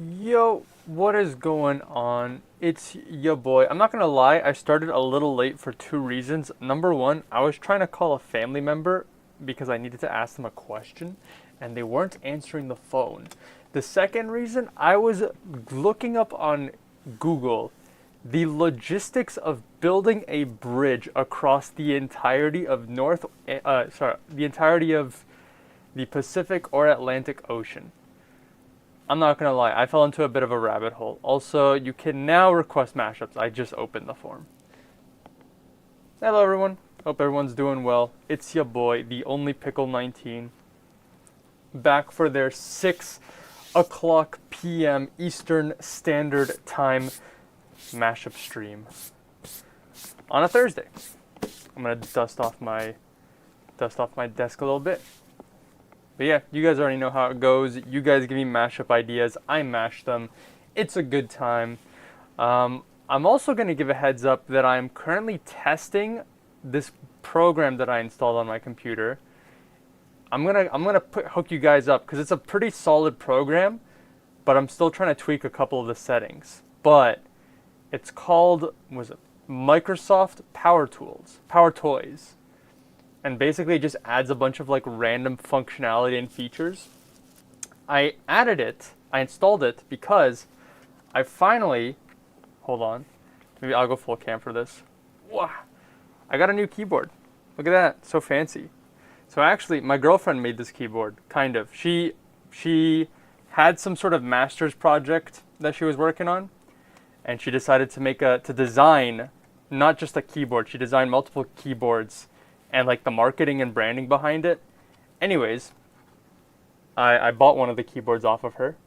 Yo, what is going on? It's your boy. I'm not gonna lie, I started a little late for two reasons. Number one, I was trying to call a family member because I needed to ask them a question and they weren't answering the phone. The second reason, I was looking up on Google the logistics of building a bridge across the entirety of the entirety of the Pacific or Atlantic Ocean. I'm not gonna lie, I fell into a bit of a rabbit hole. Also, you can now request mashups. I just opened the form. Hello everyone, hope everyone's doing well. It's your boy, the only Pickle 19, back for their 6 o'clock p.m. Eastern Standard Time mashup stream on a Thursday. I'm gonna dust off my desk a little bit. But yeah, you guys already know how it goes. You guys give me mashup ideas. I mash them. It's a good time. I'm also going to give a heads up that I'm currently testing this program that I installed on my computer. I'm gonna hook you guys up because it's a pretty solid program, but I'm still trying to tweak a couple of the settings. But it's called, Microsoft Power Toys. And basically it just adds a bunch of like random functionality and features. I installed it because I finally, hold on, maybe I'll go full cam for this. Wow, I got a new keyboard. Look at that, so fancy. So actually, my girlfriend made this keyboard, kind of. She had some sort of master's project that she was working on, and she decided to design not just a keyboard. She designed multiple keyboards and like the marketing and branding behind it. Anyways, I bought one of the keyboards off of her.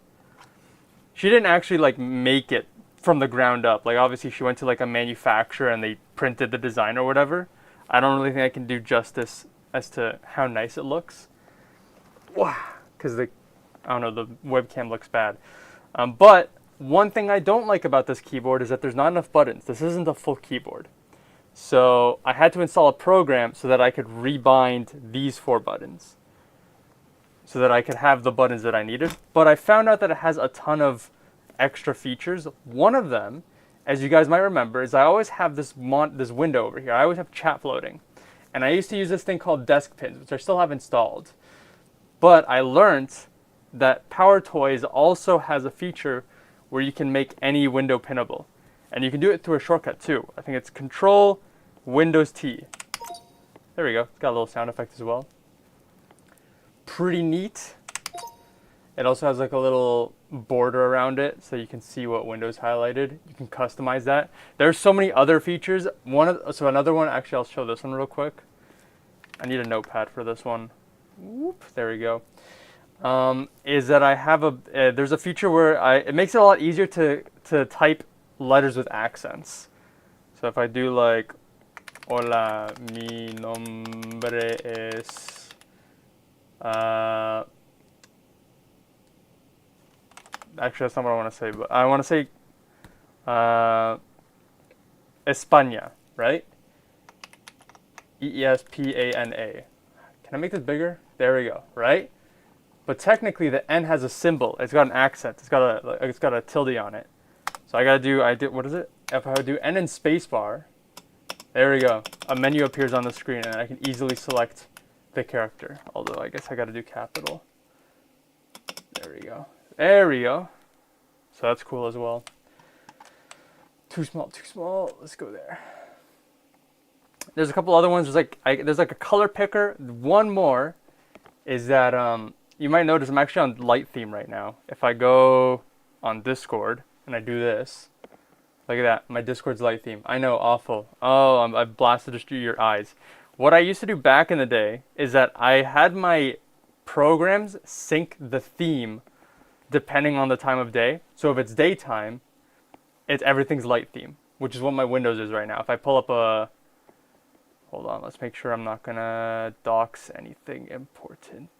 She didn't actually like make it from the ground up. Like obviously she went to like a manufacturer and they printed the design or whatever. I don't really think I can do justice as to how nice it looks. Wow, because I don't know, the webcam looks bad. But one thing I don't like about this keyboard is that there's not enough buttons. This isn't a full keyboard. So I had to install a program so that I could rebind these 4 buttons so that I could have the buttons that I needed. But I found out that it has a ton of extra features. One of them, as you guys might remember, is I always have this window over here. I always have chat floating. And I used to use this thing called desk pins, which I still have installed. But I learned that Power Toys also has a feature where you can make any window pinnable. And you can do it through a shortcut too. I think it's Control Windows T. There we go. It's got a little sound effect as well. Pretty neat. It also has like a little border around it so you can see what window's highlighted. You can customize that. There's so many other features. Another one, actually I'll show this one real quick. I need a notepad for this one. Whoop, there we go. Is that I have there's a feature where it makes it a lot easier to type letters with accents. So if I do like, hola, mi nombre es, actually that's not what I want to say, but I want to say, España, right? Espana. Can I make this bigger? There we go, right? But technically the N has a symbol. It's got an accent. It's got a tilde on it. So what is it? If I do N and spacebar, there we go. A menu appears on the screen and I can easily select the character. Although I guess I gotta do capital. There we go. There we go. So that's cool as well. Too small. Let's go there. There's a couple other ones. There's like a color picker. One more is that you might notice I'm actually on light theme right now. If I go on Discord and I do this, look at that, my Discord's light theme. I know, awful. Oh, I blasted just through your eyes. What I used to do back in the day is that I had my programs sync the theme depending on the time of day. So if it's daytime, everything's light theme, which is what my Windows is right now. If I pull up hold on, let's make sure I'm not gonna dox anything important.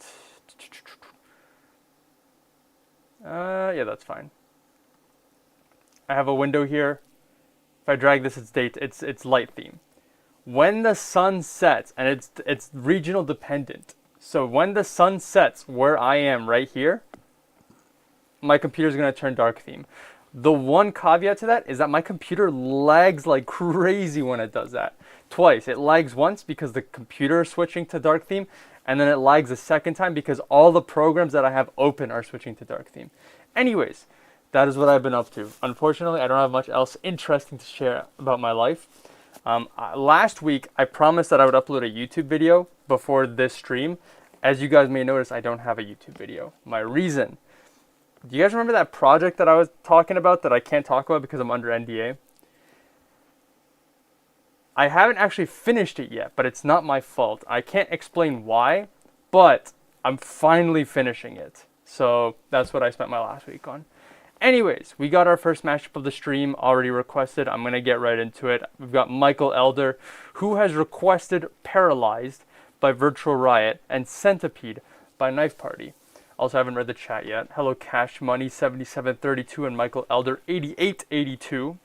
Yeah, that's fine. I have a window here. If I drag this, it's light theme. When the sun sets, and it's regional dependent. So when the sun sets where I am right here, my computer's going to turn dark theme. The one caveat to that is that my computer lags like crazy when it does that. Twice. It lags once because the computer is switching to dark theme, and then it lags a second time because all the programs that I have open are switching to dark theme. Anyways, that is what I've been up to. Unfortunately, I don't have much else interesting to share about my life. Last week, I promised that I would upload a YouTube video before this stream. As you guys may notice, I don't have a YouTube video. My reason: do you guys remember that project that I was talking about that I can't talk about because I'm under NDA? I haven't actually finished it yet, but it's not my fault. I can't explain why, but I'm finally finishing it. So that's what I spent my last week on. Anyways, we got our first mashup of the stream already requested. I'm going to get right into it. We've got Michael Elder, who has requested Paralyzed by Virtual Riot and Centipede by Knife Party. Also, haven't read the chat yet. Hello, Cash Money 7732 and Michael Elder 8882.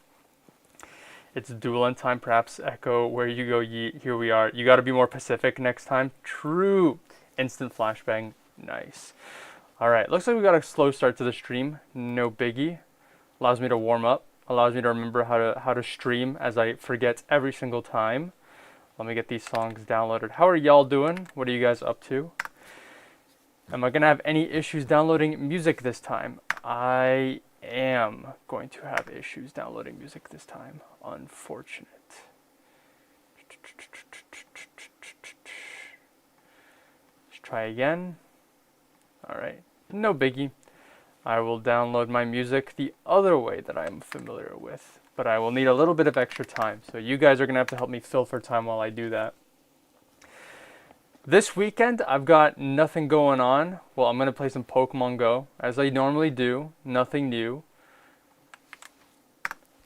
It's dual end time, perhaps echo where you go, yeet. Here we are. You got to be more Pacific next time. True. Instant flashbang. Nice. All right. Looks like we got a slow start to the stream. No biggie. Allows me to warm up. Allows me to remember how to stream, as I forget every single time. Let me get these songs downloaded. How are y'all doing? What are you guys up to? Am I going to have any issues downloading music this time? I am going to have issues downloading music this time. Unfortunate. Let's try again. Alright, no biggie. I will download my music the other way that I'm familiar with, but I will need a little bit of extra time, so you guys are going to have to help me fill for time while I do that. This weekend, I've got nothing going on. Well, I'm going to play some Pokemon Go, as I normally do. Nothing new.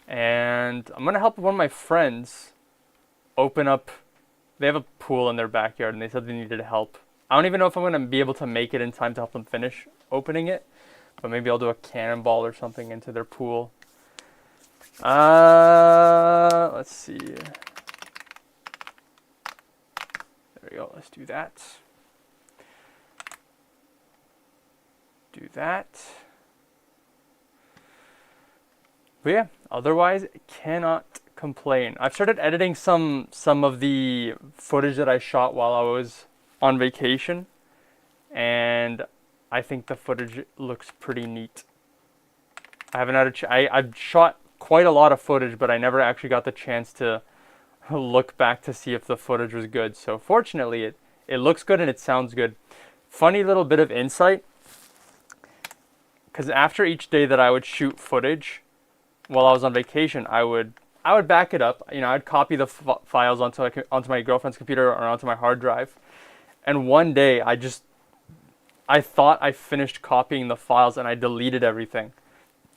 And I'm going to help one of my friends open up. They have a pool in their backyard, and they said they needed help. I don't even know if I'm going to be able to make it in time to help them finish opening it. But maybe I'll do a cannonball or something into their pool. Let's see. There we go. Let's do that. Do that. But yeah, otherwise, cannot complain. I've started editing some of the footage that I shot while I was on vacation, and I think the footage looks pretty neat. I haven't had I've shot quite a lot of footage, but I never actually got the chance to look back to see if the footage was good. So fortunately, it looks good and it sounds good. Funny little bit of insight, because after each day that I would shoot footage while I was on vacation, I would back it up. You know, I'd copy the files onto my girlfriend's computer or onto my hard drive. And one day, I thought I finished copying the files and I deleted everything.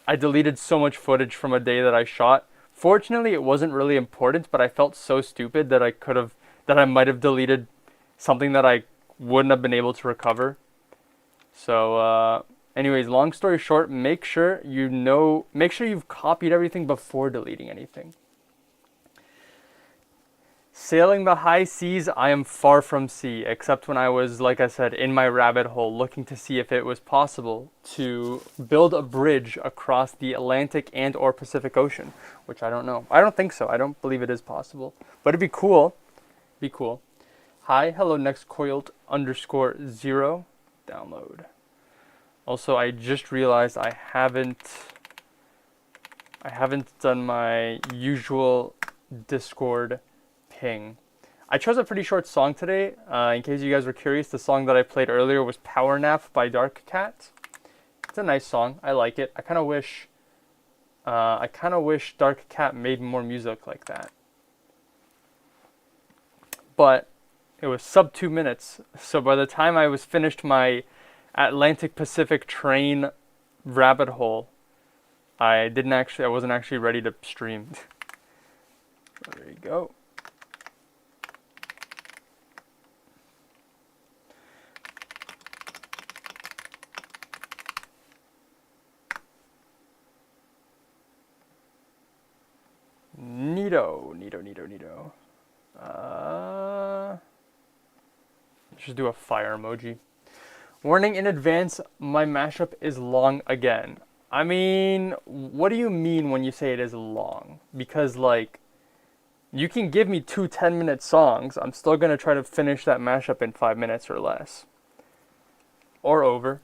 I deleted so much footage from a day that I shot. Fortunately, it wasn't really important, but I felt so stupid that I might have deleted something that I wouldn't have been able to recover. So, anyways, long story short, make sure you've copied everything before deleting anything. Sailing the high seas, I am far from sea, except when I was, like I said, in my rabbit hole looking to see if it was possible to build a bridge across the Atlantic and or Pacific Ocean, which I don't know. I don't think so. I don't believe it is possible, but it'd be cool. Be cool. Hi, hello, nextcoiled_0. Download. Also, I just realized I haven't done my usual Discord ping. I chose a pretty short song today. In case you guys were curious, the song that I played earlier was Power Nap by Dark Cat. It's a nice song. I like it. I kind of wish Dark Cat made more music like that. But it was sub 2 minutes. So by the time I was finished my Atlantic Pacific train rabbit hole, I wasn't actually ready to stream. There you go. Neato. Let's just do a fire emoji. Warning in advance, my mashup is long again. I mean, what do you mean when you say it is long? Because, like, you can give me two 10-minute songs. I'm still going to try to finish that mashup in 5 minutes or less. Or over.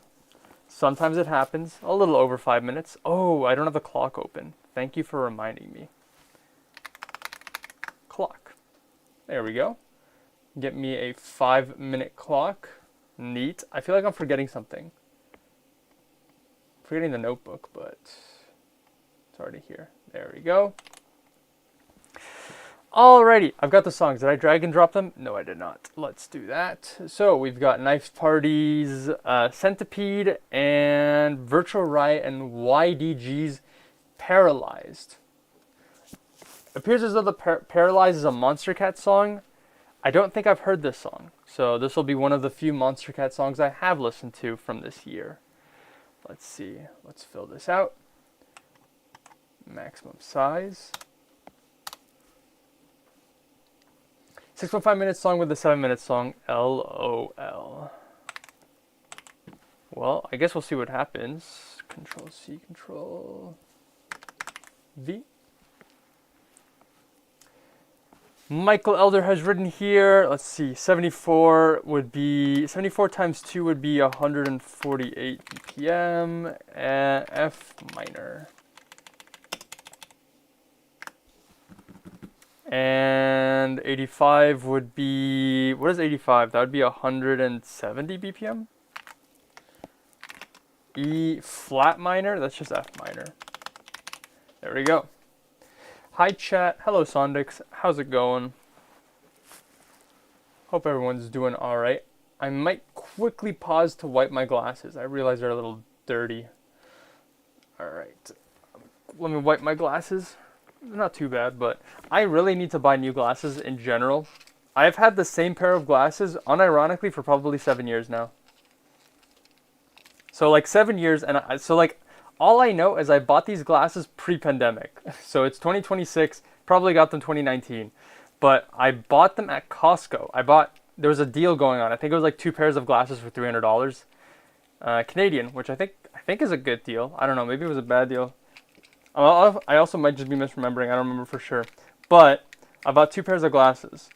Sometimes it happens. A little over 5 minutes. Oh, I don't have the clock open. Thank you for reminding me. Clock. There we go. Get me a 5-minute clock. Neat. I feel like I'm forgetting something. Forgetting the notebook, but it's already here. There we go. Alrighty, I've got the songs. Did I drag and drop them? No, I did not. Let's do that. So we've got Knife Parties, Centipede, and Virtual Riot and YDG's Paralyzed. Appears as though the Paralyzed is a Monster Cat song. I don't think I've heard this song. So this will be one of the few Monster Cat songs I have listened to from this year. Let's see. Let's fill this out. Maximum size. 6.5 minute song with a 7-minute song. LOL. Well, I guess we'll see what happens. Control C, Control V. Michael Elder has written here, let's see, 74 times 2 would be 148 BPM, F minor. And 85 would be, what is 85? That would be 170 BPM. E flat minor, that's just F minor. There we go. Hi chat, hello Sondix, how's it going? Hope everyone's doing alright. I might quickly pause to wipe my glasses. I realize they're a little dirty. Alright, let me wipe my glasses. Not too bad, but I really need to buy new glasses in general. I've had the same pair of glasses, unironically, for probably 7 years now. So like 7 years, and all I know is I bought these glasses pre-pandemic. So it's 2026, probably got them 2019. But I bought them at Costco. There was a deal going on. I think it was like 2 pairs of glasses for $300. Canadian, which I think is a good deal. I don't know, maybe it was a bad deal. I also might just be misremembering. I don't remember for sure. But I bought 2 pairs of glasses.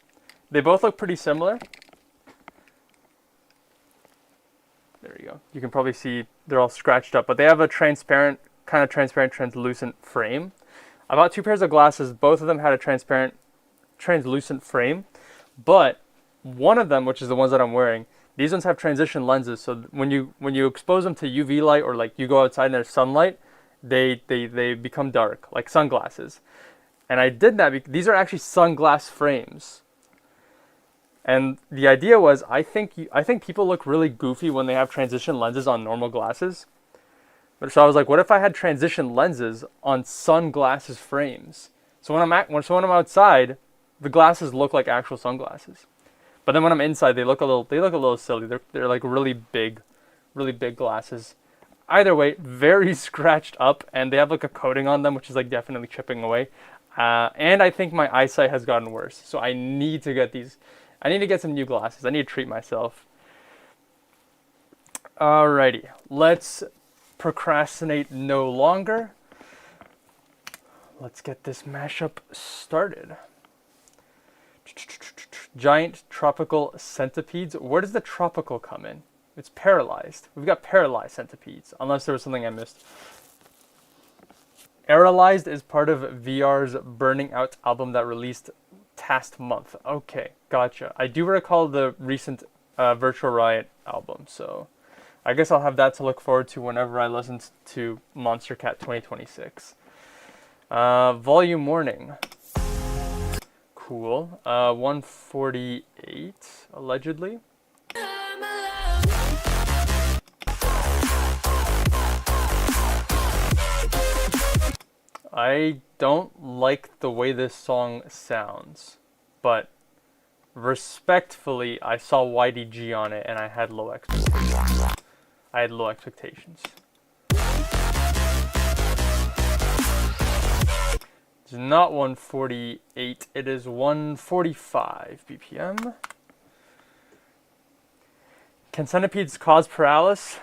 They both look pretty similar. There you go. You can probably see they're all scratched up, but they have a translucent frame. I bought 2 pairs of glasses. Both of them had a translucent frame, but one of them, which is the ones that I'm wearing, these ones have transition lenses. So when you expose them to UV light, or like you go outside and there's sunlight, they become dark, like sunglasses. And I did that because these are actually sunglass frames. And the idea was, I think people look really goofy when they have transition lenses on normal glasses. But so I was like, what if I had transition lenses on sunglasses frames? So when I'm outside, the glasses look like actual sunglasses. But then when I'm inside, they look a little silly. They're like really big glasses. Either way, very scratched up, and they have like a coating on them, which is like definitely chipping away. And I think my eyesight has gotten worse. So I need to get these. I need to get some new glasses. I need to treat myself. Alrighty, let's procrastinate no longer. Let's get this mashup started. Giant tropical centipedes. Where does the tropical come in? It's paralyzed. We've got paralyzed centipedes, unless there was something I missed. Aerolyzed is part of VR's Burning Out album that released past month. Okay, gotcha. I do recall the recent Virtual Riot album, so I guess I'll have that to look forward to whenever I listen to Monster Cat 2026. Volume warning. Cool. 148, allegedly. I don't like the way this song sounds, but respectfully, I saw YDG on it and I had low expectations. It's not 148, it is 145 BPM. Can centipedes cause paralysis?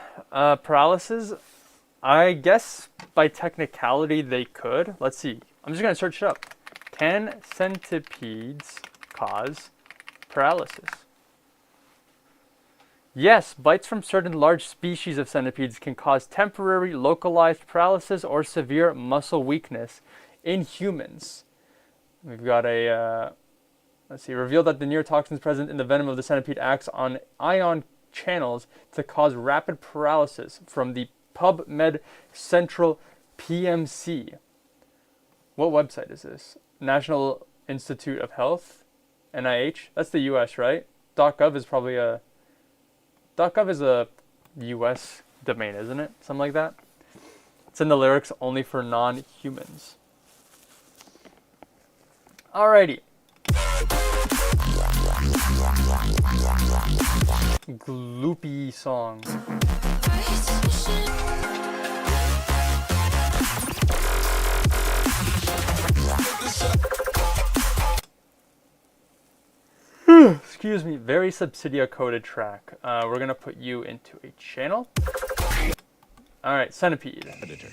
I guess by technicality they could. Let's see. I'm just going to search it up. Can centipedes cause paralysis? Yes, bites from certain large species of centipedes can cause temporary localized paralysis or severe muscle weakness in humans. We've got a, let's see, revealed that the neurotoxins present in the venom of the centipede acts on ion channels to cause rapid paralysis from the PubMed Central PMC. What website is this? National Institute of Health? NIH? That's the US, right? .gov is probably a... .gov is a US domain, isn't it? Something like that. It's in the lyrics only for non-humans. Alrighty. Gloopy song. Excuse me, very Subsidia coded track. We're gonna put you into a channel. Alright, centipede. Editor.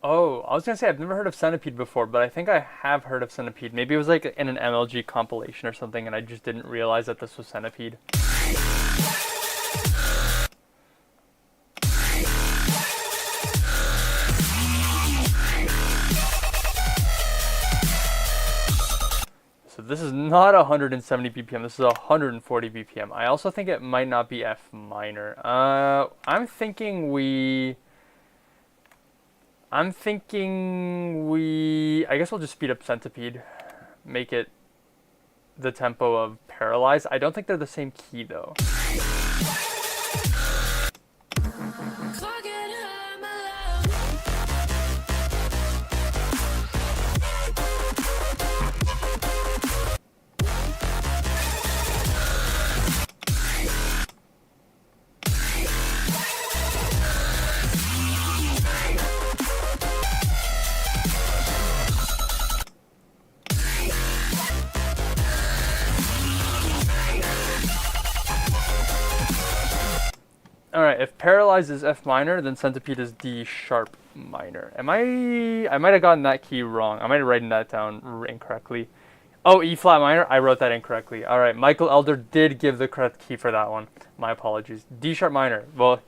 Oh, I was gonna say I've never heard of centipede before, but I think I have heard of centipede. Maybe it was like in an MLG compilation or something and I just didn't realize that this was centipede. So this is not 170 BPM, this is 140 BPM. I also think it might not be F minor. I'm thinking we, I guess we'll just speed up centipede. Make it the tempo of paralyzed. I don't think they're the same key though. Alright, if paralyzed is F minor, then centipede is D sharp minor. I might have gotten that key wrong. I might have written that down incorrectly. Oh, E flat minor? I wrote that incorrectly. Alright, Michael Elder did give the correct key for that one. My apologies. D sharp minor. Well,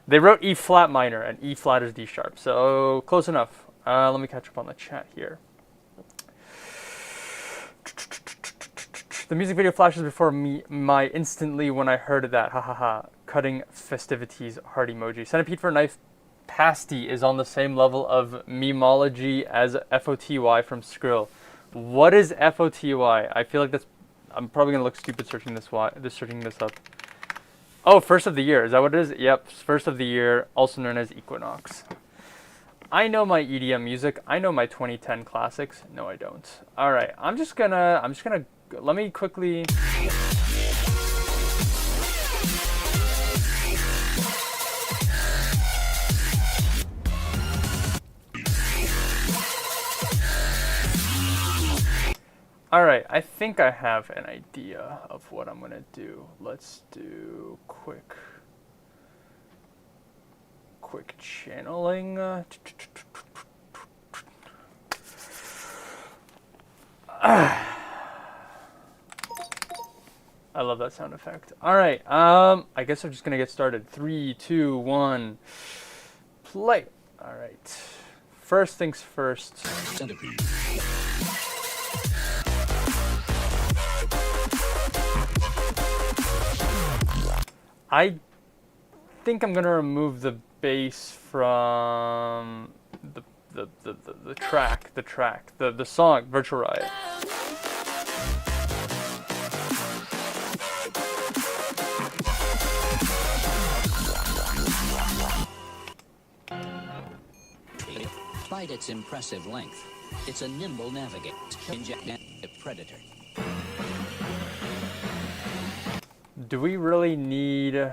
they wrote E flat minor, and E flat is D sharp. So, close enough. Let me catch up on the chat here. The music video flashes before my instantly when I heard that. Ha ha ha. Cutting festivities heart emoji. Centipede for knife pasty is on the same level of memology as FOTY from Skrill. What is FOTY? I feel like that's... I'm probably going to look stupid searching this up. Oh, first of the year. Is that what it is? Yep, first of the year, also known as Equinox. I know my EDM music. I know my 2010 classics. No, I don't. All right, I'm just gonna let me quickly... Alright, I think I have an idea of what I'm gonna do. Let's do quick channeling. I love that sound effect. Alright, I guess I'm just gonna get started. 3, 2, 1, play. Alright. First things first. Centipede. I think I'm gonna remove the bass from the song Virtual Riot. Despite its impressive length, it's a nimble navigator, predator. Do we really need...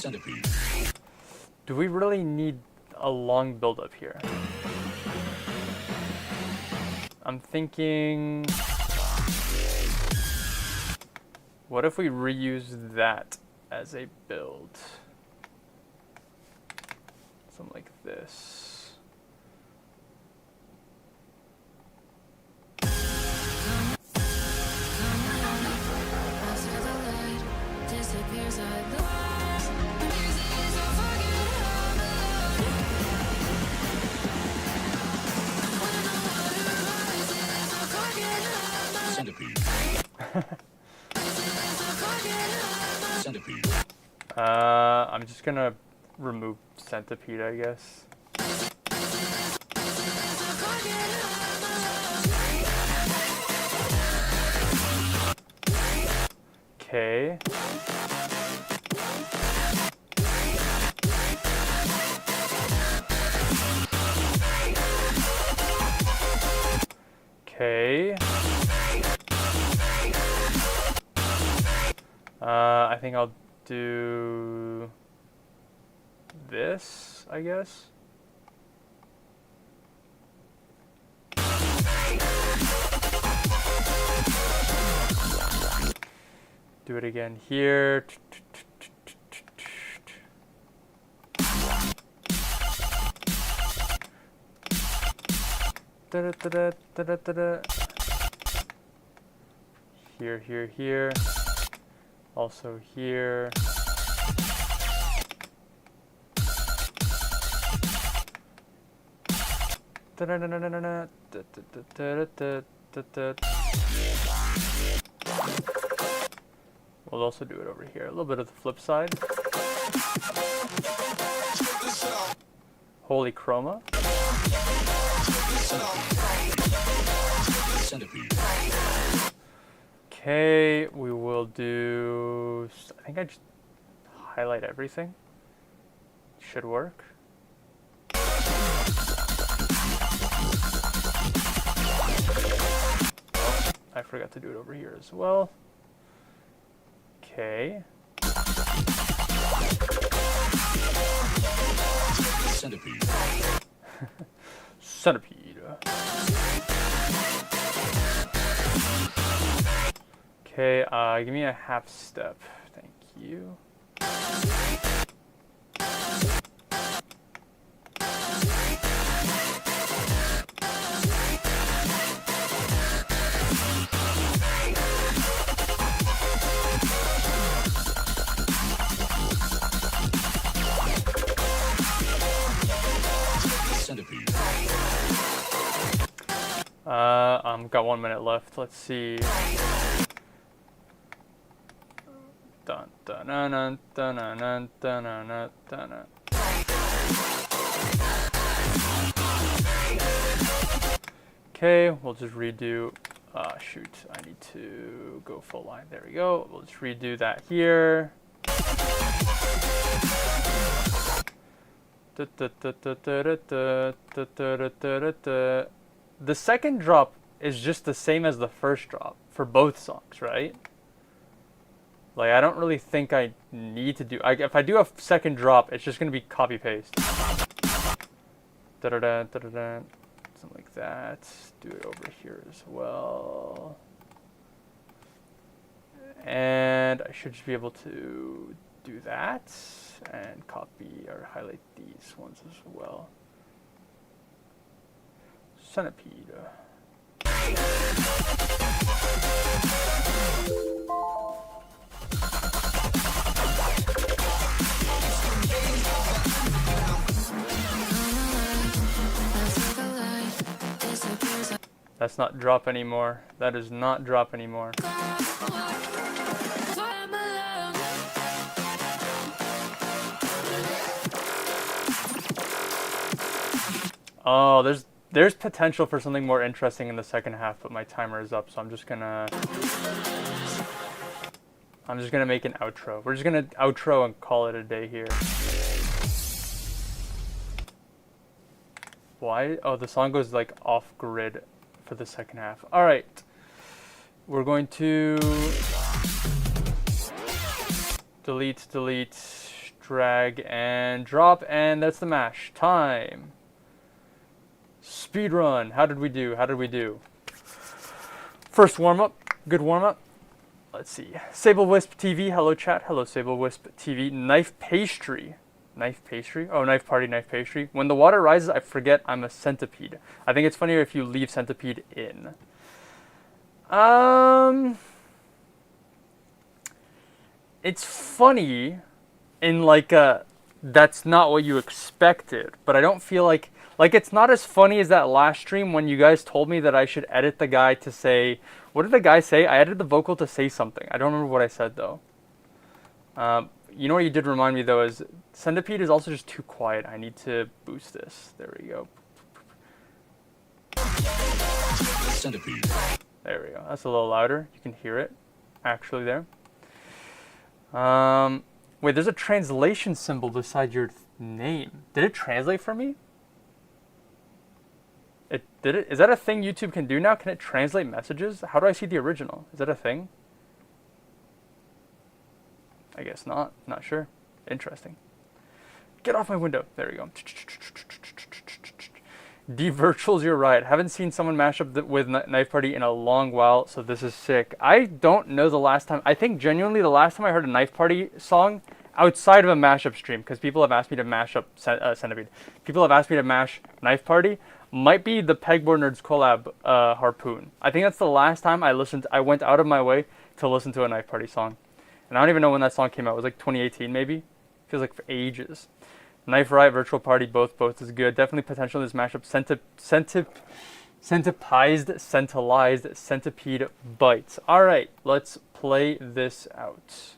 Centipede. Do we really need a long build-up here? I'm thinking... What if we reuse that as a build? Something like this. Centipede. Centipede. I'm just gonna remove centipede, I guess. Okay. Okay. I think I'll do this, I guess. Do it again here. Here, here, here. Also here. We'll also do it over here. A little bit of the flip side. Holy chroma. Centipede. Okay, we will do... I think I just highlight everything. Should work. I forgot to do it over here as well. Okay. Centipede. Centipede. Okay, give me a half step. Thank you. Centipede. Got 1 minute left. Let's see. Dun dun dun dun dun dun dun dun dun. Okay, we'll just redo. Shoot, I need to go full line. There we go. We'll just redo that here. The second drop is just the same as the first drop for both songs, right? Like, I don't really think I need to do... if I do a second drop, it's just going to be copy-paste. Da-da-da, da-da-da. Something like that. Do it over here as well. And I should just be able to do that. And copy or highlight these ones as well. Centipede. That's not drop anymore. That is not drop anymore. Oh, there's potential for something more interesting in the second half, but my timer is up, so I'm just gonna make an outro. We're just gonna outro and call it a day here. Why? Oh, the song goes like off grid for the second half. All right, we're going to delete, drag and drop, and that's the mash. Time. Speed run. How did we do? How did we do? First warm up. Good warm up. Let's see. Sable Wisp TV. Hello chat. Hello Sable Wisp TV. Knife pastry. Knife pastry? Oh, knife party, knife pastry. When the water rises, I forget I'm a centipede. I think it's funnier if you leave centipede in. It's funny in like a, that's not what you expected, but I don't feel like it's not as funny as that last stream when you guys told me that I should edit the guy to say, what did the guy say? I edited the vocal to say something. I don't remember what I said though. You know what you did remind me though is Centipede is also just too quiet. I need to boost this. There we go. Centipede. There we go. That's a little louder. You can hear it actually there. Wait, there's a translation symbol beside your name. Did it translate for me? It did it? Is that a thing YouTube can do now? Can it translate messages? How do I see the original? Is that a thing? I guess not. Not sure. Interesting. Get off my window. There we go. D-Virtuals, you're right. Haven't seen someone mash up with Knife Party in a long while, so this is sick. I don't know the last time. I think genuinely the last time I heard a Knife Party song outside of a mashup stream, because people have asked me to mash up Centipede. People have asked me to mash Knife Party. Might be the Pegboard Nerds collab Harpoon. I think that's the last time I went out of my way to listen to a Knife Party song. And I don't even know when that song came out. It was like 2018 maybe? Feels like for ages. Knife Riot, Virtual Party, both is good. Definitely potential in this mashup. Centipized, Centipede bites. Alright, let's play this out.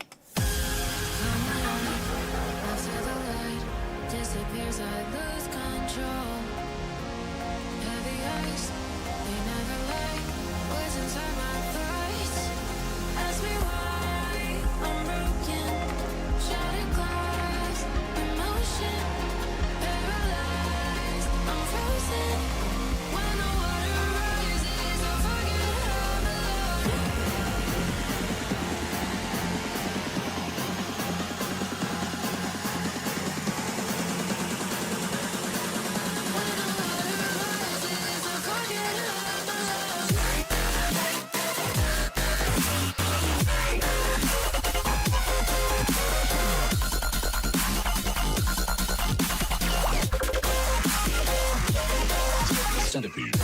Centipede.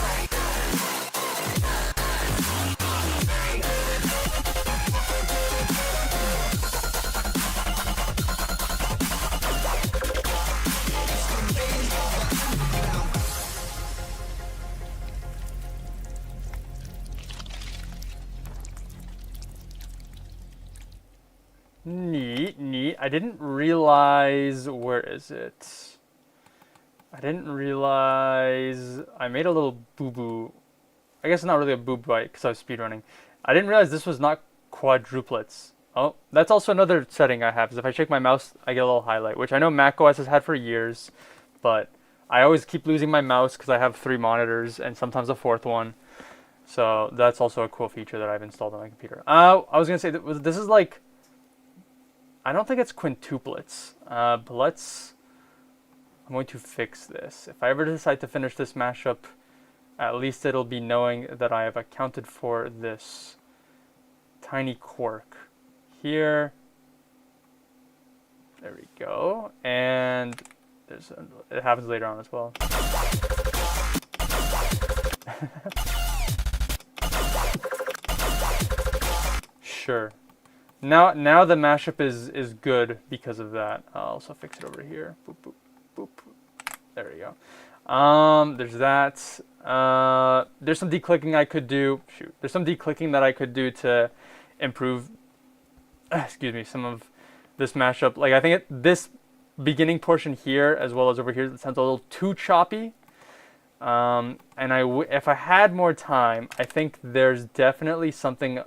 Neat. I didn't realize, where is it? I didn't realize I made a little boo-boo. I guess it's not really a boo bite because I was speedrunning. I didn't realize this was not quadruplets. Oh, that's also another setting I have, is if I shake my mouse, I get a little highlight, which I know macOS has had for years, but I always keep losing my mouse because I have 3 monitors and sometimes a 4th one. So that's also a cool feature that I've installed on my computer. I was going to say, that this is like, I don't think it's quintuplets, but I'm going to fix this. If I ever decide to finish this mashup, at least it'll be knowing that I have accounted for this tiny quirk here. There we go. And it happens later on as well. Sure. Now the mashup is good because of that. I'll also fix it over here. Boop, boop, boop. There we go. There's that. There's some declicking I could do. There's some declicking that I could do to improve, excuse me, some of this mashup. Like, I think this beginning portion here, as well as over here, sounds a little too choppy. And if I had more time, I think there's definitely something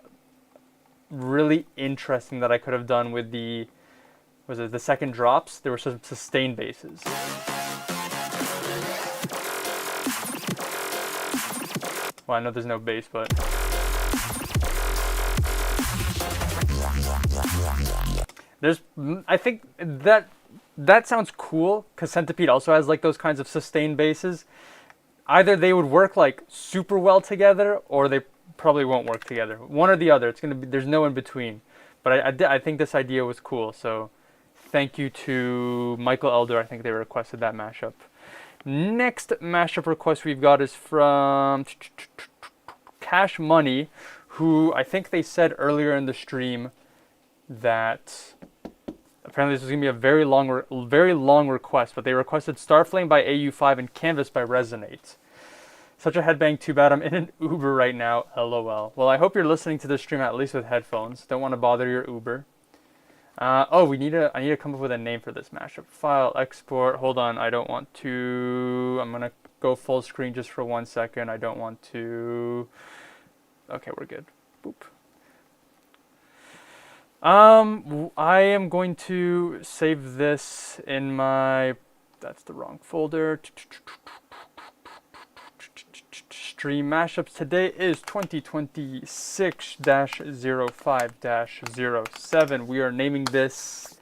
really interesting that I could have done with the second drops. There were some sustained basses. Well, I know there's no bass, but I think that that sounds cool because Centipede also has like those kinds of sustained basses. Either they would work like super well together, or they probably won't work together. One or the other. It's gonna be, there's no in between. But I think this idea was cool. So thank you to Michael Elder. I think they requested that mashup. Next mashup request we've got is from Cash Money, who I think they said earlier in the stream that apparently this was gonna be a very long request, but they requested Starflame by AU5 and Canvas by Resonate. Such a headbang, too bad I'm in an Uber right now, lol. Well, I hope you're listening to this stream at least with headphones. Don't want to bother your Uber. I need to come up with a name for this mashup. File, export, hold on, I don't want to, I'm gonna go full screen just for 1 second. I don't want to, okay, we're good. Boop. I am going to save this in my, that's the wrong folder. Stream mashups. Today is 2026-05-07. We are naming this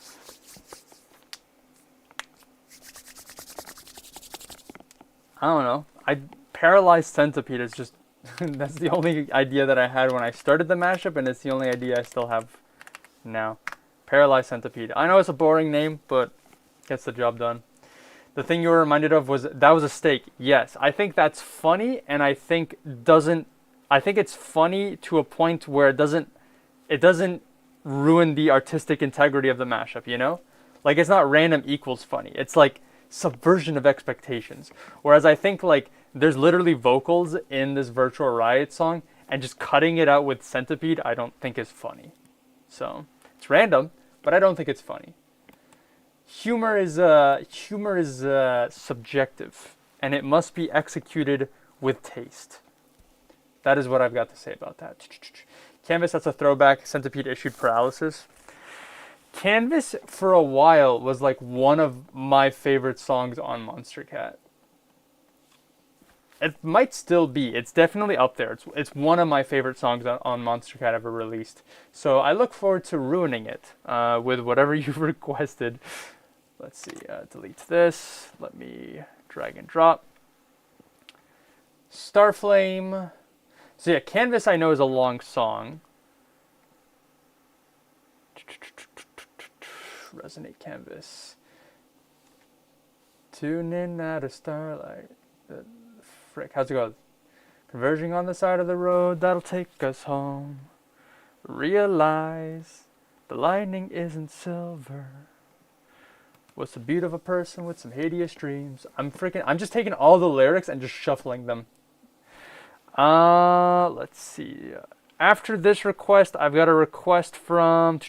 I don't know. Paralyzed Centipede is just that's the only idea that I had when I started the mashup, and it's the only idea I still have now. Paralyzed Centipede. I know it's a boring name, but gets the job done. The thing you were reminded of was that was a steak. Yes, I think that's funny, and I think it's funny to a point where it doesn't ruin the artistic integrity of the mashup, you know? Like, it's not random equals funny. It's like subversion of expectations. Whereas I think like there's literally vocals in this Virtual Riot song, and just cutting it out with Centipede I don't think is funny. So it's random, but I don't think it's funny. Humor is subjective, and it must be executed with taste. That is what I've got to say about that. Canvas, that's a throwback. Centipede issued Paralysis. Canvas, for a while, was like one of my favorite songs on Monster Cat. It might still be. It's definitely up there. It's one of my favorite songs on Monster Cat ever released. So I look forward to ruining it with whatever you've requested. Let's see, delete this. Let me drag and drop. Starflame. So yeah, Canvas I know is a long song. Resonate Canvas. Tune in at a starlight. Frick, how's it go? Converging on the side of the road that'll take us home. Realize the lightning isn't silver. What's the beauty of a person with some hideous dreams? I'm just taking all the lyrics and just shuffling them. Let's see. After this request, I've got a request from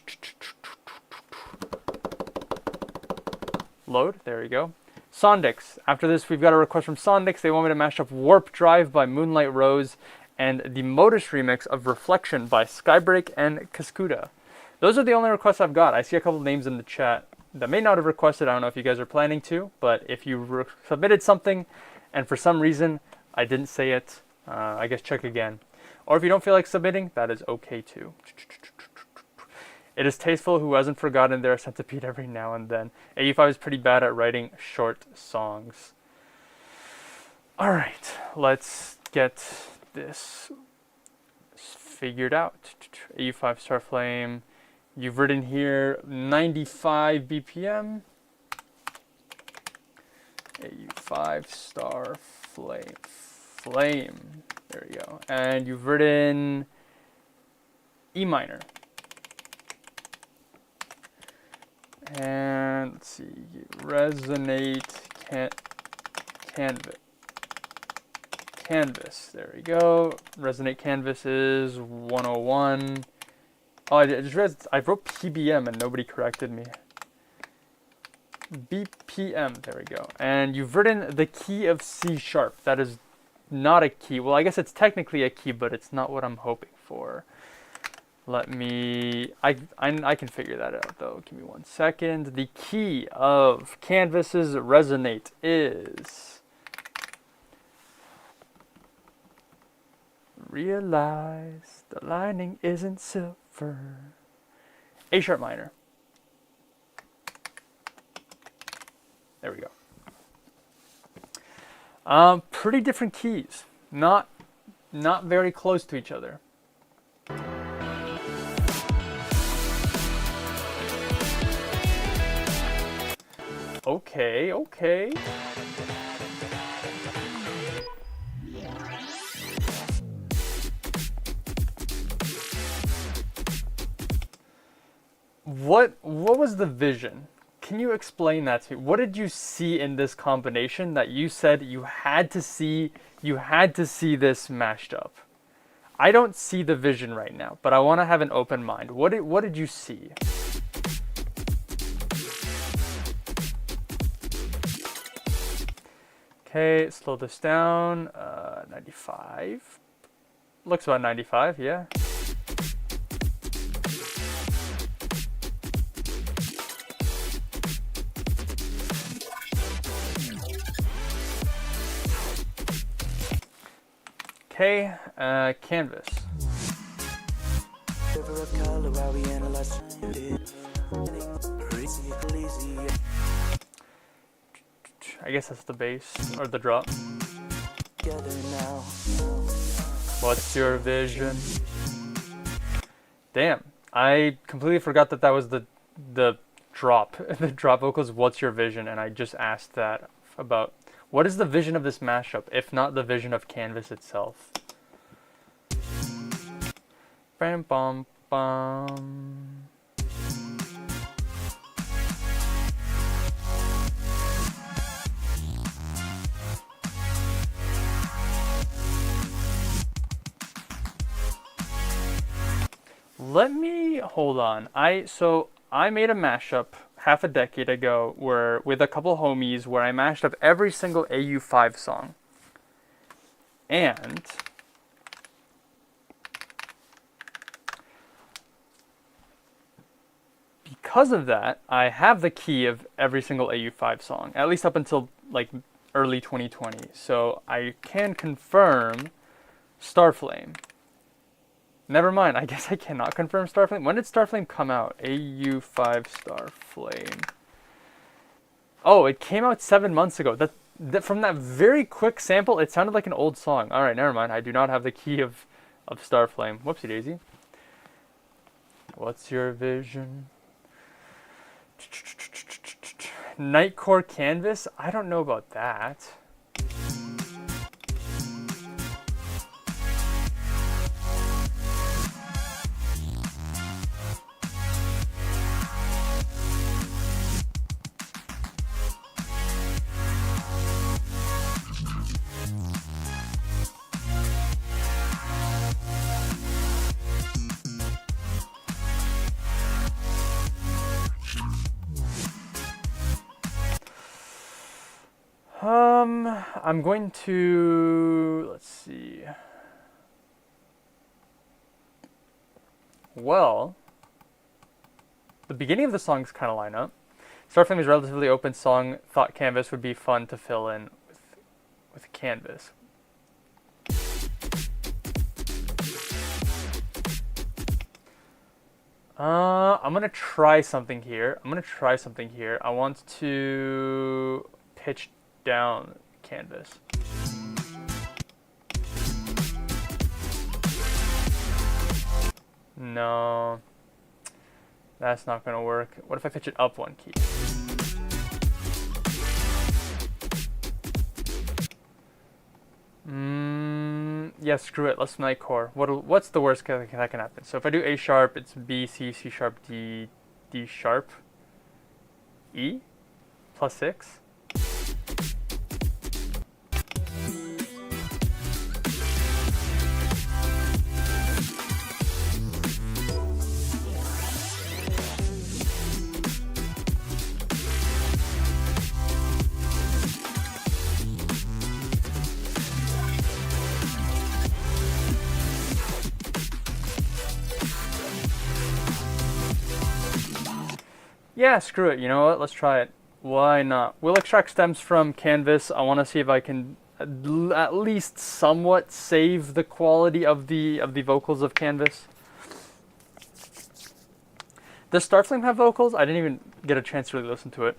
Load. There you go. Sondix. After this, we've got a request from Sondix. They want me to mash up Warp Drive by Moonlight Rose and the Modus remix of Reflection by Skybreak and Cascuda. Those are the only requests I've got. I see a couple names in the chat that may not have requested. I don't know if you guys are planning to, but if you submitted something and for some reason I didn't say it, I guess check again. Or if you don't feel like submitting, that is okay too. It is tasteful who hasn't forgotten their Centipede every now and then. AU5 is pretty bad at writing short songs. Alright, let's get this figured out. AU5 Starflame. You've written here 95 BPM. AU5 Starflame. There you go. And you've written E minor. And let's see, Resonate Canvas. There we go. Resonate Canvas is 101. Oh, I wrote PBM and nobody corrected me. BPM, there we go. And you've written the key of C sharp. That is not a key. Well, I guess it's technically a key, but it's not what I'm hoping for. Let me, I can figure that out though. Give me 1 second. The key of Canvas's Resonate is realize the lightning isn't silver. A sharp minor. There we go. Pretty different keys. Not very close to each other. Okay, okay. What was the vision? Can you explain that to me? What did you see in this combination that you said you had to see this mashed up? I don't see the vision right now, but I want to have an open mind. What did you see? Okay, slow this down. 95. Looks about 95, yeah. Okay, canvas. I guess that's the bass or the drop. What's your vision? Damn, I completely forgot that was the drop. The drop vocals, what's your vision? And I just asked that about what is the vision of this mashup, if not the vision of Canvas itself? Bam bum bum. Let me hold on. I made a mashup half a decade ago where with a couple homies where I mashed up every single AU5 song. And because of that, I have the key of every single AU5 song, at least up until like early 2020. So I can confirm Starflame. Never mind, I guess I cannot confirm Starflame. When did Starflame come out? AU5 Starflame. Oh, it came out 7 months ago. That from that very quick sample, it sounded like an old song. Alright, never mind. I do not have the key of Starflame. Whoopsie daisy. What's your vision? Nightcore Canvas? I don't know about that. I'm going to, let's see. Well, the beginning of the songs kind of line up. Starflame is a relatively open song. Thought Canvas would be fun to fill in with Canvas. I'm gonna try something here. I want to pitch down Canvas. No, that's not gonna work. What if I pitch it up one key? Yeah, screw it. Let's Nightcore. What's the worst that can happen? So if I do A sharp, it's B, C, C sharp, D, D sharp, E, +6. Yeah, screw it. You know what? Let's try it. Why not? We'll extract stems from Canvas. I want to see if I can at least somewhat save the quality of the vocals of Canvas. Does Starflame have vocals? I didn't even get a chance to really listen to it.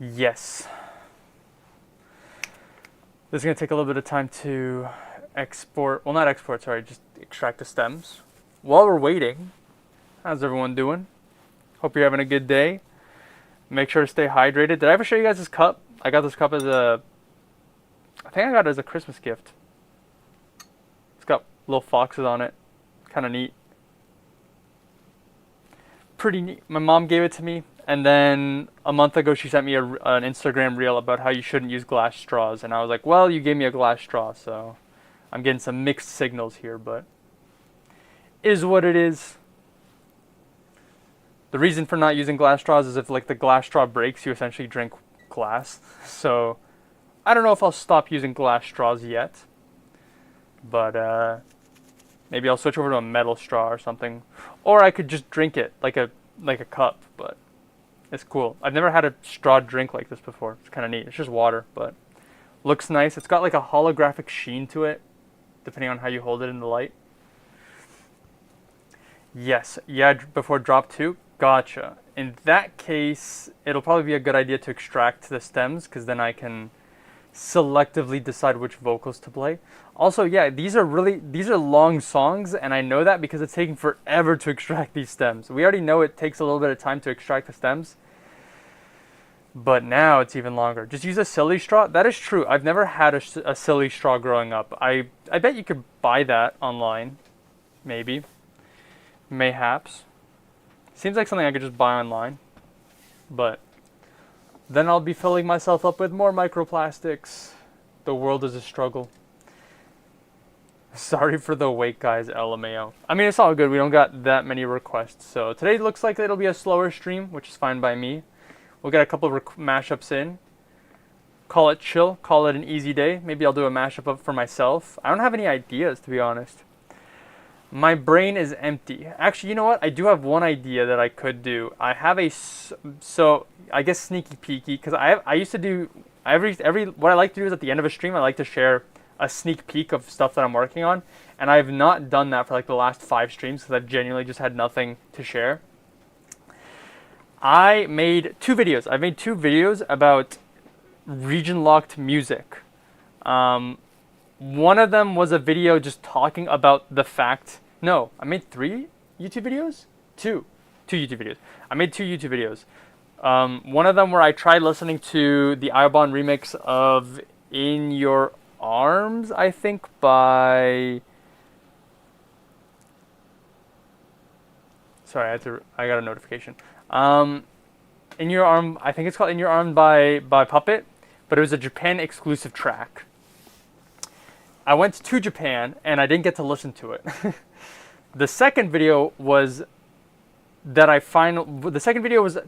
Yes. This is going to take a little bit of time to export. Well, not export, sorry, just extract the stems. While we're waiting, how's everyone doing? Hope you're having a good day. Make sure to stay hydrated. Did I ever show you guys this cup? I got this cup as a... I think I got it as a Christmas gift. It's got little foxes on it. Kind of neat. Pretty neat. My mom gave it to me. And then a month ago, she sent me an Instagram reel about how you shouldn't use glass straws. And I was like, well, you gave me a glass straw, so I'm getting some mixed signals here, but is what it is. The reason for not using glass straws is if like the glass straw breaks, you essentially drink glass. So I don't know if I'll stop using glass straws yet, but maybe I'll switch over to a metal straw or something, or I could just drink it like a cup. But it's cool. I've never had a straw drink like this before. It's kind of neat. It's just water, but looks nice. It's got like a holographic sheen to it, depending on how you hold it in the light. Yes, yeah, before drop 2. Gotcha. In that case, it'll probably be a good idea to extract the stems, because then I can selectively decide which vocals to play. Also, yeah, these are long songs, and I know that because it's taking forever to extract these stems. We already know it takes a little bit of time to extract the stems, but now it's even longer. Just use a silly straw. That is true. I've never had a silly straw growing up. I bet you could buy that online, maybe. Mayhaps. Seems like something I could just buy online. But then I'll be filling myself up with more microplastics. The world is a struggle. Sorry for the wait, guys, LMAO. I mean, it's all good. We don't got that many requests. So today looks like it'll be a slower stream, which is fine by me. We'll get a couple of mashups in. Call it chill. Call it an easy day. Maybe I'll do a mashup up for myself. I don't have any ideas, to be honest. My brain is empty. Actually, you know what? I do have one idea that I could do. I have so I guess sneaky peeky, because I used to do what I like to do is at the end of a stream I like to share a sneak peek of stuff that I'm working on, and I've not done that for like the last 5 streams because I've genuinely just had nothing to share. I made 2 videos. I made 2 videos about region locked music. One of them was a video just talking about the fact. No, I made 3 YouTube videos? 2 YouTube videos. I made 2 YouTube videos. One of them where I tried listening to the Iobon remix of In Your Arms, I think, by... Sorry, I got a notification. In Your Arm, I think it's called In Your Arm by Puppet, but it was a Japan exclusive track. I went to Japan and I didn't get to listen to it. The second video was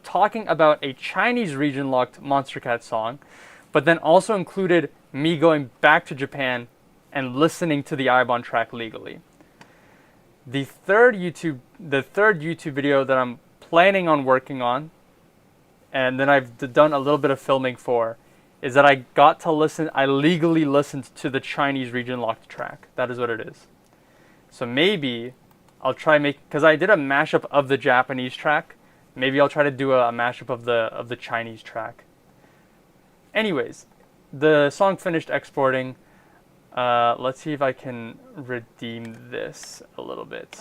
talking about a Chinese region locked Monster Cat song, but then also included me going back to Japan and listening to the Iobon track legally. The third YouTube video that I'm planning on working on, and then I've done a little bit of filming for, is that I legally listened to the Chinese region locked track. That is what it is. So maybe I'll try because I did a mashup of the Japanese track. Maybe I'll try to do a mashup of the Chinese track. Anyways, the song finished exporting. Let's see if I can redeem this a little bit.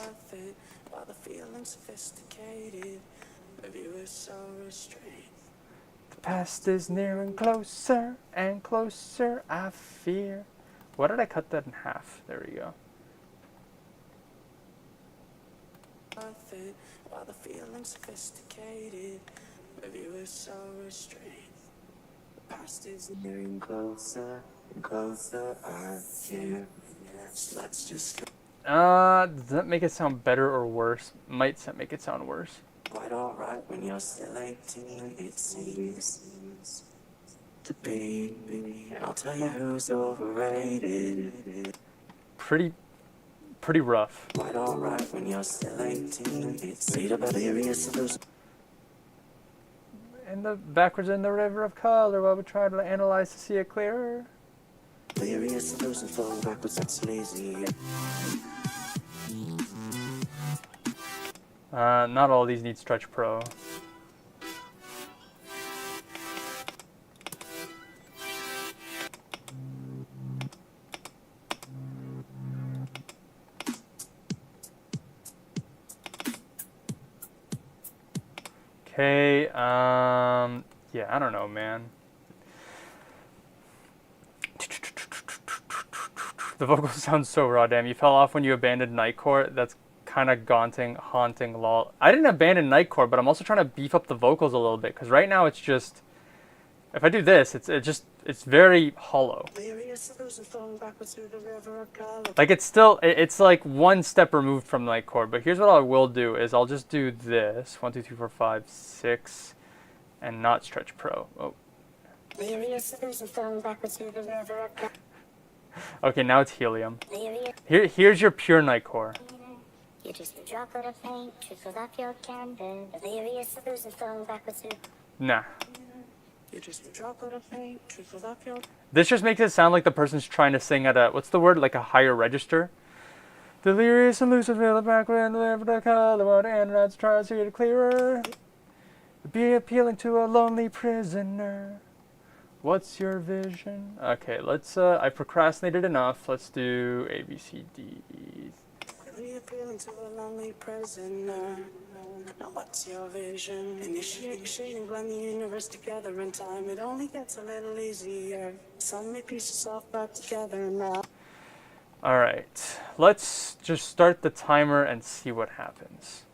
The past is near and closer, I fear. Why did I cut that in half? There we go. While the feeling sophisticated, maybe we're so restrained. The past is nearing closer, I fear. So let's just go. Does that make it sound better or worse? Might make it sound worse. Quite alright when you're still 18, it seems to be. I'll tell you who's overrated. Pretty rough. Quite alright when you're still 18, it's delirious illusion. And the backwards in the river of color while we try to analyze to see it clearer. Delirious illusion flowing backwards, that's lazy. Not all these need Stretch Pro. Okay, yeah, I don't know, man. The vocals sound so raw, damn. You fell off when you abandoned Nightcore. That's kind of haunting, lol. I didn't abandon Nightcore, but I'm also trying to beef up the vocals a little bit, because right now it's just, if I do this, it's very hollow. Like it's like one step removed from Nightcore, but here's what I will do is I'll just do this, 1, 2, 3, 4, 5, 6, and not stretch pro. Oh. Okay, now it's helium. Here's your pure Nightcore. You just a droplet of paint trickles off your canvas. Delirious illusion flowing backwards through. Nah. You just a droplet of paint trickles off your. This just makes it sound like the person's trying to sing at a, what's the word, like a higher register. Delirious illusion feel backward and deliver the color and that's tries to get clearer. Be appealing to a lonely prisoner. What's your vision? Okay, let's, I procrastinated enough. Let's do A, B, C, D, E. Appealing to a lonely prisoner. Now what's your vision? Initiate shading, blend the universe together in time. It only gets a little easier. Some may pieces all back together now. Alright, let's just start the timer and see what happens.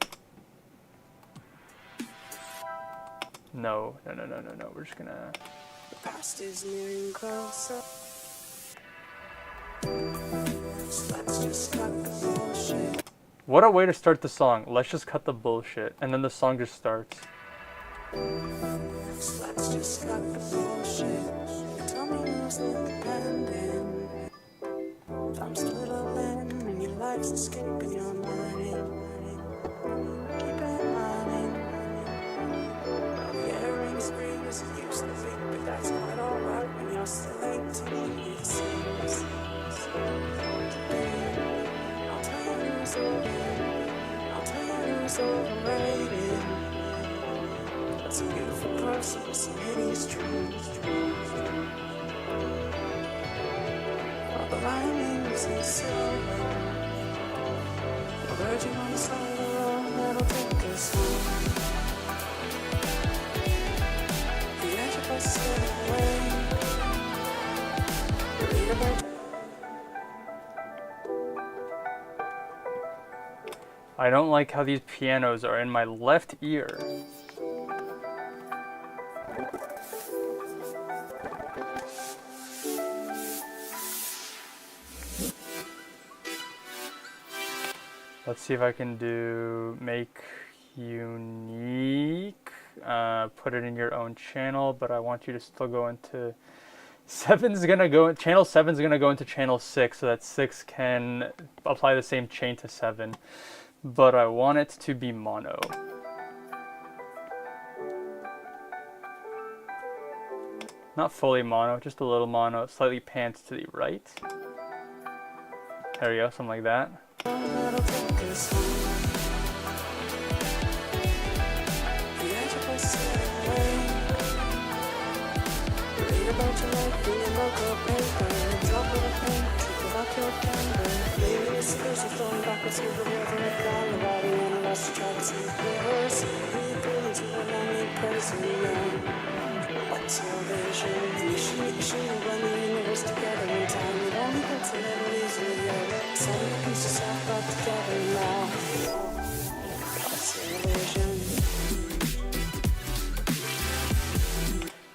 No. We're just gonna. The past is nearing closer. So let's just cut the bullshit. What a way to start the song. Let's just cut the bullshit. And then the song just starts. So let's just cut the bullshit. Tell me who's independent. I'm still alone and your life's escaping your mind. Keep it running. The air rings free as it used to be, but that's not alright when you're still 18. It seems. I'll tell you who's overrated. That's a beautiful person with some hideous dreams. All the linings in silver. We're verging on the side of the road that'll take us home. The edge of us slipping away. Read about. I don't like how these pianos are in my left ear. Let's see if I can do make unique, put it in your own channel, but I want you to still go into channel 7's gonna go into channel 6 so that 6 can apply the same chain to 7. But I want it to be mono. Not fully mono, just a little mono, slightly pans to the right. There you go, something like that.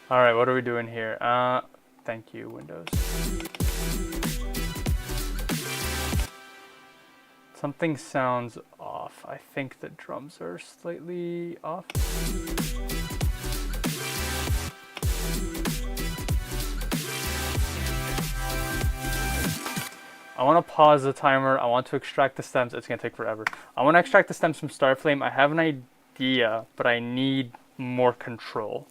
Alright, what are we doing here? Thank you, Windows. Something sounds off. I think the drums are slightly off. I want to pause the timer. I want to extract the stems. It's going to take forever. I want to extract the stems from Starflame. I have an idea, but I need more control.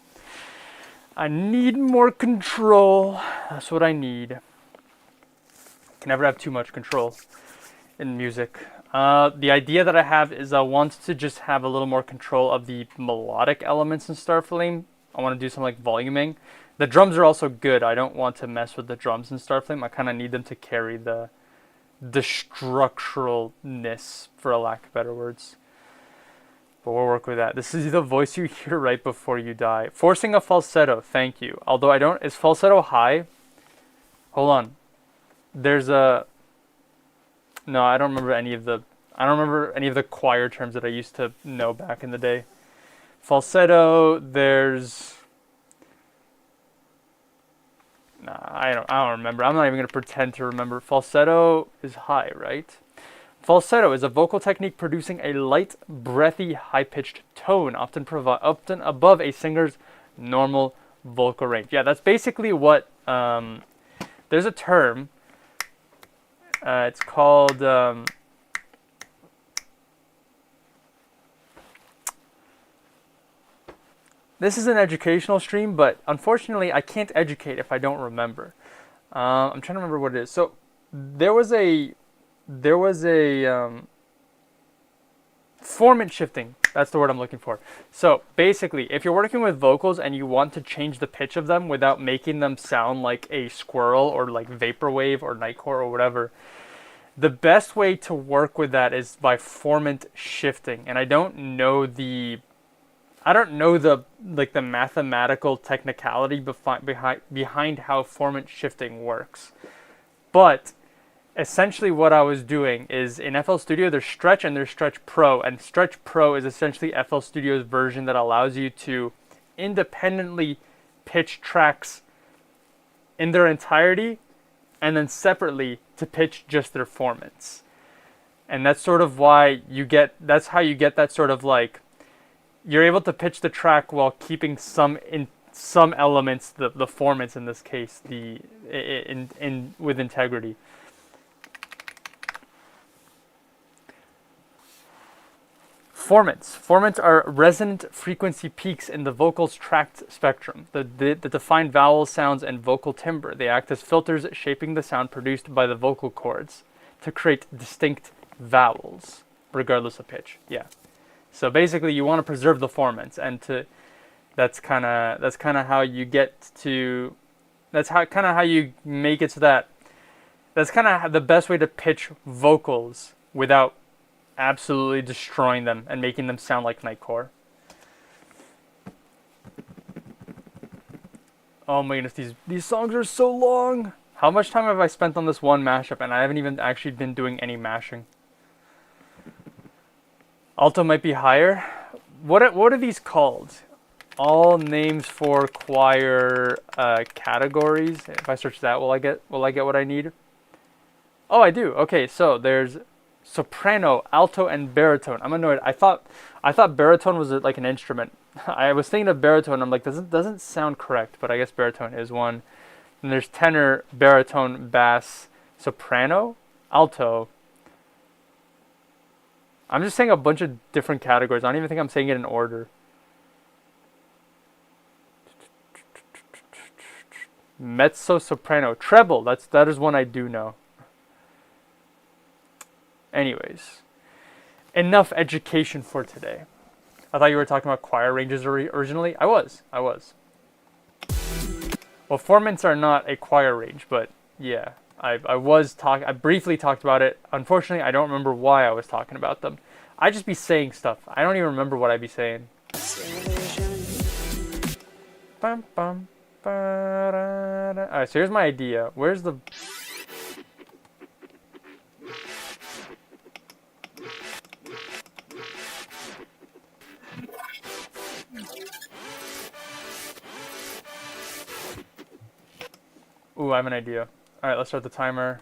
I need more control. That's what I need. Can never have too much control in music. The idea that I have is I want to just have a little more control of the melodic elements in Starflame. I want to do some like voluming. The drums are also good. I don't want to mess with the drums in Starflame. I kind of need them to carry the structuralness, for a lack of better words. But we'll work with that. This is the voice you hear right before you die. Forcing a falsetto, thank you. Although I don't, is falsetto high? Hold on. There's a, no, I don't remember any of the choir terms that I used to know back in the day. Falsetto, there's, nah, I don't remember. I'm not even going to pretend to remember. Falsetto is high, right? Falsetto is a vocal technique producing a light, breathy, high-pitched tone, often above a singer's normal vocal range. Yeah, that's basically what, there's a term, it's called, this is an educational stream, but unfortunately I can't educate if I don't remember. I'm trying to remember what it is. So, there was a formant shifting. That's the word I'm looking for. So basically, if you're working with vocals and you want to change the pitch of them without making them sound like a squirrel or like vaporwave or nightcore or whatever, the best way to work with that is by formant shifting. And I don't know the like the mathematical technicality behind how formant shifting works, but essentially what I was doing is in FL Studio there's Stretch and there's Stretch Pro, and Stretch Pro is essentially FL Studio's version that allows you to independently pitch tracks in their entirety and then separately to pitch just their formants. And that's sort of why that's how you get that sort of like, you're able to pitch the track while keeping some elements, the formants in this case, with integrity. Formants are resonant frequency peaks in the vocal's tracked spectrum that define vowel sounds and vocal timbre. They act as filters shaping the sound produced by the vocal cords to create distinct vowels, regardless of pitch. Yeah. So basically, you want to preserve the formants, and that's kind of how you get to, how you make it so that's kind of the best way to pitch vocals without absolutely destroying them and making them sound like nightcore. Oh my goodness, these songs are so long. How much time have I spent on this one mashup, and I haven't even actually been doing any mashing. Alto might be higher. What are these called? All names for choir categories. If I search that, will I get what I need? Oh, I do. Okay, so there's soprano, alto, and baritone. I'm annoyed. I thought baritone was like an instrument. I was thinking of baritone. I'm like, doesn't sound correct, but I guess baritone is one. And there's tenor, baritone, bass, soprano, alto. I'm just saying a bunch of different categories. I don't even think I'm saying it in order. Mezzo soprano, treble. That is one I do know. Anyways, enough education for today. I thought you were talking about choir ranges originally. I was. Well, formants are not a choir range, but yeah, I briefly talked about it. Unfortunately, I don't remember why I was talking about them. I just be saying stuff. I don't even remember what I be saying. Bum, bum, ba-da-da. Alright, so here's my idea. Where's the... Ooh, I have an idea. Alright, let's start the timer.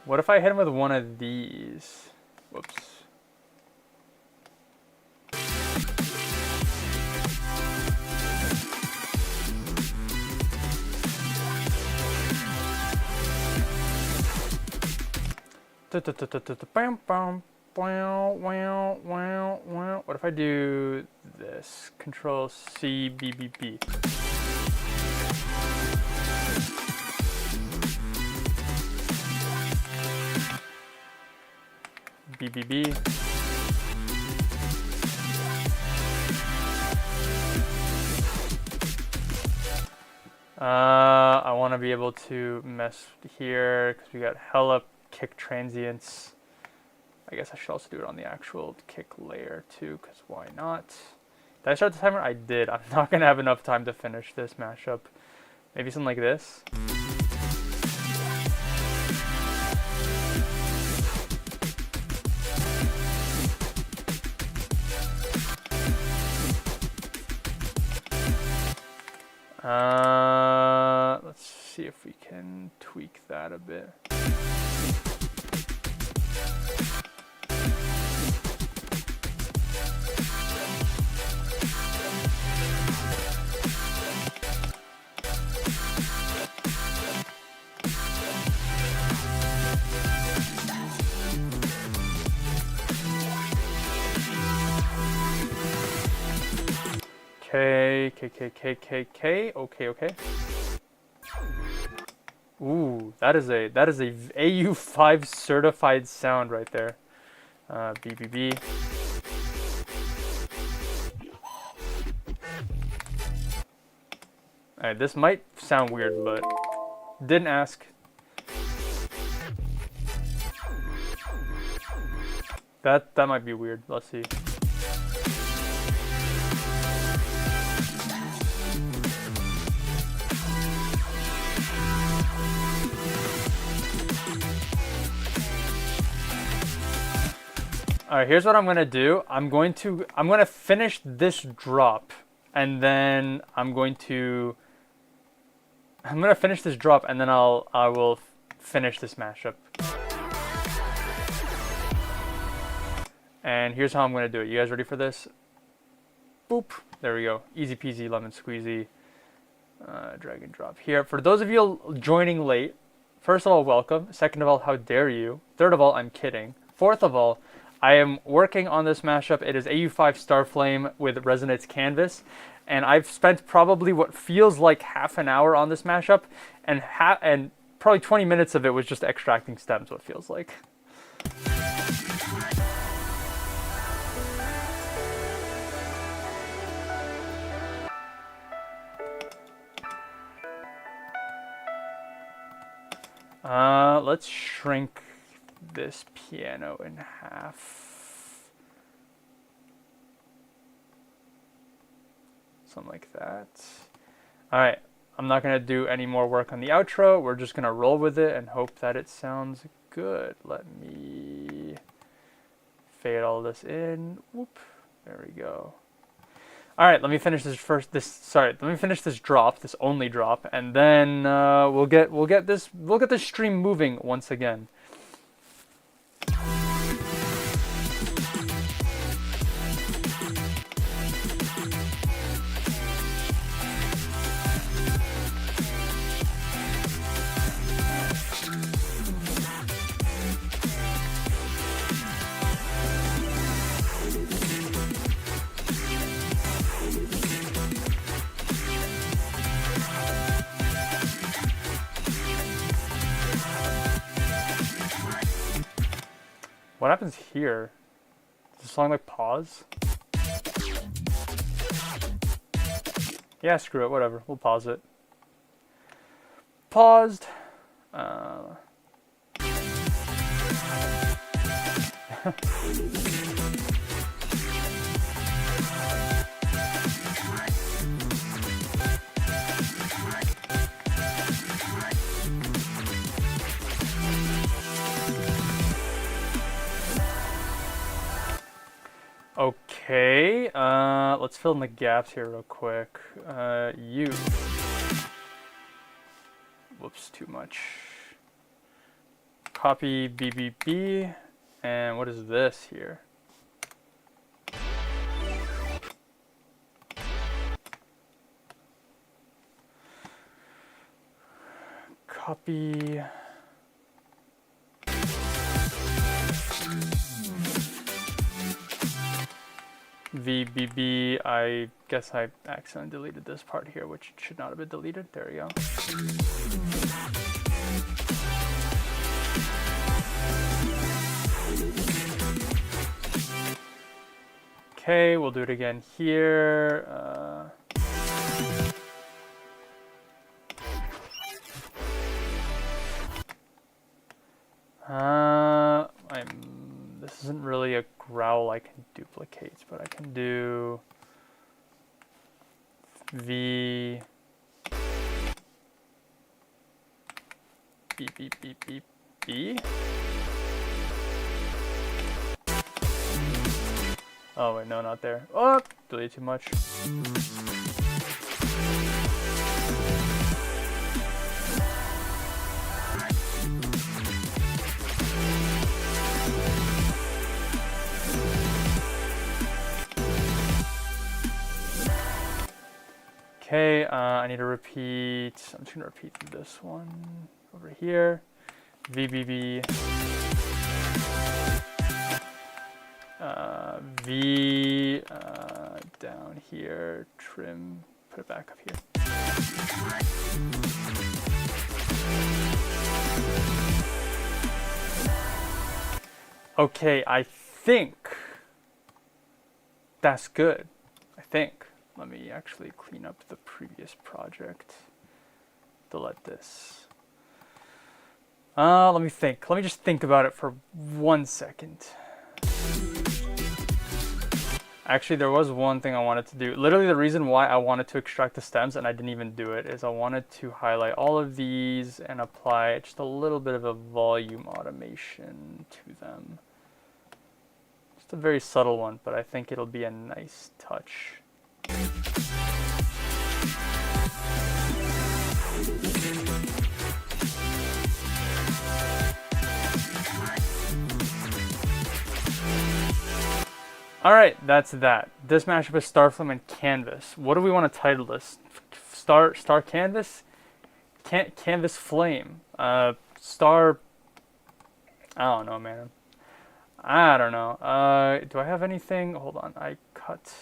What if I hit him with one of these? Whoops. What if I do this? Control C, B, B, B. B, B, B. I want to be able to mess here because we got hella kick transients. I guess I should also do it on the actual kick layer too, because why not? Did I start the timer? I did. I'm not going to have enough time to finish this mashup. Maybe something like this. Let's see if we can tweak that a bit. Okay. Ooh, that is a AU5 certified sound right there. BBB. Alright, this might sound weird, but didn't ask. That might be weird. Let's see. Alright, here's what I'm gonna do. I'm gonna finish this drop, and then I'm gonna finish this drop, and then I will finish this mashup. And here's how I'm gonna do it. You guys ready for this? Boop. There we go. Easy peasy lemon squeezy. Drag and drop here. For those of you joining late, first of all, welcome. Second of all, how dare you? Third of all, I'm kidding. Fourth of all, I am working on this mashup. It is AU5 Starflame with Resonance Canvas, and I've spent probably what feels like half an hour on this mashup, and probably 20 minutes of it was just extracting stems, what feels like. Let's shrink this piano in half. Something like that. Alright, I'm not going to do any more work on the outro. We're just going to roll with it and hope that it sounds good. Let me fade all this in. Whoop. There we go. Alright, let me finish let me finish this drop, this only drop, and then we'll get this stream moving once again. What happens here? Does the song like pause? Yeah, screw it, whatever. We'll pause it. Paused. Okay, let's fill in the gaps here real quick. Whoops, too much. Copy BBB, and what is this here? Copy. VBB, I guess I accidentally deleted this part here, which should not have been deleted. There we go. Okay, we'll do it again here. duplicates, but I can do V beep beep beep beep B. Oh wait, no, not there. Oh, delete too much. Okay, I need to repeat. I'm just gonna repeat this one over here. VBB. V down here. Trim. Put it back up here. Okay, I think that's good. I think. Let me actually clean up the previous project. Delete this. Let me think. Let me just think about it for 1 second. Actually, there was one thing I wanted to do. Literally, the reason why I wanted to extract the stems and I didn't even do it is I wanted to highlight all of these and apply just a little bit of a volume automation to them. Just a very subtle one, but I think it'll be a nice touch. Alright, that's that. This mashup is Starflame and Canvas. What do we want to title this? Star Canvas? Canvas Flame. Star... I don't know, man. I don't know. Do I have anything? Hold on, I cut...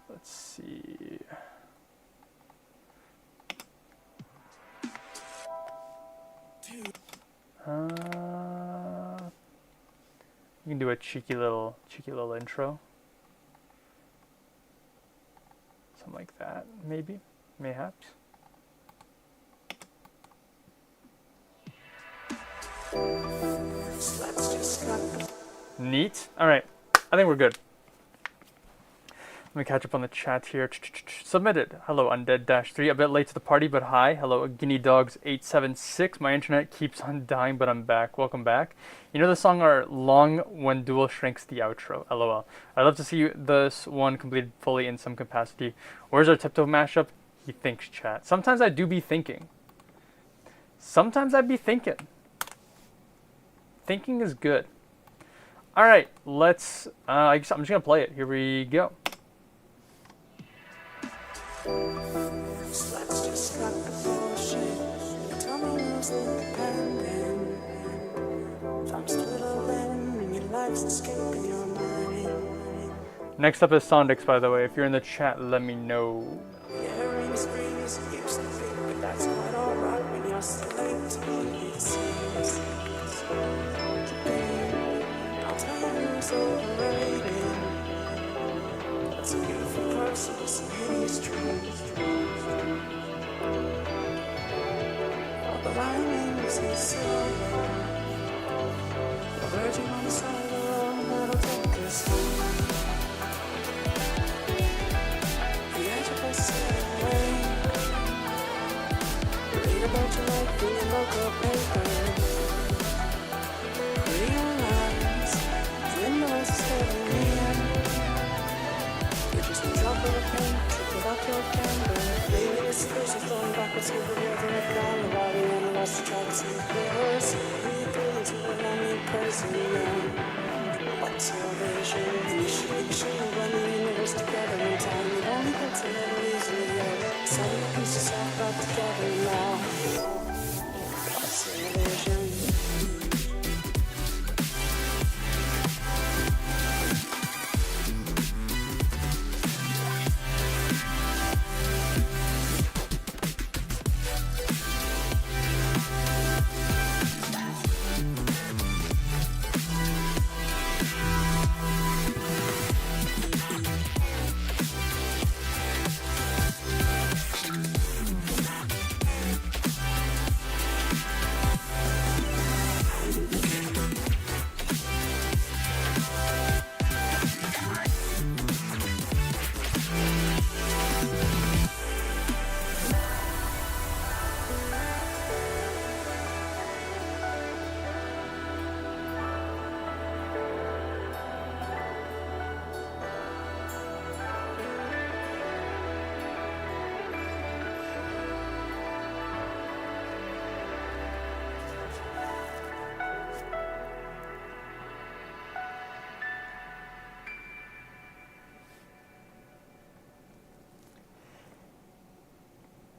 Let's see. You can do a cheeky little intro. Something like that, maybe, mayhaps. Neat. All right, I think we're good. Let me catch up on the chat here. Submitted. Hello, Undead-3. A bit late to the party, but hi. Hello, Guinea Dogs 876. My internet keeps on dying, but I'm back. Welcome back. You know the song are long when dual shrinks the outro. LOL. I'd love to see this one completed fully in some capacity. Where's our tiptoe mashup? He thinks, chat. Sometimes I do be thinking. Sometimes I be thinking. Thinking is good. All right, let's. I guess I'm just gonna play it. Here we go. Let's just cut the bullshit. Tell me who's independent. I'm still alone and your life's escaping your mind. Next up is Sondix, by the way. If you're in the chat, let me know. Yeah, rain is free as it used to be, but that's quite alright when you're still 18. It seems. I'll tell you who's overrated. That's a beautiful person with some hideous dreams. All the linings is silver. A virgin on the side of the road that'll take us home. The edge of us set away. Read about your life in your local paper. Realize the end of us is heading in. Drop of a pen, trickle up your candle. Maybe it's crazy flowing backwards with the river of down. While the animals try to see clears. Breathe into an omnipresent now. Observation, you should run the universe together in time. You only get a little easier. Some of the pieces all got together now. Observation.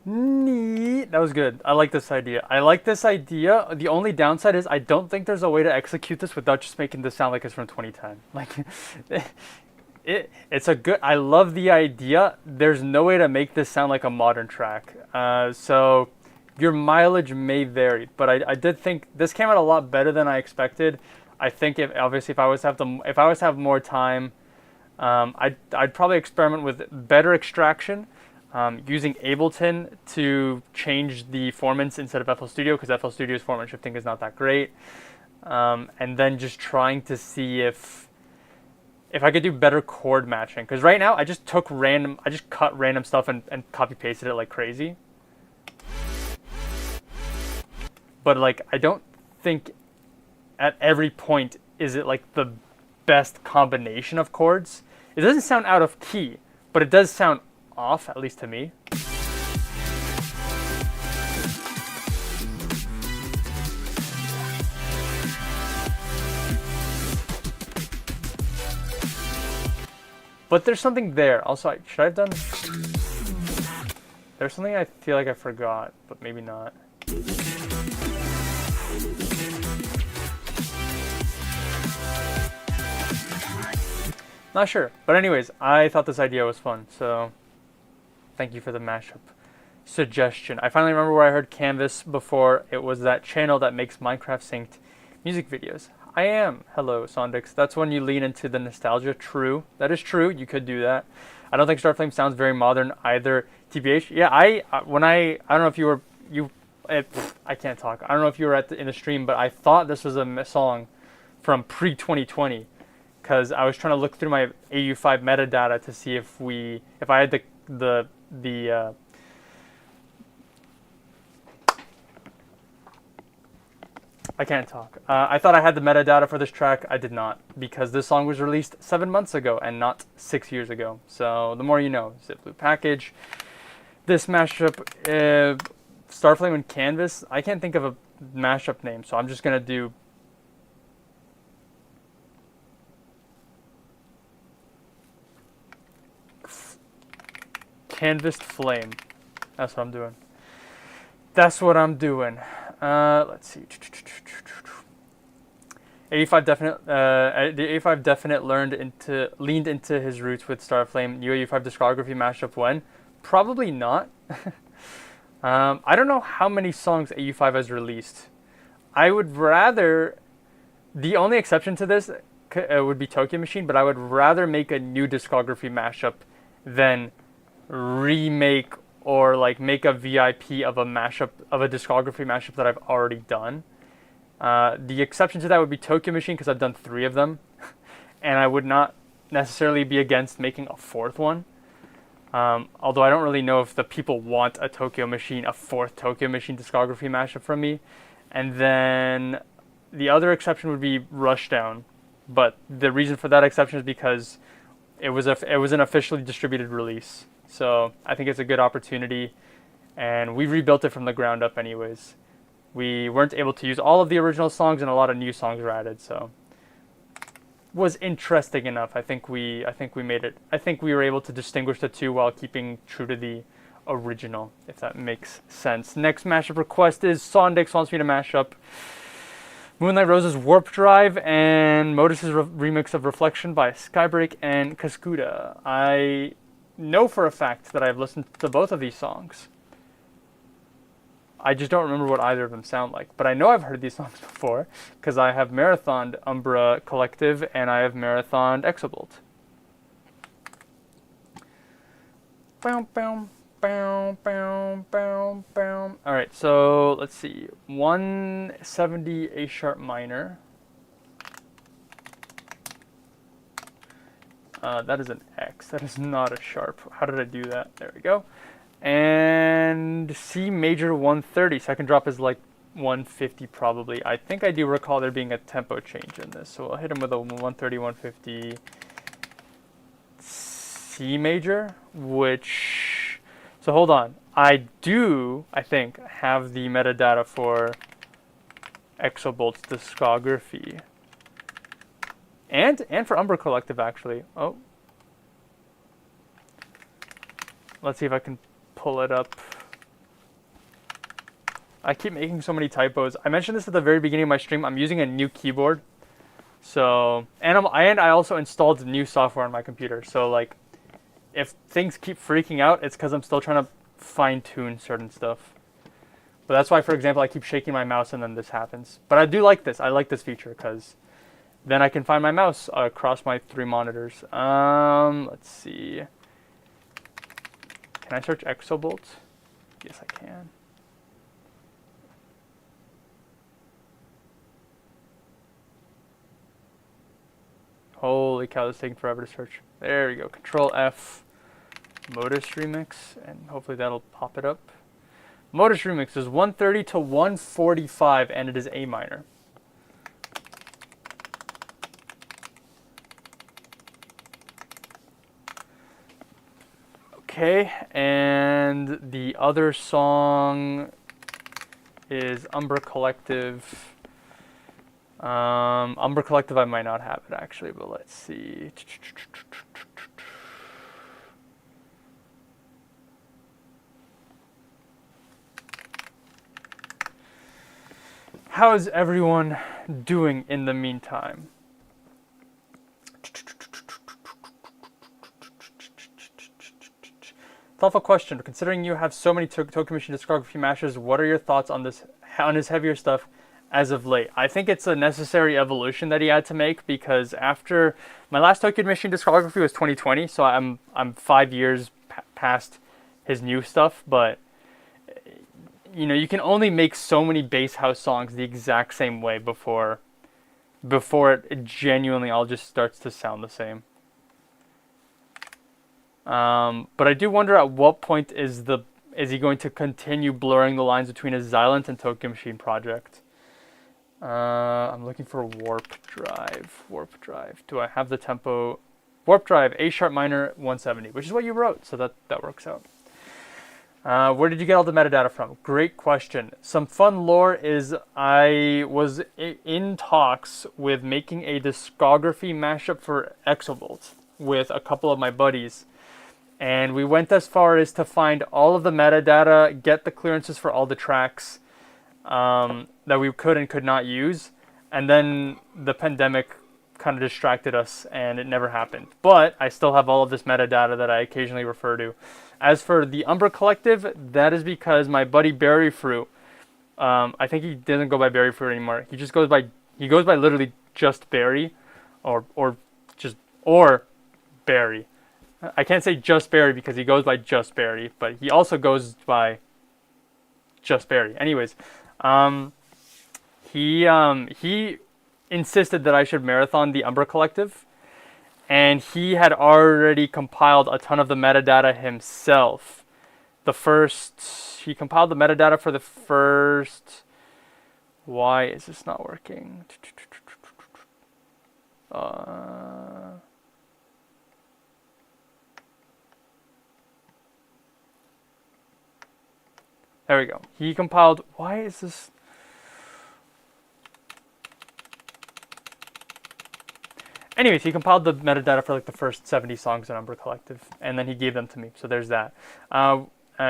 Neat. That was good. I like this idea. I like this idea. The only downside is I don't think there's a way to execute this without just making this sound like it's from 2010. Like, it's a good. I love the idea. There's no way to make this sound like a modern track. So your mileage may vary, but I did think this came out a lot better than I expected. I think if obviously if I was to have more time, I'd probably experiment with better extraction. Using Ableton to change the formants instead of FL Studio because FL Studio's formant shifting is not that great, and then just trying to see if I could do better chord matching. Because right now I just cut random stuff and copy pasted it like crazy. But like I don't think at every point is it like the best combination of chords. It doesn't sound out of key, but it does sound off, at least to me. But there's something there. Also, should I have done? There's something I feel like I forgot, but maybe not. Not sure. But anyways, I thought this idea was fun, so thank you for the mashup suggestion. I finally remember where I heard Canvas before. It was that channel that makes Minecraft synced music videos. I am. Hello, Sondix. That's when you lean into the nostalgia. True. That is true. You could do that. I don't think Starflame sounds very modern either. TBH. Yeah, I don't know if you were, I can't talk. I don't know if you were in the stream, but I thought this was a song from pre-2020 because I was trying to look through my AU5 metadata to see if I had the I can't talk. I thought I had the metadata for this track. I did not, because this song was released 7 months ago and not 6 years ago. So the more you know. Zip loop package. This mashup, Starflame and Canvas. I can't think of a mashup name, so I'm just gonna do. Canvased Flame. That's what I'm doing. Let's see. 85 definite. The 85 definite leaned into his roots with Starflame. New 85 discography mashup when? Probably not. I don't know how many songs AU5 has released. I would rather. The only exception to this would be Tokyo Machine, but I would rather make a new discography mashup than remake or like make a VIP of a discography mashup that I've already done. The exception to that would be Tokyo Machine because I've done 3 of them, and I would not necessarily be against making a 4th one. Although I don't really know if the people want a 4th Tokyo Machine discography mashup from me. And then the other exception would be Rushdown, but the reason for that exception is because it was an officially distributed release. So I think it's a good opportunity, and we rebuilt it from the ground up anyways. We weren't able to use all of the original songs, and a lot of new songs were added, so was interesting enough. I think we made it. I think we were able to distinguish the two while keeping true to the original, if that makes sense. Next mashup request is Sondix wants me to mash up Moonlight Rose's Warp Drive and Modus's remix of Reflection by Skybreak and Cascuda. I know for a fact that I've listened to both of these songs. I just don't remember what either of them sound like. But I know I've heard these songs before because I have marathoned Umbra Collective and I have marathoned Exobolt. Bow, bow, bow, bow, bow, bow. Alright, so let's see. 170 A sharp minor. That is an X. That is not a sharp. How did I do that? There we go. And C major 130. Second drop is like 150 probably. I think I do recall there being a tempo change in this. So I'll hit him with a 130, 150 C major, which... So hold on. I think, have the metadata for Exobolt's discography. And for Umbra Collective, actually. Oh. Let's see if I can pull it up. I keep making so many typos. I mentioned this at the very beginning of my stream. I'm using a new keyboard. So, and I also installed new software on my computer. So, like, if things keep freaking out, it's because I'm still trying to fine-tune certain stuff. But that's why, for example, I keep shaking my mouse and then this happens. But I do like this. I like this feature because then I can find my mouse across my 3 monitors. Let's see. Can I search Exobolt? Yes, I can. Holy cow, this is taking forever to search. There we go. Control F. Modus Remix, and hopefully that'll pop it up. Modus Remix is 130 to 145, and it is A minor. Okay, and the other song is Umbra Collective. Umbra Collective, I might not have it actually, but let's see. How is everyone doing in the meantime? Thoughtful question. Considering you have so many Token Machine discography mashes, what are your thoughts on his heavier stuff as of late? I think it's a necessary evolution that he had to make, because after my last Token Machine discography was 2020, so I'm 5 years past his new stuff, but you know, you can only make so many bass house songs the exact same way before it genuinely all just starts to sound the same. But I do wonder at what point is he going to continue blurring the lines between his Xylent and Token Machine project? I'm looking for Warp Drive. Warp Drive. Do I have the tempo? Warp Drive, A sharp minor, 170, which is what you wrote, so that works out. Where did you get all the metadata from? Great question. Some fun lore is I was in talks with making a discography mashup for Exobolt with a couple of my buddies. And we went as far as to find all of the metadata, get the clearances for all the tracks that we could and could not use. And then the pandemic kind of distracted us and it never happened. But I still have all of this metadata that I occasionally refer to. As for the Umbra Collective, that is because my buddy Berry Fruit, I think he doesn't go by Berry Fruit anymore. He goes by literally just Berry or Berry. I can't say just Barry because he goes by just Barry, but he also goes by just Barry. Anyways, he insisted that I should marathon the Umbra Collective, and he had already compiled a ton of the metadata himself. He compiled the metadata for the first. Why is this not working? There we go. He compiled. Why is this? Anyways, he compiled the metadata for like the first 70 songs in Umbra Collective, and then he gave them to me. So there's that.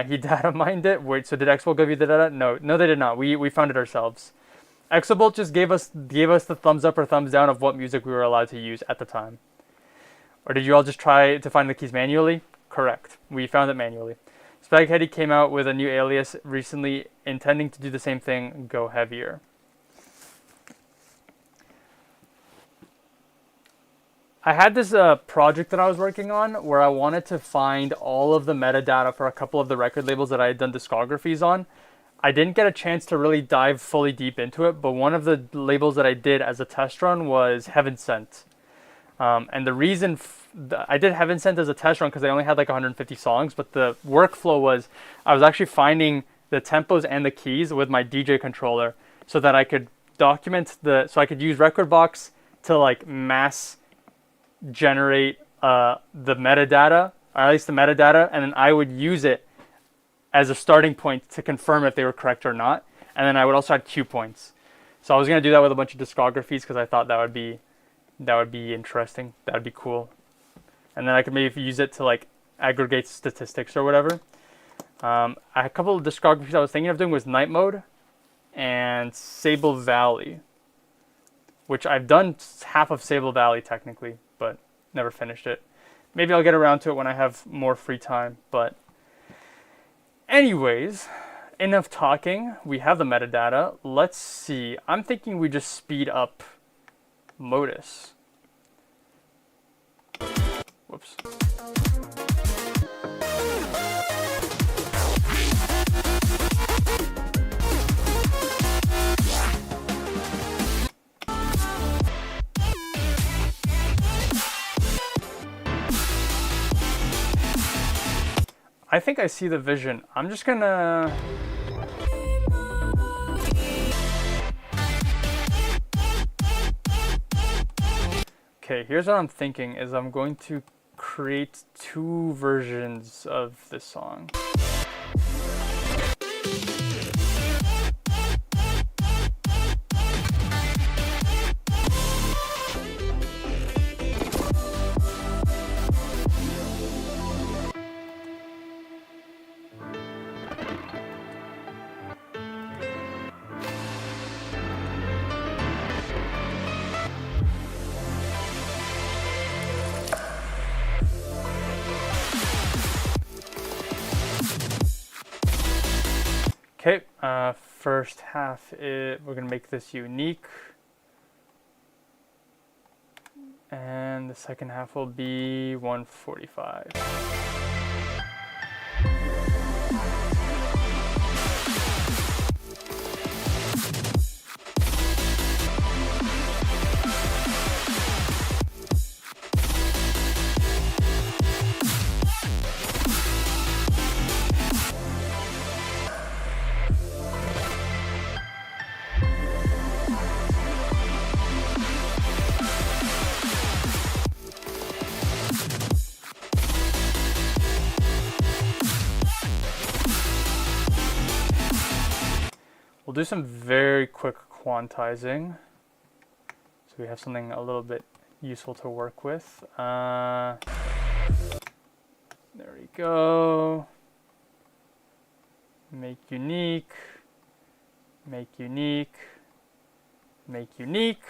He data mined it. Wait, so did Exobolt give you the data? No, they did not. We found it ourselves. Exobolt just gave us the thumbs up or thumbs down of what music we were allowed to use at the time. Or did you all just try to find the keys manually? Correct. We found it manually. Spaghetti came out with a new alias recently, intending to do the same thing, go heavier. I had this project that I was working on where I wanted to find all of the metadata for a couple of the record labels that I had done discographies on. I didn't get a chance to really dive fully deep into it, but one of the labels that I did as a test run was Heaven Sent. And the reason I did Heaven Sent as a test run because I only had like 150 songs, but the workflow was I was actually finding the tempos and the keys with my DJ controller so that I could document so I could use Rekordbox to like mass generate the metadata, or at least the metadata, and then I would use it as a starting point to confirm if they were correct or not. And then I would also add cue points. So I was going to do that with a bunch of discographies because I thought that would be interesting. That would be cool. And then I could maybe use it to like aggregate statistics or whatever. A couple of discographies I was thinking of doing was Night Mode, and Sable Valley, which I've done half of Sable Valley technically, but never finished it. Maybe I'll get around to it when I have more free time, but anyways, enough talking. We have the metadata. Let's see. I'm thinking we just speed up Modus. Whoops. I think I see the vision. I'm just gonna... Okay, here's what I'm thinking is I'm going to create 2 versions of this song. Okay, first half, we're going to make this unique. And the second half will be 145. We'll do some very quick quantizing, so we have something a little bit useful to work with. There we go. Make unique, make unique, make unique.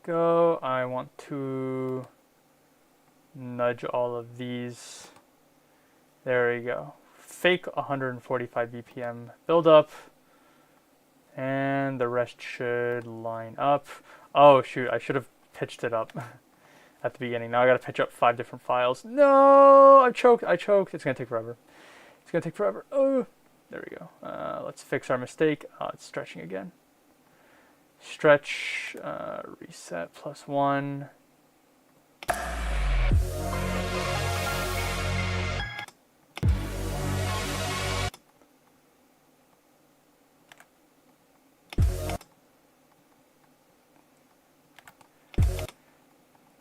Go. I want to nudge all of these. There we go. Fake 145 BPM build up, and the rest should line up. Oh shoot, I should have pitched it up at the beginning. Now I gotta pitch up 5 different files. No, I choked. It's gonna take forever. Oh, there we go. Let's fix our mistake. It's stretching again. Stretch, reset +1.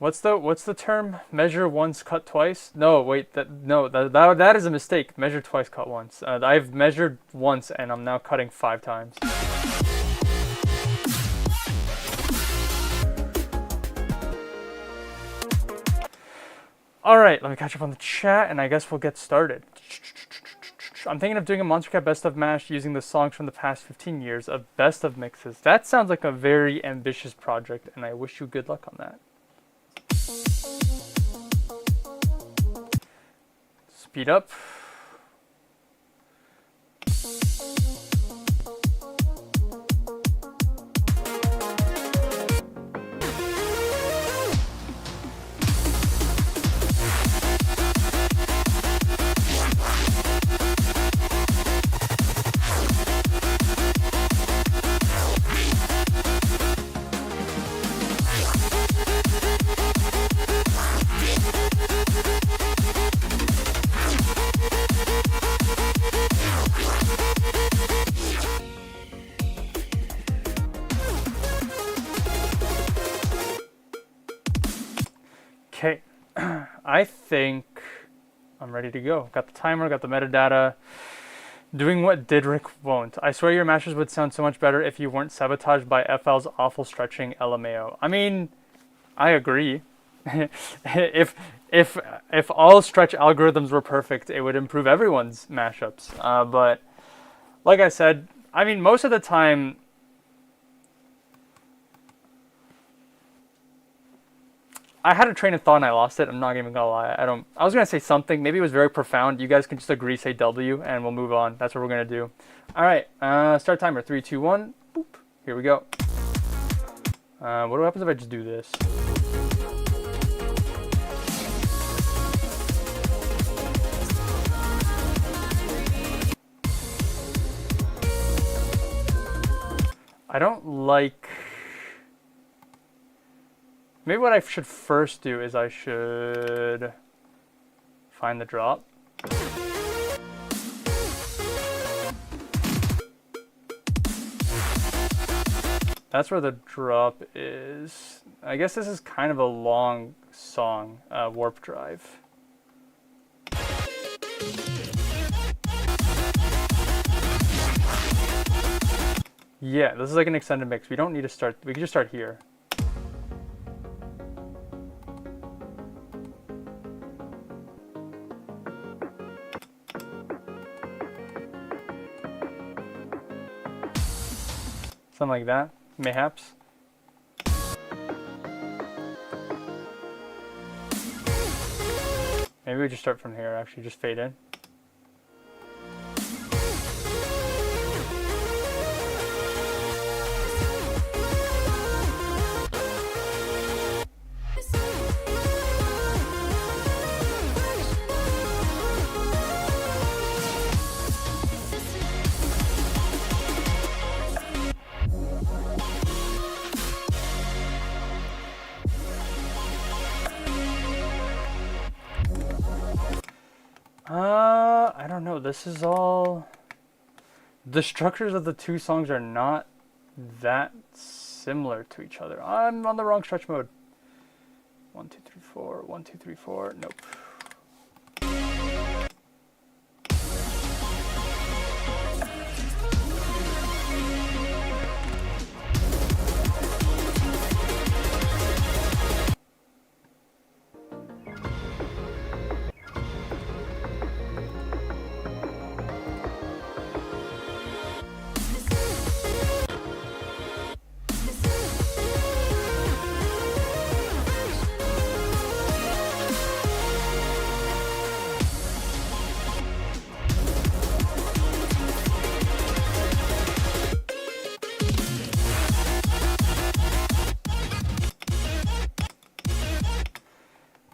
What's the term? Measure once, cut twice? No, wait, that is a mistake. Measure twice, cut once. I've measured once and I'm now cutting 5 times. Alright, let me catch up on the chat and I guess we'll get started. I'm thinking of doing a Monster Cat Best of Mash using the songs from the past 15 years of Best of Mixes. That sounds like a very ambitious project and I wish you good luck on that. Speed up. Okay, I think I'm ready to go. Got the timer, got the metadata. Doing what Didrik won't. I swear your mashes would sound so much better if you weren't sabotaged by FL's awful stretching LMAO. I mean, I agree. if all stretch algorithms were perfect, it would improve everyone's mashups. But like I said, I mean, most of the time, I had a train of thought and I lost it. I'm not even gonna lie. I was gonna say something. Maybe it was very profound. You guys can just agree, say W, and we'll move on. That's what we're gonna do. All right. Start timer. 3, 2, 1. Boop. Here we go. What happens if I just do this? I don't like... Maybe what I should first do is I should find the drop. That's where the drop is. I guess this is kind of a long song, Warp Drive. Yeah, this is like an extended mix. We don't need to start, we can just start here. Something like that, mayhaps. Maybe we just start from here, actually, just fade in. I don't know. This is all... The structures of the two songs are not that similar to each other. I'm on the wrong stretch mode. 1, 2, 3, 4. 1, 2, 3, 4. Nope.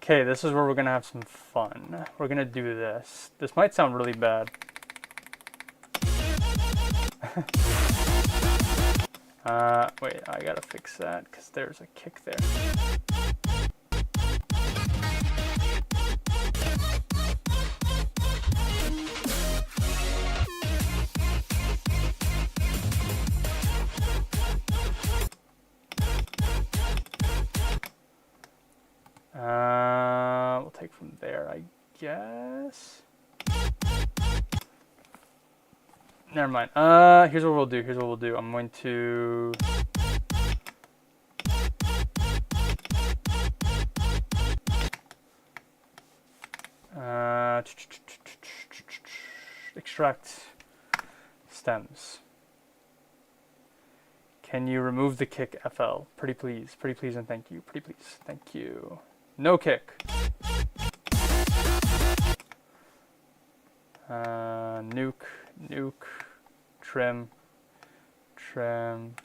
Okay, this is where we're gonna have some fun. We're gonna do this. This might sound really bad. Wait, I gotta fix that because there's a kick there. We'll take from there, I guess. Never mind. Here's what we'll do. Here's what we'll do. I'm going to... extract stems. Can you remove the kick FL? Pretty please and thank you. Pretty please, thank you. No kick. Nuke, nuke, trim, trim.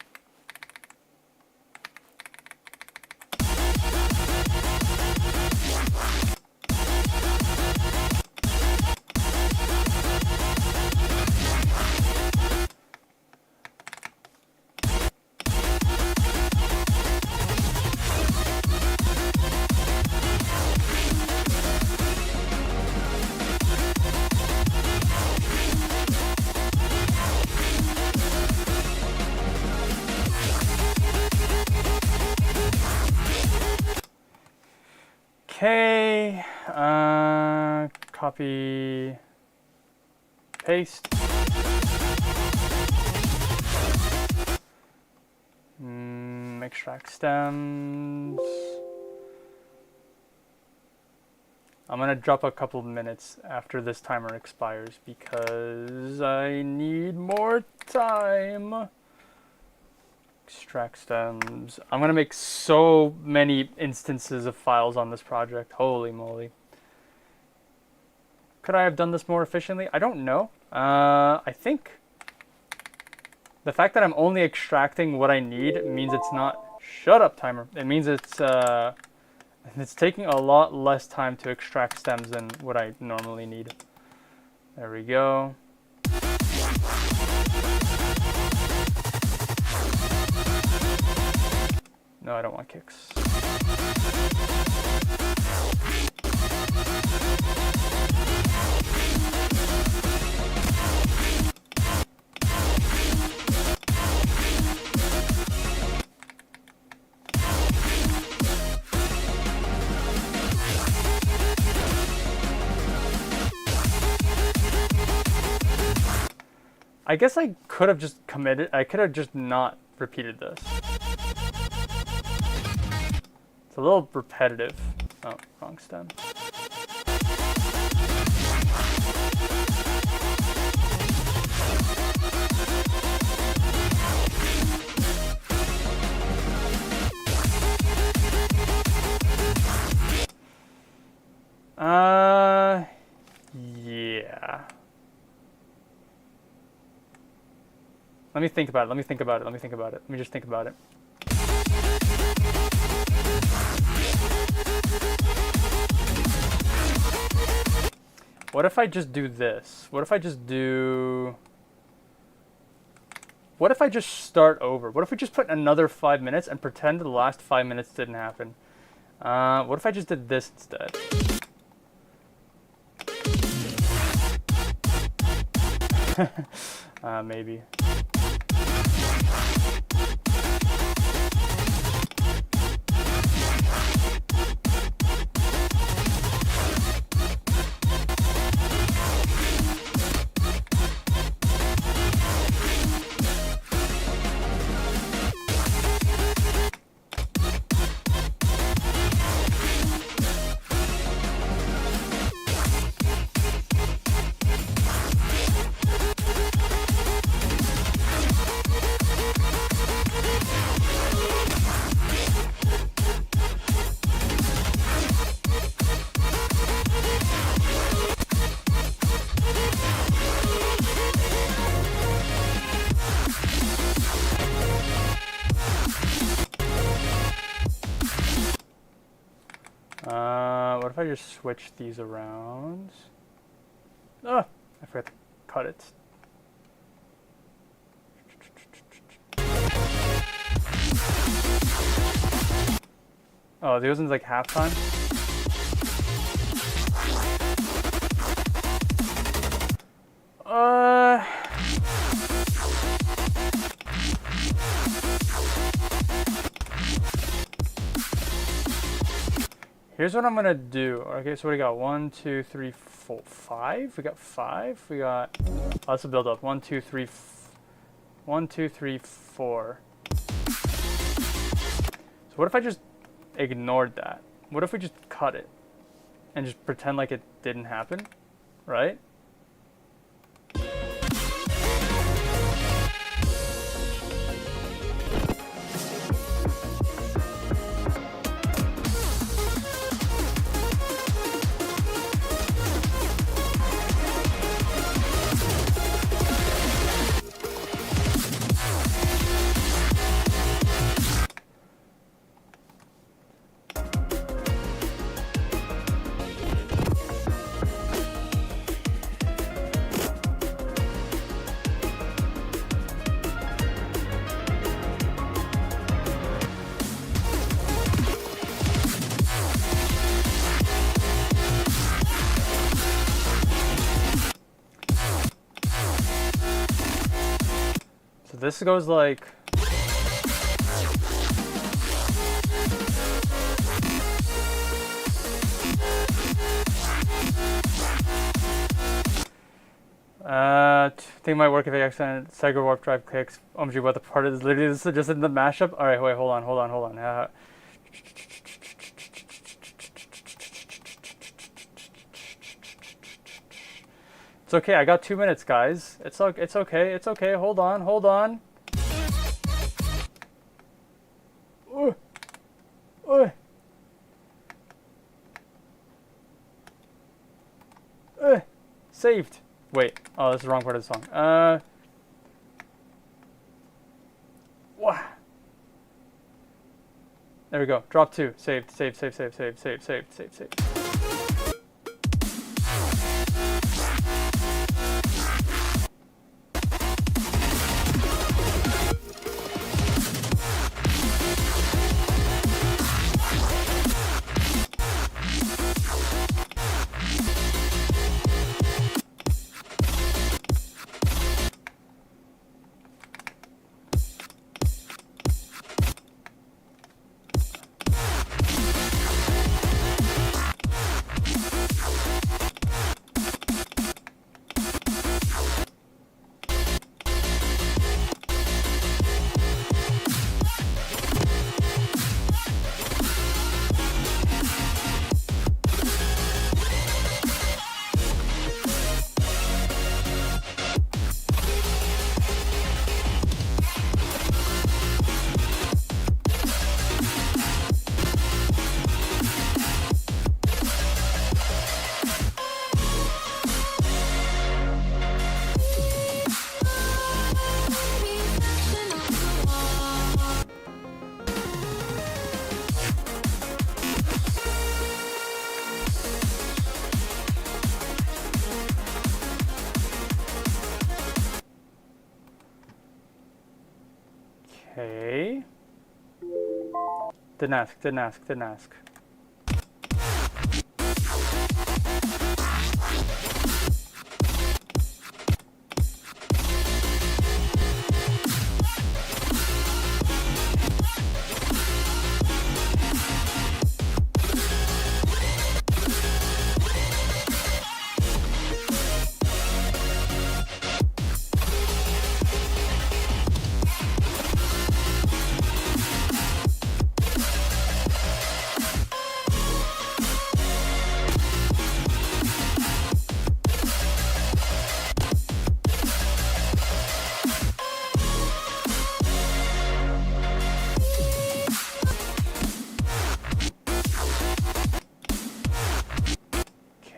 Okay, copy, paste. Extract stems. I'm gonna drop a couple of minutes after this timer expires because I need more time. Extract stems. I'm gonna make so many instances of files on this project. Holy moly. Could I have done this more efficiently? I don't know. I think the fact that I'm only extracting what I need means it's not... Shut up, timer. It means it's taking a lot less time to extract stems than what I normally need. There we go. No, I don't want kicks. I guess I could have just committed. I could have just not repeated this. It's a little repetitive. Oh, wrong stem. Yeah. Let me think about it. Let me think about it. Let me think about it. Let me just think about it. What if I just do this? What if I just do... What if I just start over? What if we just put another 5 minutes and pretend the last 5 minutes didn't happen? What if I just did this instead? Maybe. What if I just switch these around? Oh, I forgot to cut it. Oh, these one's like halftime? Here's what I'm gonna do. Okay, so what do we got? 1, 2, 3, 4, 5. We got 5. We got. Oh, that's a build up. 1, 2, 3. 1, 2, 3, 4. So what if I just ignored that? What if we just cut it and just pretend like it didn't happen, right? This goes like... think it might work if I accident Sega Warp Drive clicks. OMG, what the part is literally this is just in the mashup? Alright, wait, hold on. It's okay. I got 2 minutes, guys. It's okay. It's okay. It's okay. Hold on. Hold on. Oi. Oi. Saved. Wait. Oh, that's the wrong part of the song. Wow. There we go. Drop 2. Saved. Saved. Saved. Saved. Saved. Saved. Saved. Saved. Saved. Okay. Didn't ask. Didn't ask. Didn't ask.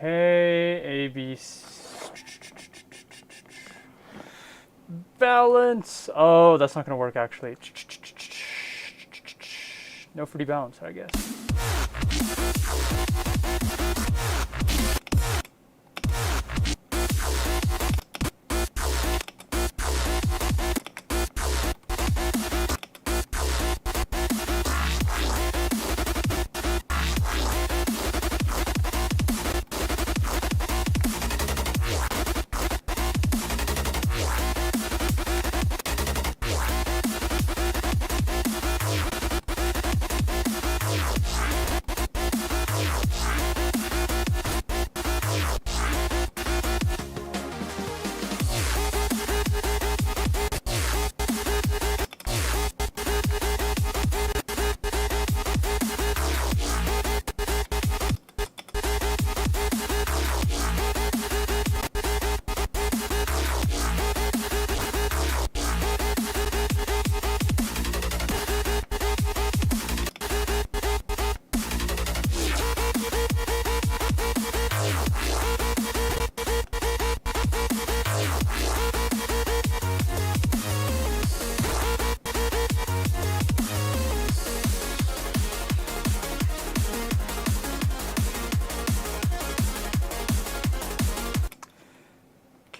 Okay, A, B, C. Balance. Oh, that's not going to work actually. No fruity balance, I guess.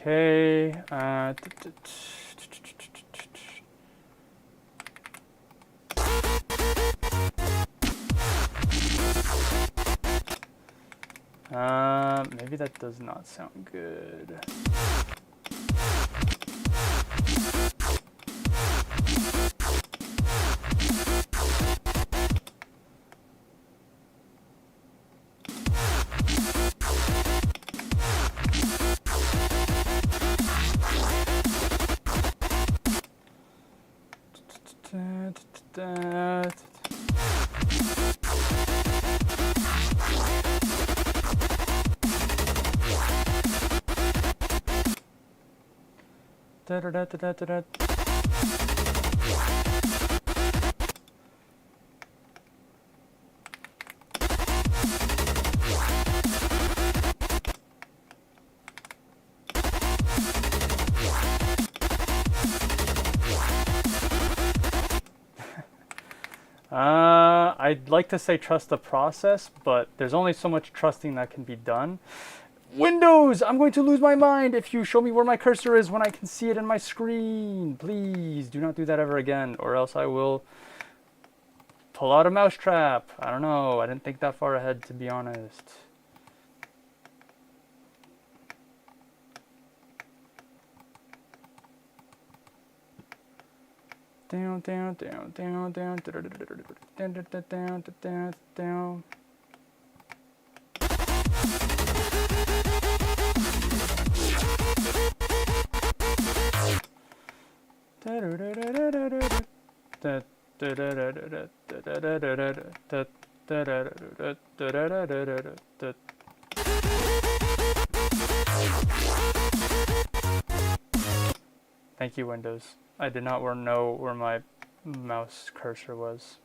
Okay. Maybe that does not sound good. I'd like to say trust the process, but there's only so much trusting that can be done. Windows! I'm going to lose my mind if you show me where my cursor is when I can see it in my screen. Please do not do that ever again, or else I will pull out a mousetrap. I don't know. I didn't think that far ahead, to be honest. Down, down, down, down, down, down, down, down, down, down. Thank you, Windows. I did not know where my mouse cursor was.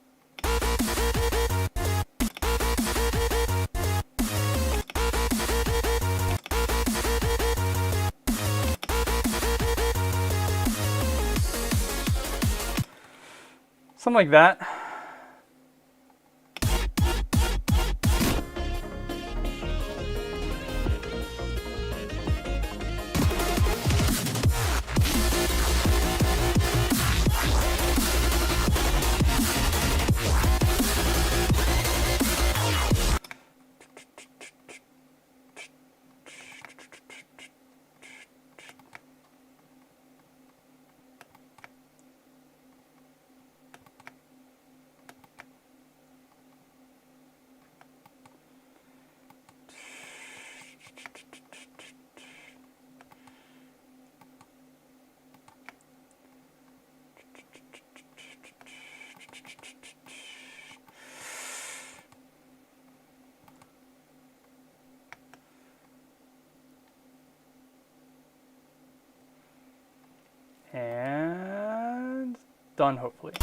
Something like that. And done, hopefully.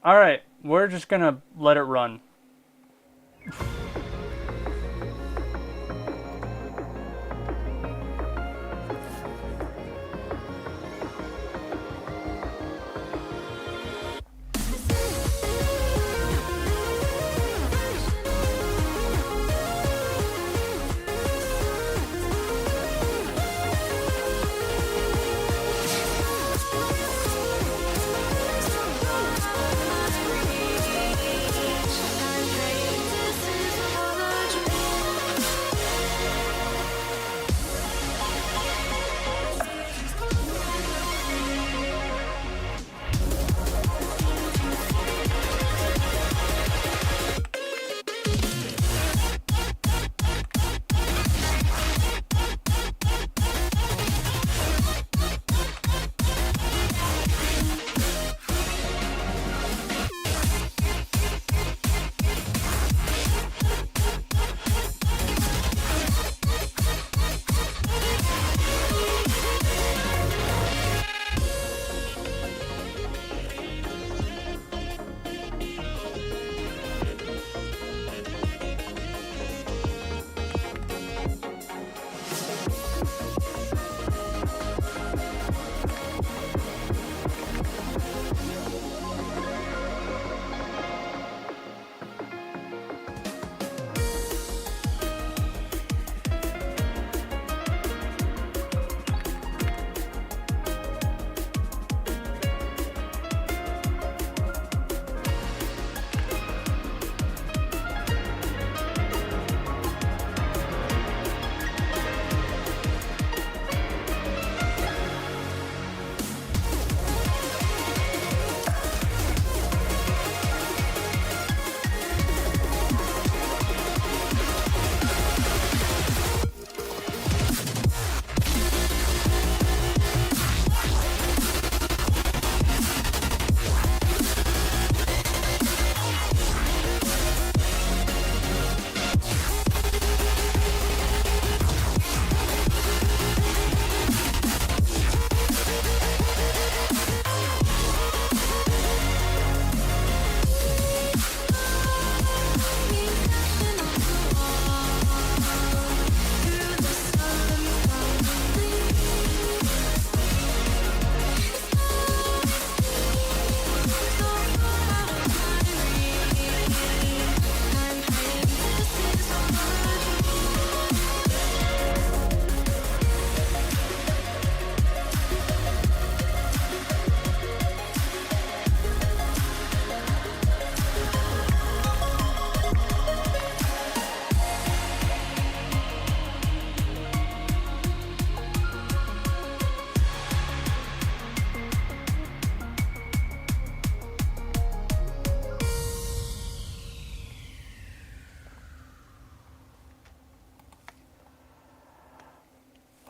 All right, we're just gonna let it run.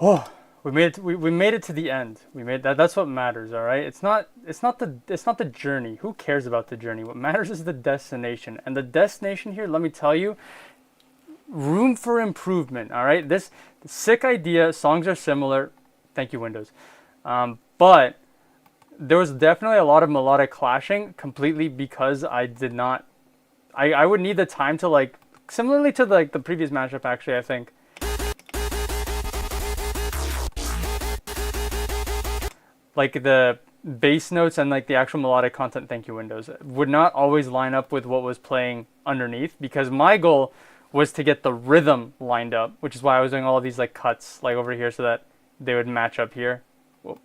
Oh, we made it. We made it to the end. We made that. That's what matters. All right. It's not the journey. Who cares about the journey? What matters is the destination. And the destination here, let me tell you, room for improvement. All right. This sick idea. Songs are similar. Thank you, Windows. But there was definitely a lot of melodic clashing completely because I did not. I would need the time to like similarly to like the previous mashup. Actually, I think. Like the bass notes and like the actual melodic content, thank you, Windows, would not always line up with what was playing underneath because my goal was to get the rhythm lined up, which is why I was doing all of these like cuts like over here so that they would match up here. Whoa.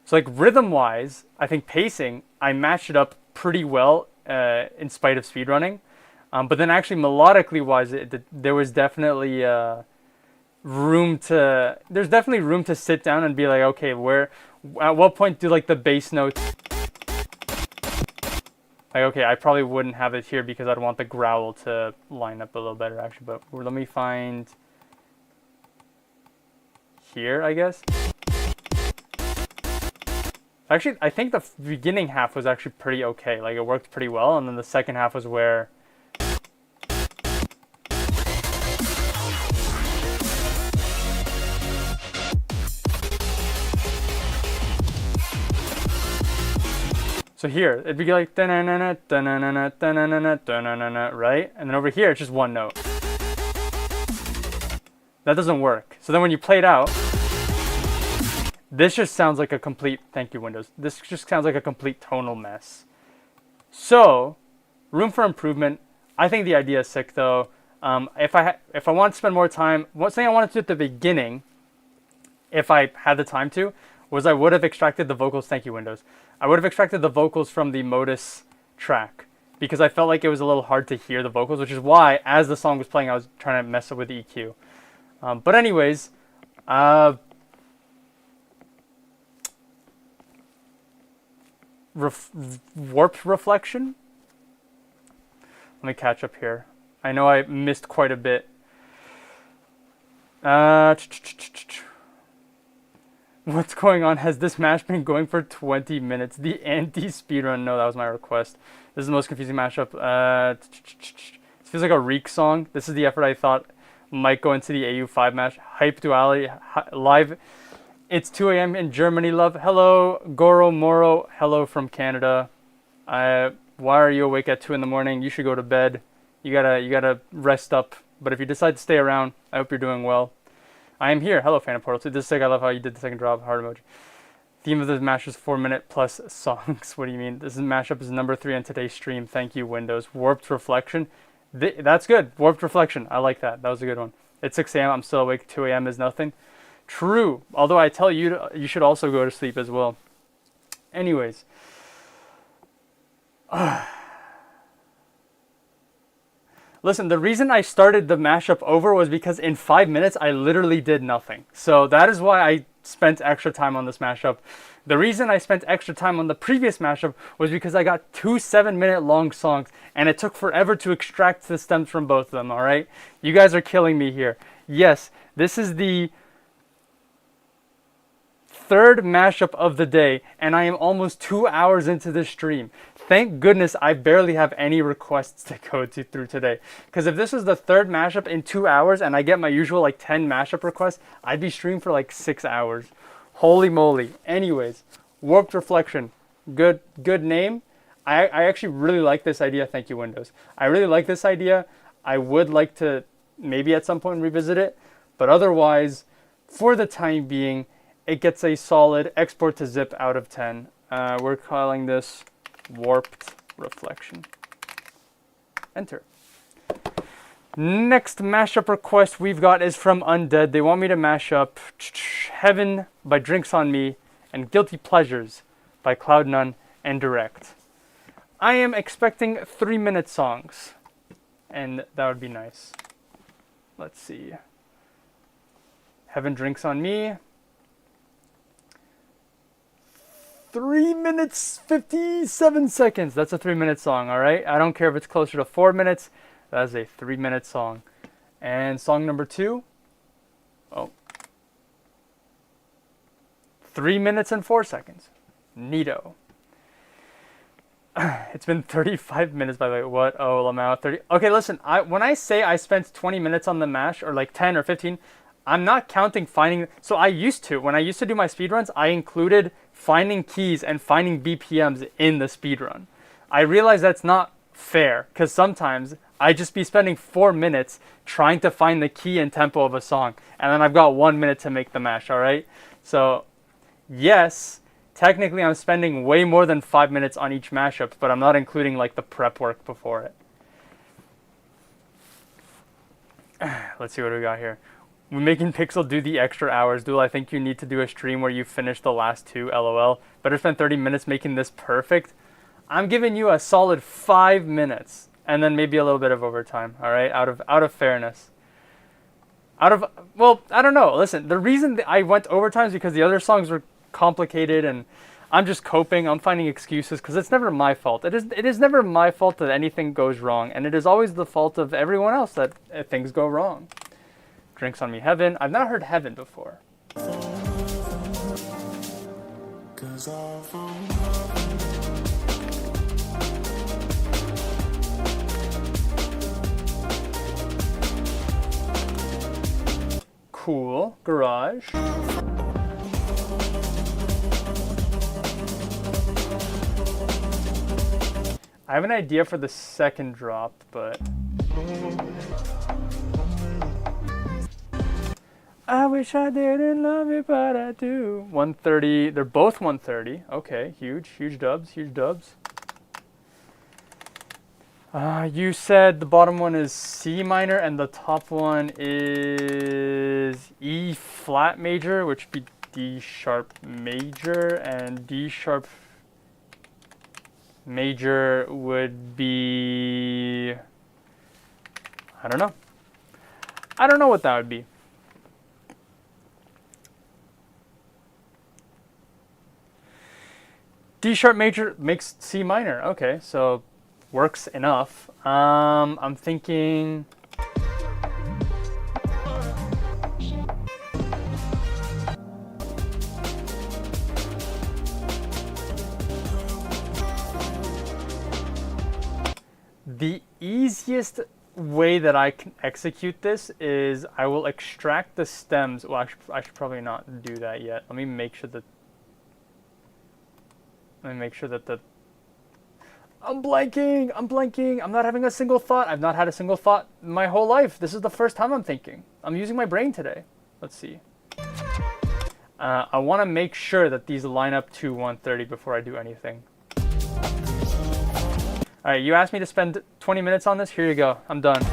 So like rhythm wise, I think pacing, I matched it up pretty well in spite of speedrunning. But then actually melodically wise, there was definitely there's definitely room to sit down and be like, okay, at what point do like the bass notes, like, okay, I probably wouldn't have it here because I'd want the growl to line up a little better actually, but let me find here, I guess. Actually, I think the beginning half was actually pretty okay, like it worked pretty well, and then the second half was where so here, it'd be like da-na-na-na, da-na-na-na, da-na-na-na, da-na-na-na, right? And then over here, it's just one note. That doesn't work. So then when you play it out, this just sounds like a complete, thank you, Windows. This just sounds like a complete tonal mess. So, room for improvement. I think the idea is sick though. If I want to spend more time, one thing I wanted to do at the beginning, if I had the time to, was I would have extracted the vocals, thank you, Windows. I would have extracted the vocals from the Modus track because I felt like it was a little hard to hear the vocals, which is why, as the song was playing, I was trying to mess up with the EQ. But anyways, warped reflection. Let me catch up here. I know I missed quite a bit. What's going on? Has this match been going for 20 minutes? The anti-speedrun. No, that was my request. This is the most confusing mashup. It feels like a Reek song. This is the effort I thought might go into the AU5 match. Hype Duality live. It's 2 a.m. in Germany, love. Hello, Goro Moro. Hello from Canada. Why are you awake at 2 in the morning? You should go to bed. You gotta rest up. But if you decide to stay around, I hope you're doing well. I am here. Hello, fan of Portal 2. This is sick. I love how you did the second drop. Heart emoji. Theme of the match is 4-minute plus songs. What do you mean? This mashup is number 3 on today's stream. Thank you, Windows. Warped Reflection. That's good. Warped Reflection. I like that. That was a good one. It's 6 a.m. I'm still awake. 2 a.m. is nothing. True. Although I tell you, you should also go to sleep as well. Anyways. Listen, the reason I started the mashup over was because in 5 minutes, I literally did nothing. So that is why I spent extra time on this mashup. The reason I spent extra time on the previous mashup was because I got 2 7-minute long songs and it took forever to extract the stems from both of them, all right? You guys are killing me here. Yes, this is the third mashup of the day and I am almost 2 hours into this stream. Thank goodness I barely have any requests to go through today. Because if this was the third mashup in 2 hours and I get my usual like 10 mashup requests, I'd be streaming for like 6 hours. Holy moly. Anyways, Warped Reflection. Good name. I actually really like this idea. Thank you, Windows. I really like this idea. I would like to maybe at some point revisit it. But otherwise, for the time being, it gets a solid export to zip out of 10. We're calling this Warped Reflection. Enter. Next mashup request we've got is from Undead. They want me to mash up Heaven by Drinks on Me and Guilty Pleasures by Cloud None and Direct. I am expecting 3-minute songs, and that would be nice. Let's see. Heaven Drinks on Me. 3 minutes, 57 seconds. That's a 3-minute song, all right? I don't care if it's closer to 4 minutes. That is a 3-minute song. And song number 2. Oh. 3 minutes and 4 seconds. Neato. It's been 35 minutes, by the way. What? Oh, Lamau, 30. Okay, listen. When I say I spent 20 minutes on the mash, or like 10 or 15, I'm not counting finding. So I used to. When I used to do my speedruns, I included finding keys and finding BPMs in the speedrun. I realize that's not fair, because sometimes I just be spending 4 minutes trying to find the key and tempo of a song, and then I've got 1 minute to make the mash, all right? So, yes, technically I'm spending way more than 5 minutes on each mashup, but I'm not including like the prep work before it. Let's see what we got here. We're making Pixel do the extra hours. Duel, I think you need to do a stream where you finish the last 2, lol. Better spend 30 minutes making this perfect. I'm giving you a solid 5 minutes, and then maybe a little bit of overtime, all right? Out of fairness. Well, I don't know. Listen, the reason that I went overtime is because the other songs were complicated, and I'm just coping. I'm finding excuses because it's never my fault. It is never my fault that anything goes wrong, and it is always the fault of everyone else that things go wrong. Drinks on Me Heaven. I've not heard Heaven before. Cool. Garage. I have an idea for the second drop, but I wish I didn't love it, but I do. 130. They're both 130. Okay, huge dubs. You said the bottom one is C minor and the top one is E flat major, which would be D sharp major, and D sharp major would be, I don't know. I don't know what that would be. D sharp major makes C minor. Okay, so works enough. I'm thinking the easiest way that I can execute this is I will extract the stems. Well, I should probably not do that yet. Let me make sure that the I'm blanking. I'm not having a single thought. I've not had a single thought my whole life. This is the first time I'm thinking. I'm using my brain today. Let's see. I want to make sure that these line up to 130 before I do anything. All right, you asked me to spend 20 minutes on this. Here you go. I'm done.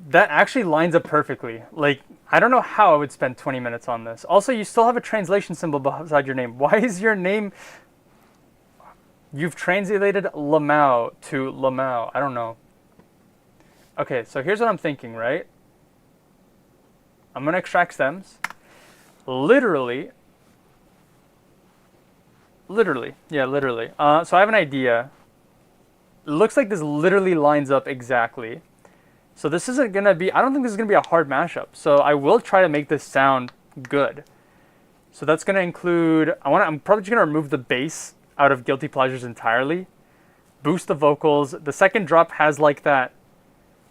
That actually lines up perfectly. Like, I don't know how I would spend 20 minutes on this. Also, you still have a translation symbol beside your name. Why is your name... You've translated Lamau to Lamau. I don't know. Okay, so here's what I'm thinking, right? I'm going to extract stems. Literally. Yeah, literally. So I have an idea. It looks like this literally lines up exactly. So this isn't going to be, I don't think this is going to be a hard mashup. So I will try to make this sound good. So that's going to include, I'm probably just going to remove the bass out of Guilty Pleasures entirely. Boost the vocals. The second drop has like that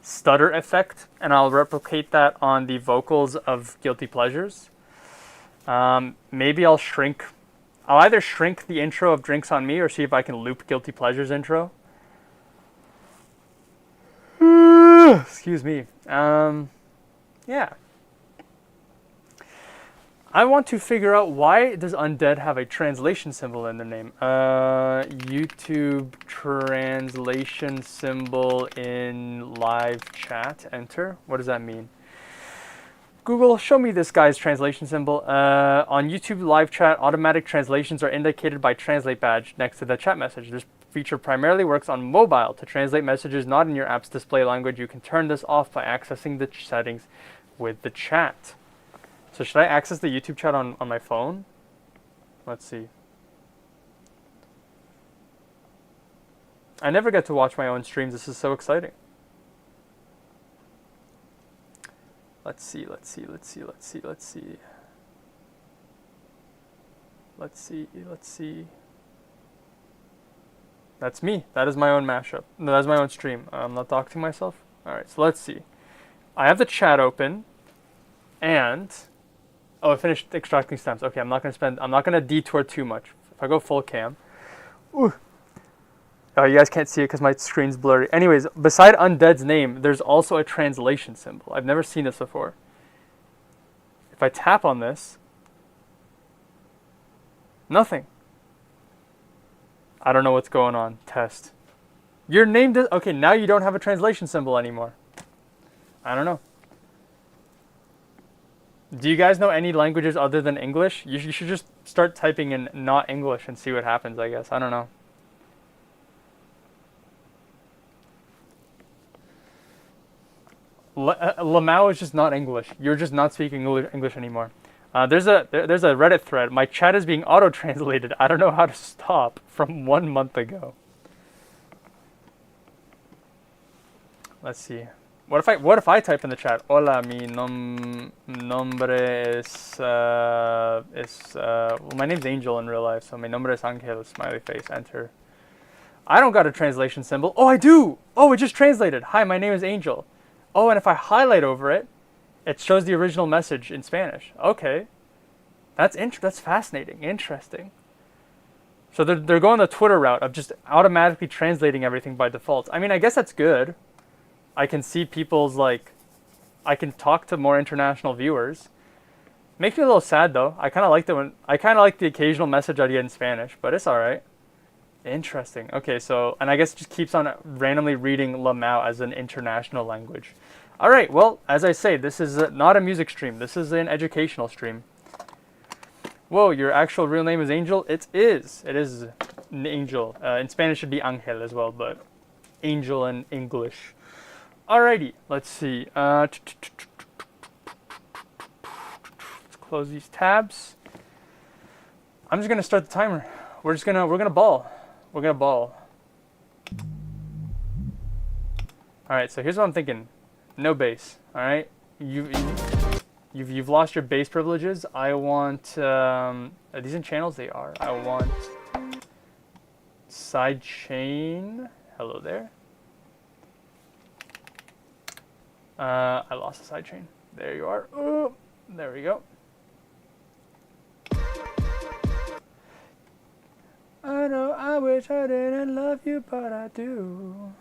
stutter effect, and I'll replicate that on the vocals of Guilty Pleasures. Maybe I'll either shrink the intro of Drinks on Me or see if I can loop Guilty Pleasures intro. Excuse me. Yeah. I want to figure out, why does Undead have a translation symbol in their name? YouTube translation symbol in live chat. Enter. What does that mean? Google, show me this guy's translation symbol. On YouTube live chat, automatic translations are indicated by translate badge next to the chat message. This feature primarily works on mobile. To translate messages not in your app's display language, you can turn this off by accessing the settings with the chat. So So should I access the YouTube chat on my phone? Let's see. I never get to watch my own streams. This is so exciting. Let's see. Let's see. Let's see. Let's see. Let's see. Let's see. Let's see. That's me. That is my own mashup. No, that's my own stream. I'm not talking to myself. All right. So let's see. I have the chat open, and oh, I finished extracting stems. Okay, I'm not gonna detour too much. If I go full cam, ooh. Oh, you guys can't see it because my screen's blurry. Anyways, beside Undead's name, there's also a translation symbol. I've never seen this before. If I tap on this, nothing. I don't know what's going on. Test. Your name does... Okay, now you don't have a translation symbol anymore. I don't know. Do you guys know any languages other than English? You should just start typing in not English and see what happens, I guess. I don't know. Lamau is just not English. You're just not speaking English anymore. There's a Reddit thread. My chat is being auto-translated. I don't know how to stop from 1 month ago. Let's see. What if I type in the chat? Hola, mi nombre es well, my name's Angel in real life, so mi nombre es Angel. Smiley face. Enter. I don't got a translation symbol. Oh, I do. Oh, it just translated. Hi, my name is Angel. Oh, and if I highlight over it, it shows the original message in Spanish. Okay, that's fascinating, interesting. So they're going the Twitter route of just automatically translating everything by default. I mean, I guess that's good. I can see people's I can talk to more international viewers. Makes me a little sad though. I kind of like the occasional message I get in Spanish, but it's all right. Interesting. Okay, so, and I guess it just keeps on randomly reading Lamau as an international language. All right, well, as I say, this is not a music stream. This is an educational stream. Whoa, your actual real name is Angel? It is. It is Angel. In Spanish, it should be Angel as well, but Angel in English. Alrighty, let's see. Let's close these tabs. I'm just gonna start the timer. We're gonna ball. We're gonna ball. All right, so here's what I'm thinking. No bass. All right, you've lost your bass privileges. I want are these in channels? They are. I want side chain. Hello there. I lost the side chain. There you are. Ooh, there we go. I know I wish I didn't love you, but I do.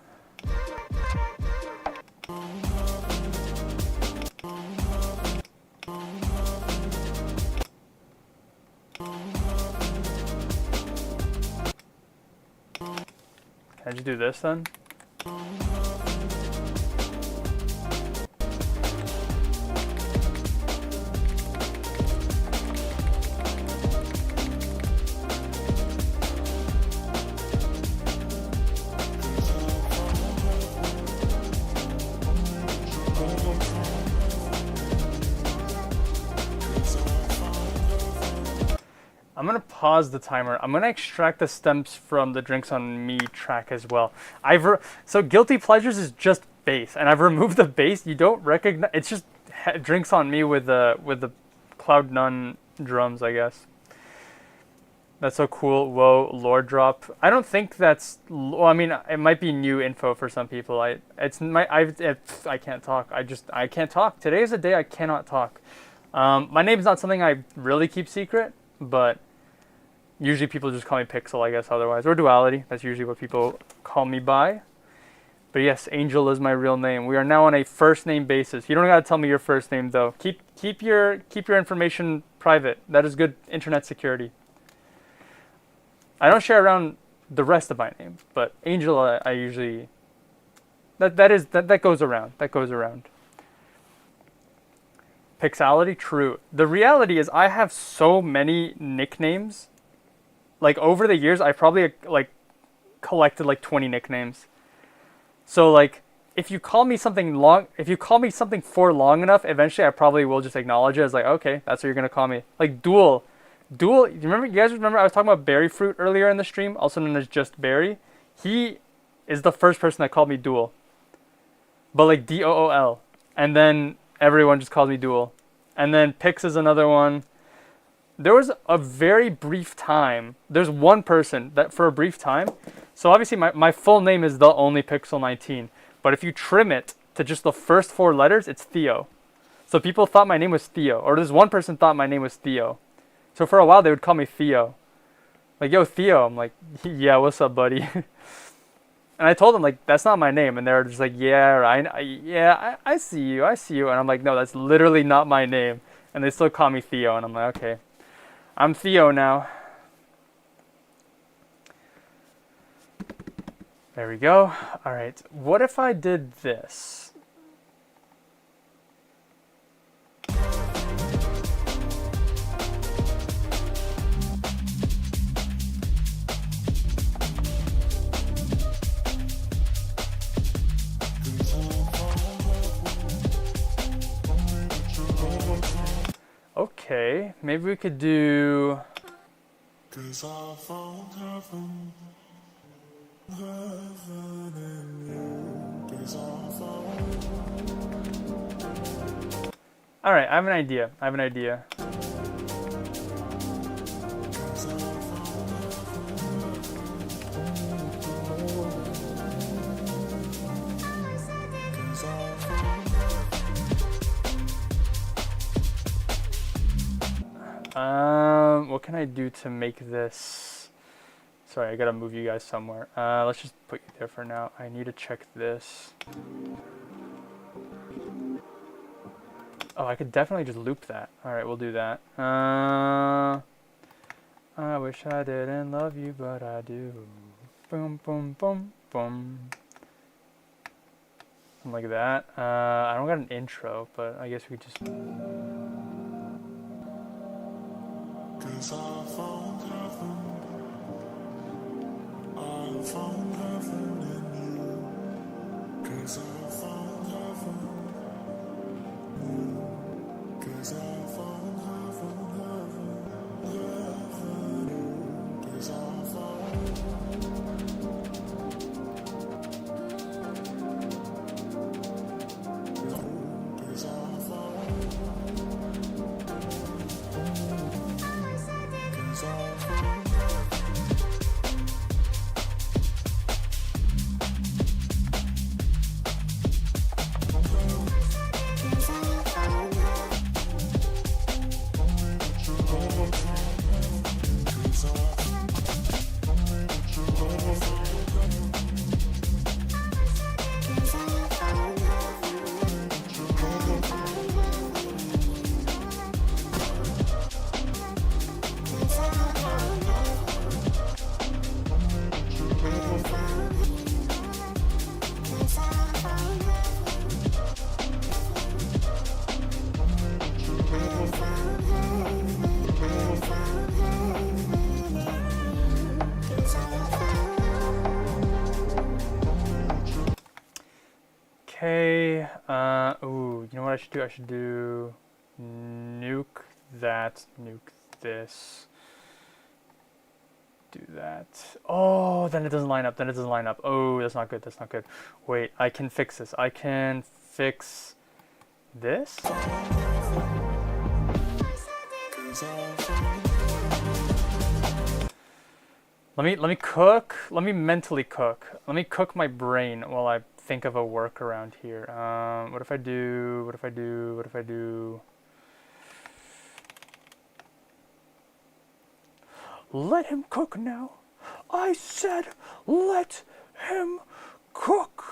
Can I just do this then? I'm gonna pause the timer. I'm gonna extract the stems from the Drinks on Me track as well. So Guilty Pleasures is just bass, and I've removed the bass. You don't recognize. It's just Drinks on Me with the Cloud None drums, I guess. That's so cool. Whoa, lore drop. I don't think that's. Well, I mean, it might be new info for some people. I can't talk. I can't talk. Today is a day I cannot talk. My name's not something I really keep secret, but usually people just call me Pixel, I guess, otherwise. Or Duality. That's usually what people call me by. But yes, Angel is my real name. We are now on a first name basis. You don't gotta tell me your first name though. Keep your information private. That is good internet security. I don't share around the rest of my name, but Angel I usually that goes around. That goes around. Pixality, true. The reality is I have so many nicknames. Like over the years, I probably like collected like 20 nicknames. So like if you call me something long, if you call me something for long enough, eventually I probably will just acknowledge it as like, okay, that's what you're gonna call me. Like Duel, Duel. You guys remember I was talking about Berry Fruit earlier in the stream, also known as just Berry. He is the first person that called me Duel, but like Dool, and then everyone just calls me Duel, and then Pix is another one. There was a very brief time. There's one person that for a brief time. So obviously my full name is the only Pixel 19. But if you trim it to just the first 4 letters, it's Theo. So people thought my name was Theo. Or this one person thought my name was Theo. So for a while they would call me Theo. Like, yo, Theo. I'm like, yeah, what's up, buddy? And I told them, like, that's not my name. And they were just like, yeah, I see you. I see you. And I'm like, no, that's literally not my name. And they still call me Theo. And I'm like, okay. I'm Theo now. There we go. All right. What if I did this? Okay, maybe we could do. All right, I have an idea. What can I do to make this? Sorry, I gotta move you guys somewhere. Let's just put you there for now. I need to check this. Oh, I could definitely just loop that. All right, we'll do that. I wish I didn't love you, but I do. Boom, boom, boom, boom. Something like that. I don't got an intro, but I guess we could just. Okay, ooh, you know what I should do? I should do nuke that, nuke this, do that. Oh, then it doesn't line up, Oh, that's not good, Wait, I can fix this. I can fix this? Let me mentally cook. Let me cook my brain while I think of a workaround here. What if I do? Let him cook now. I said let him cook.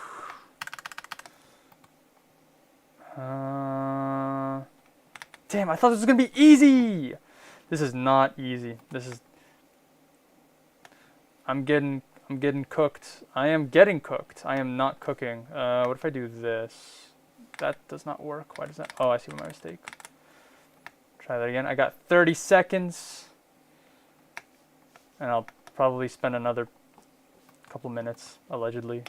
Damn, I thought this was gonna be easy. This is not easy. I'm getting cooked. I am getting cooked. I am not cooking. What if I do this? That does not work. Why does that? Oh, I see my mistake. Try that again. I got 30 seconds. And I'll probably spend another couple minutes, allegedly.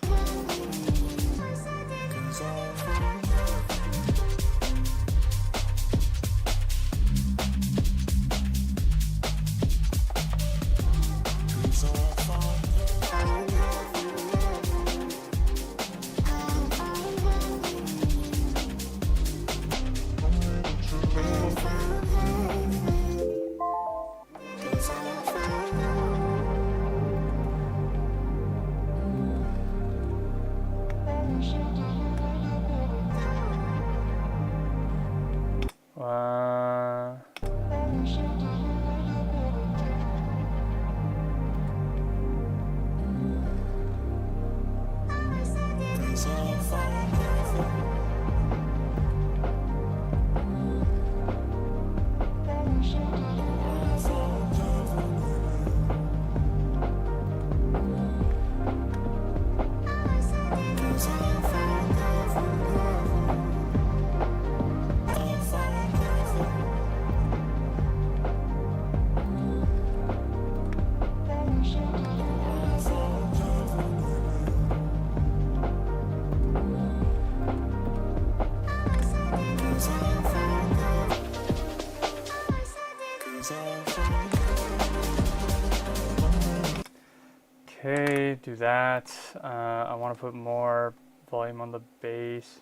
Okay, do that. I want to put more volume on the bass.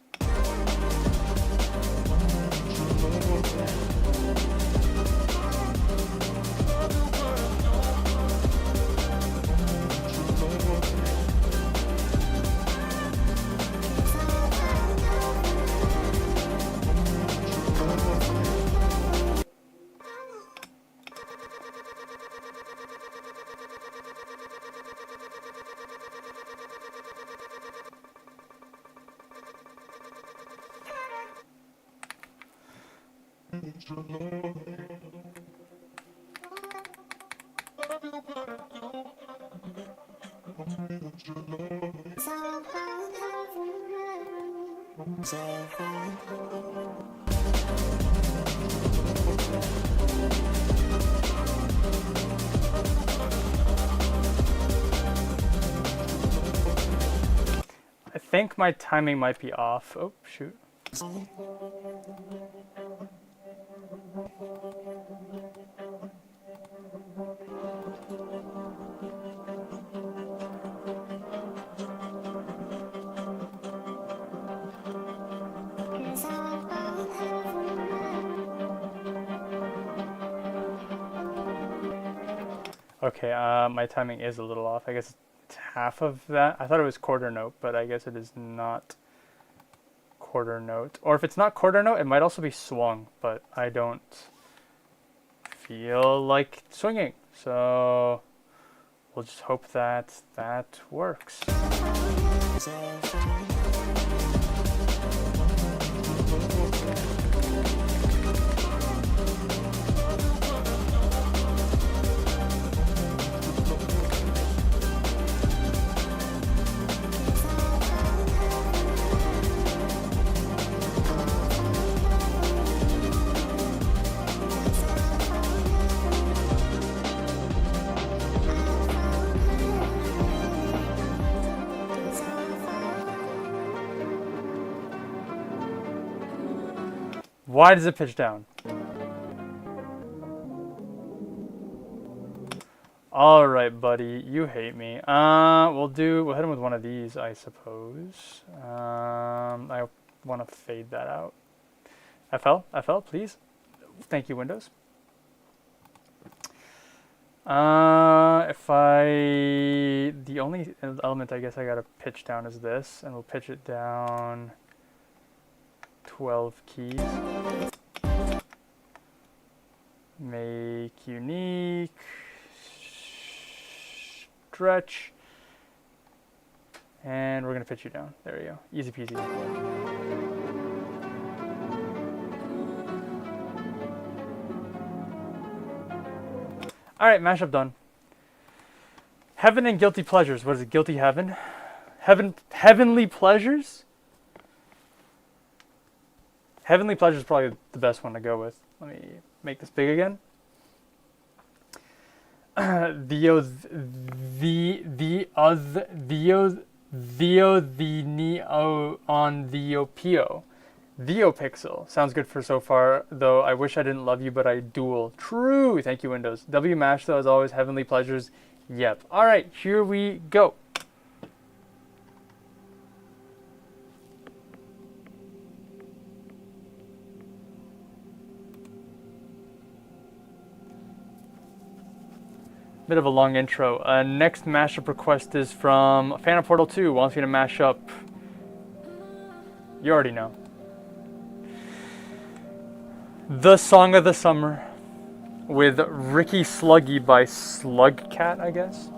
I think my timing might be off. Oh, shoot. Okay, my timing is a little off. I guess it's half of that. I thought it was quarter note, but I guess it is not quarter note. Or if it's not quarter note, it might also be swung, but I don't feel like swinging. So we'll just hope that that works. Why does it pitch down? All right, buddy, you hate me. We'll hit him with one of these, I suppose. I want to fade that out. FL, please. Thank you, Windows. The only element I guess I gotta pitch down is this, and we'll pitch it down 12 keys. Make unique. Stretch. And we're gonna pitch you down. There you go. Easy peasy. Alright, mashup done. Heaven and guilty pleasures. What is it? Guilty heaven? Heavenly pleasures? Heavenly pleasures is probably the best one to go with. Let me make this big again. the neo on the opio. Theopixel. Sounds good for so far, though I wish I didn't love you, but I duel. True! Thank you, Windows. W Mash, though, as always, heavenly pleasures. Yep. Alright, here we go. Bit of a long intro. Next mashup request is from Phantom Portal 2. Wants me to mash up. You already know. The Song of the Summer with Ricky Sluggy by Slugcat, I guess.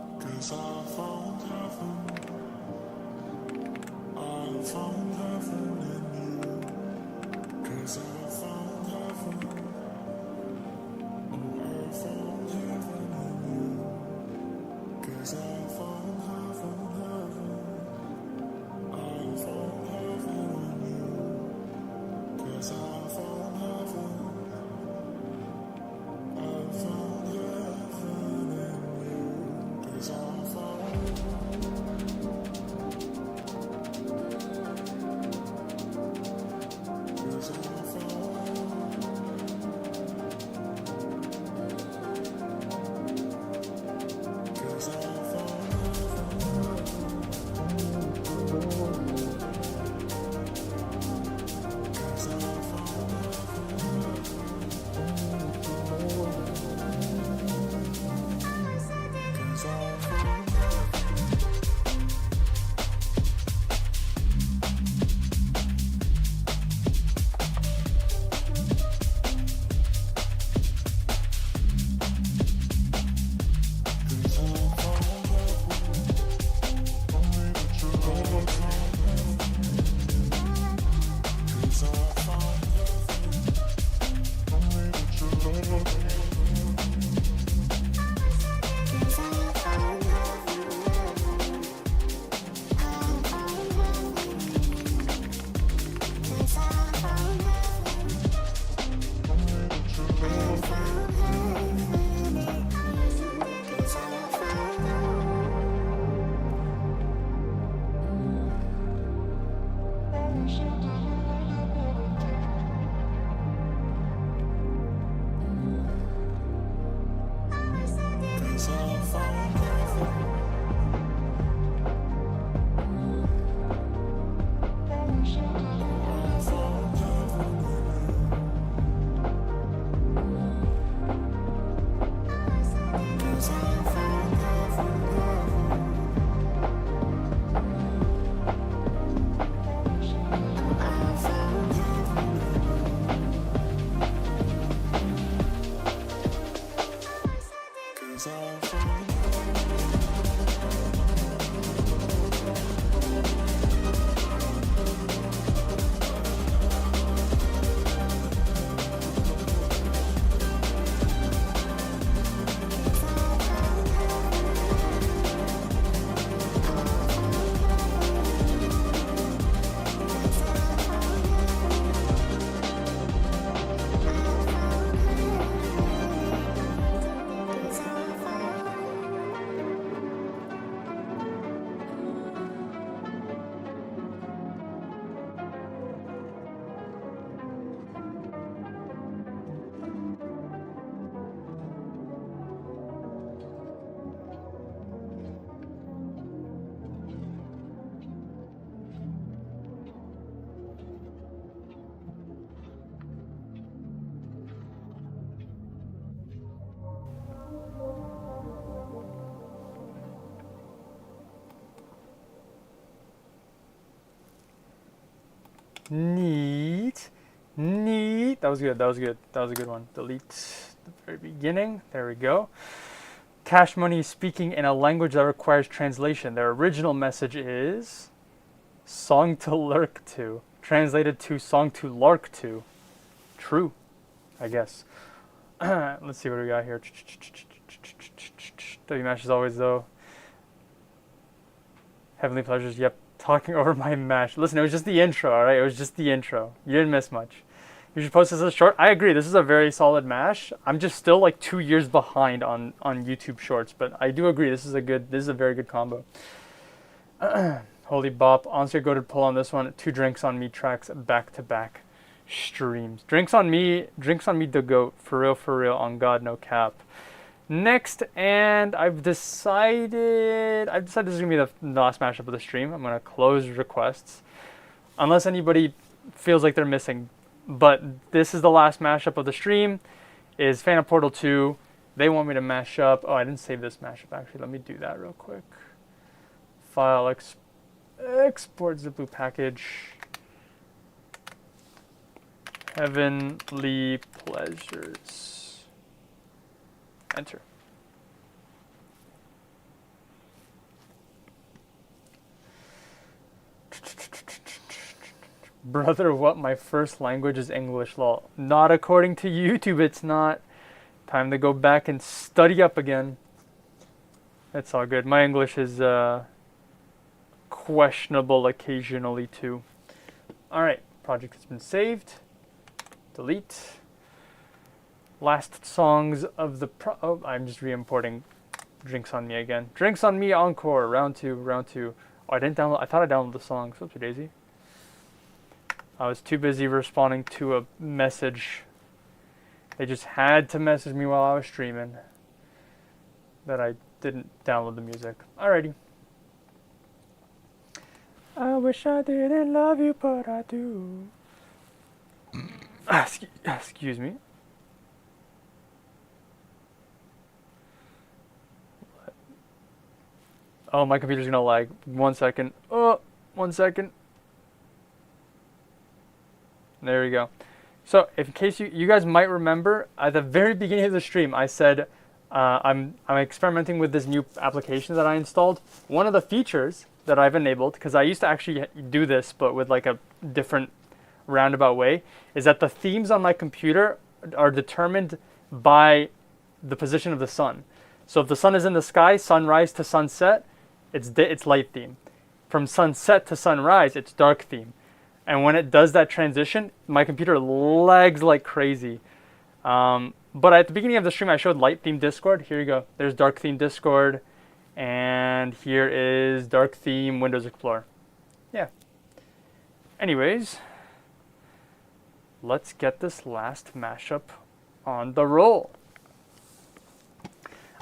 Neat. Neat. That was good. That was good. That was a good one. Delete the very beginning. There we go. Cash Money is speaking in a language that requires translation. Their original message is song to lurk to. Translated to song to lark to. True, I guess. Let's see what we got here. W Mash as always, though. Heavenly Pleasures, yep. Talking over my mash. Listen, it was just the intro, alright? It was just the intro. You didn't miss much. You should post this as a short. I agree. This is a very solid mash. I'm just still like 2 years behind on YouTube Shorts, but I do agree. This is a very good combo. Holy bop. Honestly, go to pull on this one. 2 Drinks on Me tracks back to back streams. Drinks on Me, the goat. For real, on God, no cap. Next, and I've decided this is gonna be the last mashup of the stream. I'm gonna close requests, unless anybody feels like they're missing. But this is the last mashup of the stream. Is Phantom Portal 2. They want me to mash up. Oh, I didn't save this mashup actually. Let me do that real quick. File export zip-loop package. Heavenly Pleasures. Enter. Brother, what? My first language is English, lol. Not according to YouTube, it's not. Time to go back and study up again. It's all good. My English is questionable occasionally too. Alright, project has been saved. Delete. Last songs of the oh, I'm just re-importing Drinks on Me again. Drinks on Me Encore, round two. Oh, I didn't download, I thought I downloaded the songs. Whoopsie daisy. I was too busy responding to a message. They just had to message me while I was streaming that I didn't download the music. Alrighty. I wish I didn't love you, but I do. Excuse me. Oh, my computer's gonna lag. 1 second. Oh, 1 second. There we go. So, if in case you guys might remember, at the very beginning of the stream, I said I'm experimenting with this new application that I installed. One of the features that I've enabled, because I used to actually do this, but with like a different roundabout way, is that the themes on my computer are determined by the position of the sun. So if the sun is in the sky, sunrise to sunset, it's light theme. From sunset to sunrise, it's dark theme. And when it does that transition, my computer lags like crazy. But at the beginning of the stream, I showed light theme Discord. Here you go. There's dark theme Discord. And here is dark theme Windows Explorer. Yeah. Anyways, let's get this last mashup on the roll.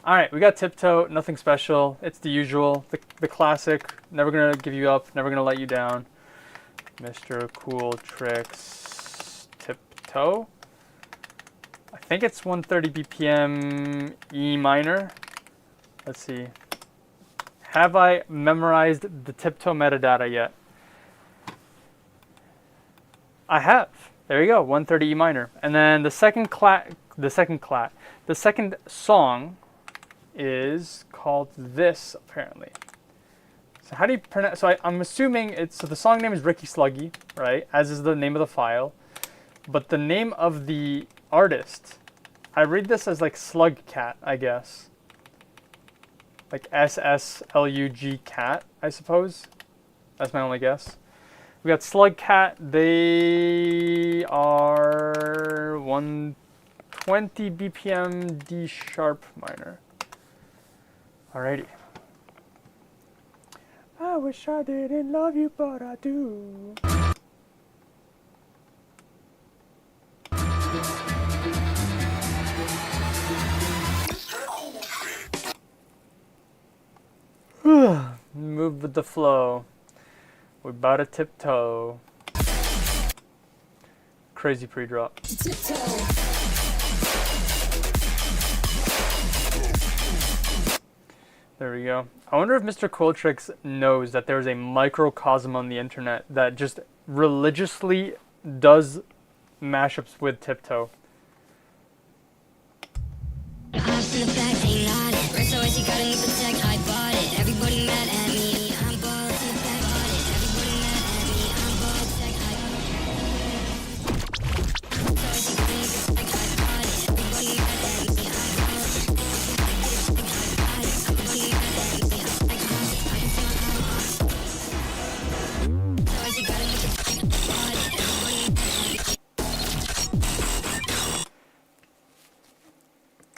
Alright, we got Tiptoe, nothing special. It's the usual, the classic, never gonna give you up, never gonna let you down. Mr. Cool Tricks Tiptoe. I think it's 130 BPM E minor. Let's see. Have I memorized the Tiptoe metadata yet? I have. There you go, 130 E minor. And then the second song is called This, apparently. So how do you pronounce? So I'm assuming it's, so the song name is Ricky Sluggy, right? As is the name of the file. But the name of the artist, I read this as like Slug Cat, I guess. Like SSLUG Cat, I suppose. That's my only guess. We got Slug Cat. They are 120 BPM D sharp minor. Alrighty. I wish I didn't love you, but I do. Move with the flow. We're about to tiptoe. Crazy pre-drop. There we go. I wonder if Mr. Cooltrix knows that there's a microcosm on the internet that just religiously does mashups with Tiptoe.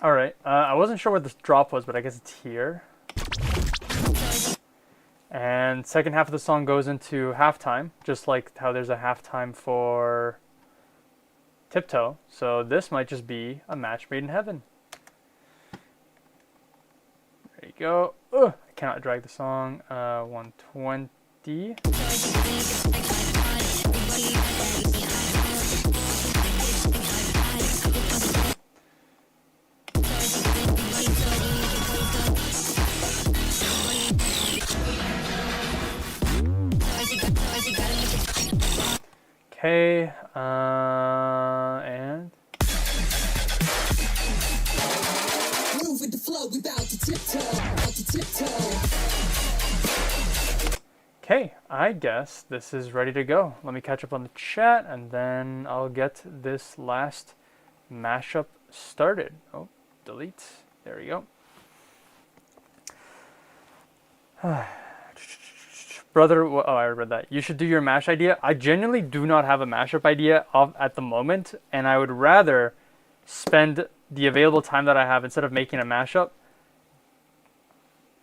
All right. I wasn't sure where this drop was, but I guess it's here. And second half of the song goes into halftime, just like how there's a halftime for Tiptoe. So this might just be a match made in heaven. There you go. Ugh, I cannot drag the song. 120. Okay, and Move with the flow, we bout to tiptoe, okay, I guess this is ready to go. Let me catch up on the chat, and then I'll get this last mashup started. Oh, delete. There we go. Brother, oh, I read that. You should do your mash idea. I genuinely do not have a mashup idea at the moment, and I would rather spend the available time that I have instead of making a mashup,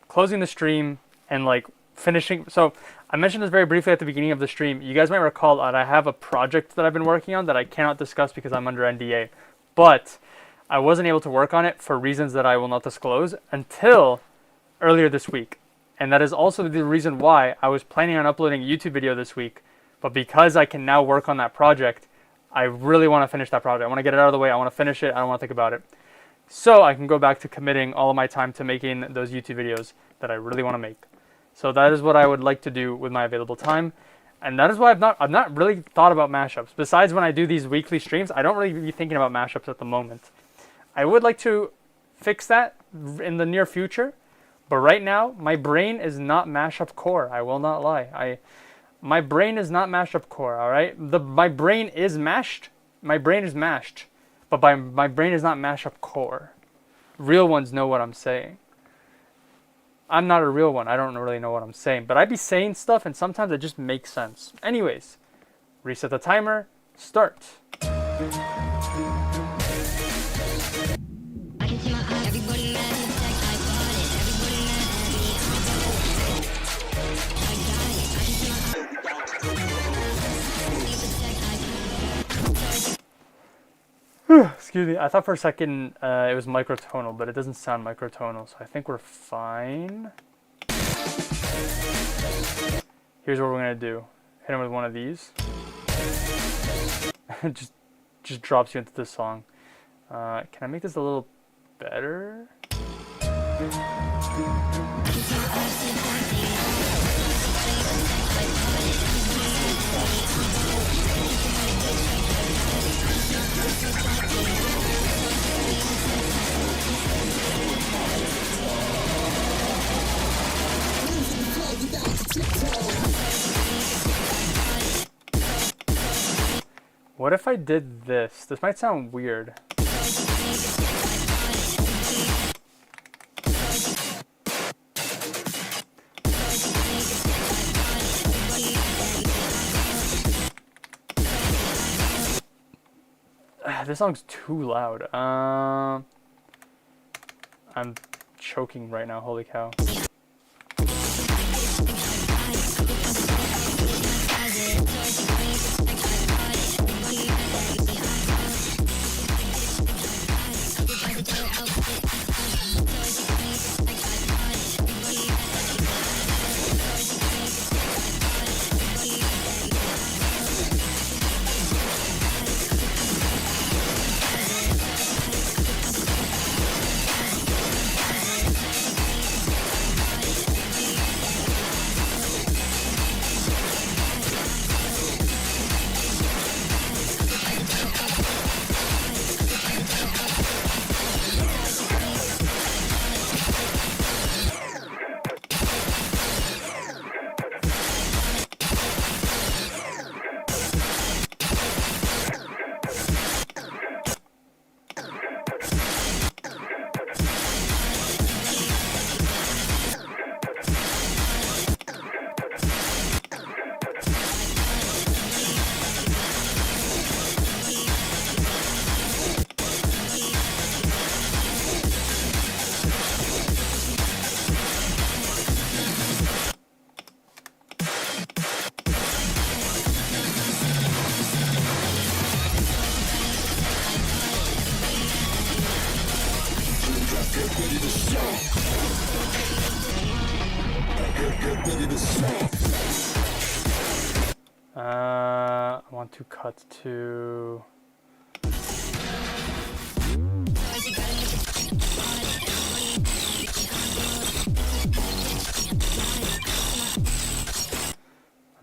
closing the stream and like finishing. So I mentioned this very briefly at the beginning of the stream. You guys might recall that I have a project that I've been working on that I cannot discuss because I'm under NDA, but I wasn't able to work on it for reasons that I will not disclose until earlier this week. And that is also the reason why I was planning on uploading a YouTube video this week. But because I can now work on that project, I really want to finish that project. I want to get it out of the way. I want to finish it. I don't want to think about it. So I can go back to committing all of my time to making those YouTube videos that I really want to make. So that is what I would like to do with my available time. And that is why I've not really thought about mashups. Besides when I do these weekly streams, I don't really be thinking about mashups at the moment. I would like to fix that in the near future. But right now, my brain is not mashup core. I will not lie. My brain is not mashup core. All right. My brain is mashed. My brain is mashed, but my brain is not mashup core. Real ones know what I'm saying. I'm not a real one. I don't really know what I'm saying. But I be saying stuff, and sometimes it just makes sense. Anyways, reset the timer. Start. Excuse me, I thought for a second it was microtonal, but it doesn't sound microtonal, so I think we're fine. Here's what we're gonna do. Hit him with one of these. just drops you into this song. Can I make this a little better? What if I did this? This might sound weird. This song's too loud. I'm choking right now, holy cow. I want to cut to.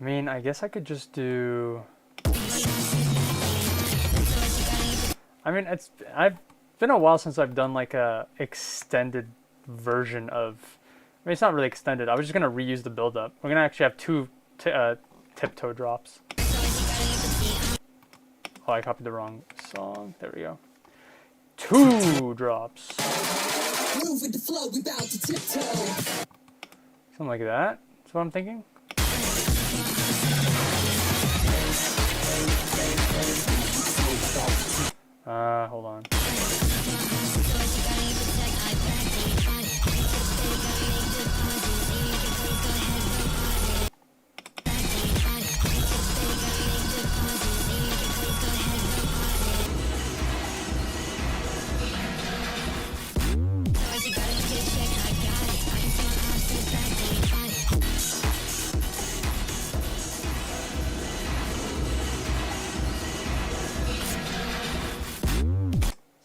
I mean, I guess I could just do. I mean, I've been a while since I've done like a extended version of. I mean, it's not really extended. I was just gonna reuse the build up. We're gonna actually have two tiptoe drops. Oh, I copied the wrong song. There we go. 2 drops. Move with the flow, we bout to tiptoe. Something like that. That's what I'm thinking. Hold on.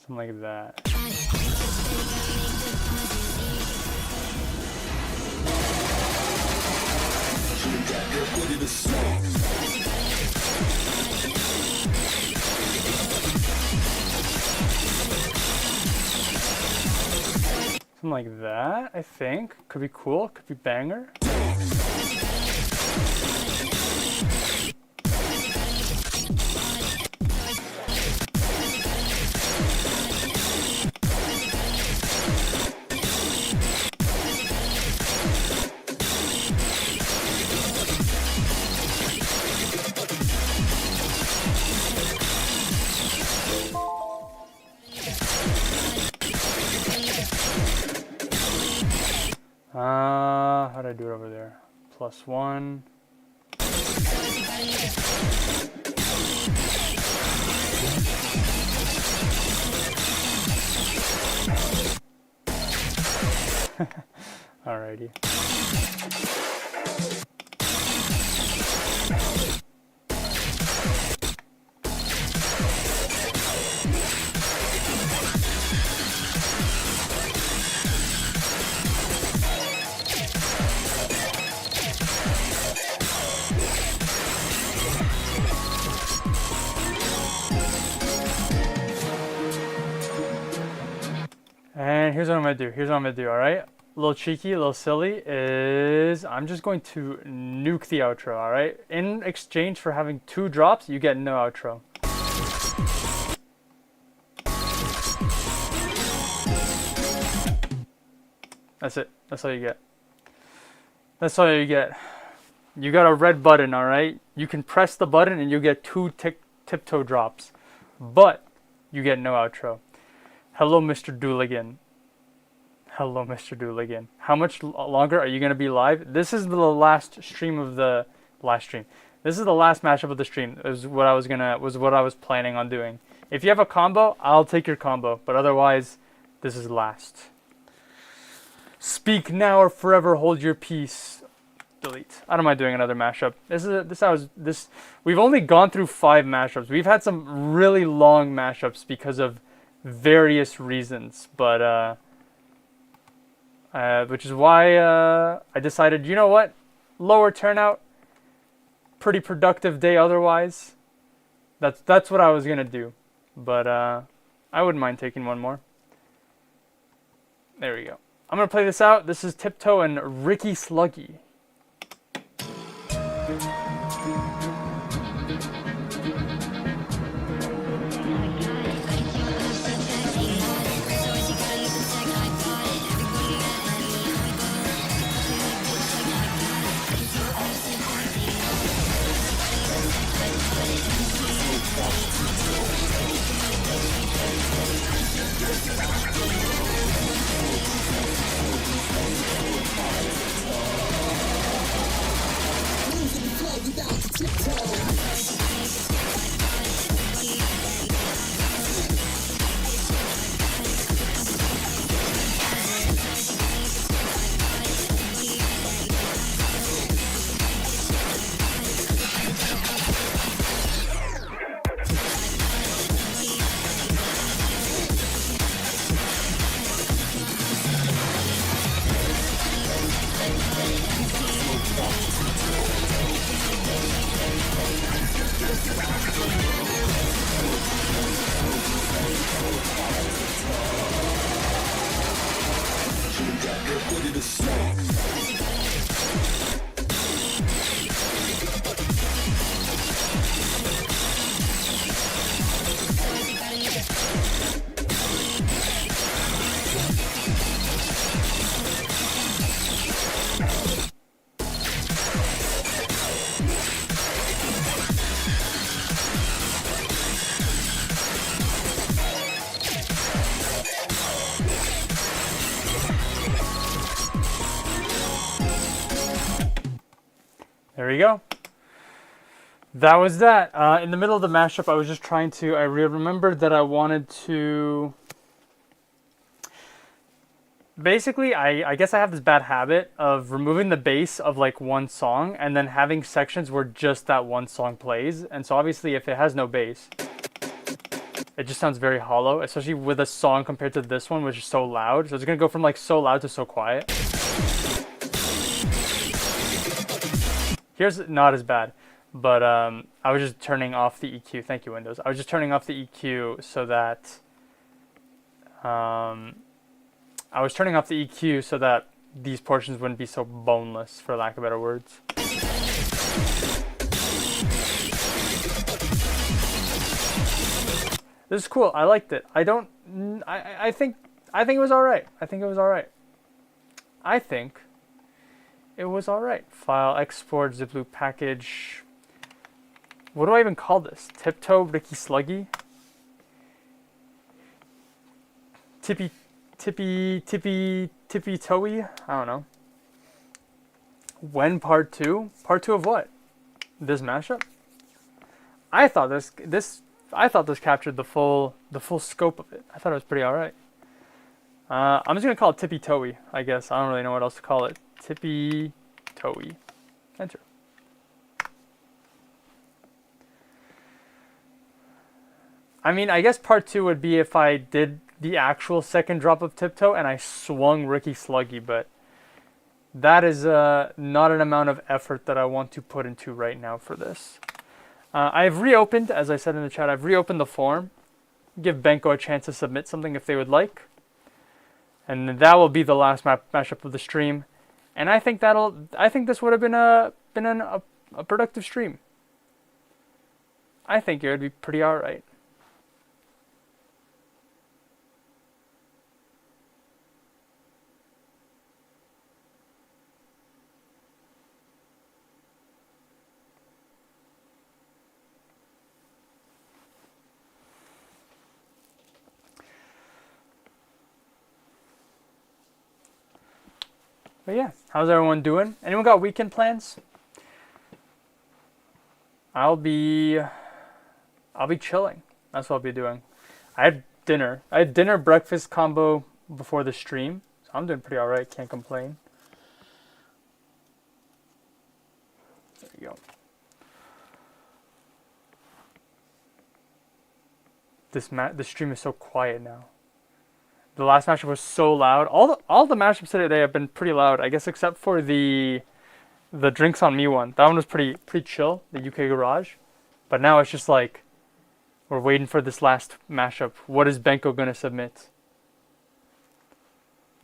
Something like that. Something like that, I think. Could be cool, could be banger. How do I do it over there? +1. Alrighty. And here's what I'm gonna do, alright? A little cheeky, a little silly, is I'm just going to nuke the outro, alright? In exchange for having 2 drops, you get no outro. That's it. That's all you get. That's all you get. You got a red button, alright? You can press the button and you get 2 tiptoe drops. But you get no outro. Hello, Mr. Dooligan. Hello, Mr. Dooligan. How much longer are you going to be live? This is the last stream of the last stream. This is the last mashup of the stream. Was what I was planning on doing. If you have a combo, I'll take your combo, but otherwise this is last. Speak now or forever hold your peace. Delete. I don't mind doing another mashup. We've only gone through 5 mashups. We've had some really long mashups because of various reasons, but which is why I decided, you know what, lower turnout, pretty productive day otherwise. That's what I was gonna do, but I wouldn't mind taking one more. There we go. I'm gonna play this out. This is Tiptoe and Ricky Sluggy. there you go. That was that. In the middle of the mashup, I was just trying to. I remembered that I wanted to. Basically, I guess I have this bad habit of removing the bass of like one song and then having sections where just that one song plays. And so obviously, if it has no bass, it just sounds very hollow, especially with a song compared to this one, which is so loud. So it's gonna go from like so loud to so quiet. Here's not as bad, but I was just turning off the EQ. Thank you, Windows. I was just turning off the EQ so that I was turning off the EQ so that these portions wouldn't be so boneless, for lack of better words. This is cool. I liked it. I think it was all right. I think it was all right. File, export, zip loop package. What do I even call this? Tiptoe, Ricky Sluggy? Tippy toey? I don't know. When part 2? Part 2 of what? This mashup? I thought this captured the full scope of it. I thought it was pretty alright. I'm just gonna call it tippy toey, I guess. I don't really know what else to call it. Tippy toey. Enter. I mean, I guess part 2 would be if I did the actual second drop of Tiptoe and I swung Ricky Sluggy, but that is not an amount of effort that I want to put into right now for this. I've reopened, as I said in the chat, I've reopened the form. Give Benko a chance to submit something if they would like. And that will be the last mashup of the stream. And I think this would have been a productive stream. I think it would be pretty alright. But yeah, how's everyone doing? Anyone got weekend plans? I'll be chilling. That's what I'll be doing. I had dinner breakfast combo before the stream. So I'm doing pretty alright, can't complain. There you go. This stream is so quiet now. The last mashup was so loud. All the mashups today have been pretty loud, I guess, except for the Drinks on Me one. That one was pretty chill, the UK Garage. But now it's just like we're waiting for this last mashup. What is Benko gonna submit?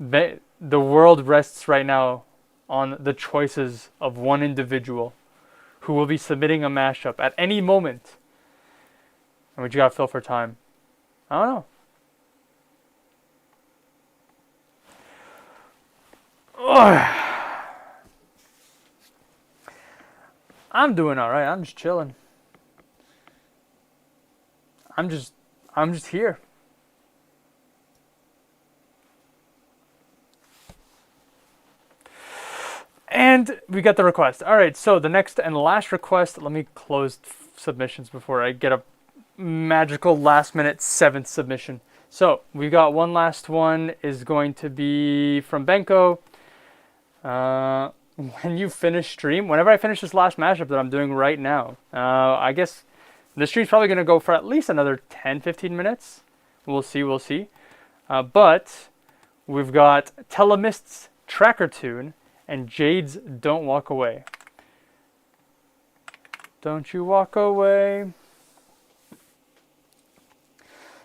The world rests right now on the choices of one individual who will be submitting a mashup at any moment. And we just gotta fill for time. I don't know. I'm doing all right. I'm just chilling. I'm just here. And we got the request. All right, so the next and last request, let me close submissions before I get a magical last minute 7th submission. So we got one last one is going to be from Benko. When you finish stream, whenever I finish this last mashup that I'm doing right now, I guess the stream's probably going to go for at least another 10-15 minutes. We'll see. But we've got Telemist's Tracker Tune and Jade's Don't Walk Away. Don't you walk away.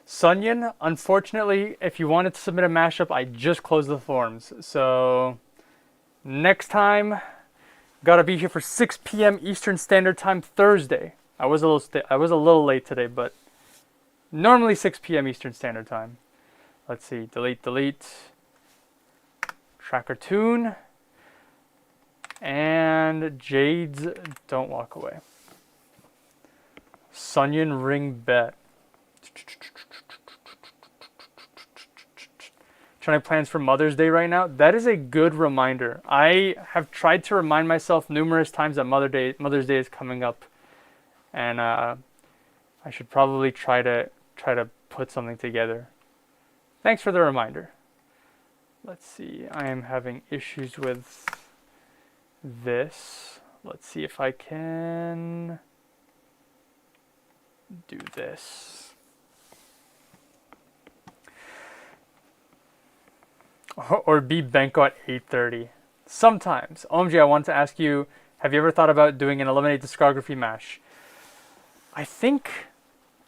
Sunyan, unfortunately, if you wanted to submit a mashup, I just closed the forms. So next time, gotta be here for 6 p.m. Eastern Standard Time Thursday. I was a little late today, but normally 6 p.m. Eastern Standard Time. Let's see, delete. Tracker Tune. And Jade's Don't Walk Away. Sunyan Ring Bet. Trying trying to plans for Mother's Day right now. That is a good reminder. I have tried to remind myself numerous times that Mother's Day is coming up, and I should probably try to put something together. Thanks for the reminder. Let's see. I am having issues with this. Let's see if I can do this. Or be Benko at 8:30. Sometimes. OMG, I want to ask you, have you ever thought about doing an Eliminate Discography mash? I think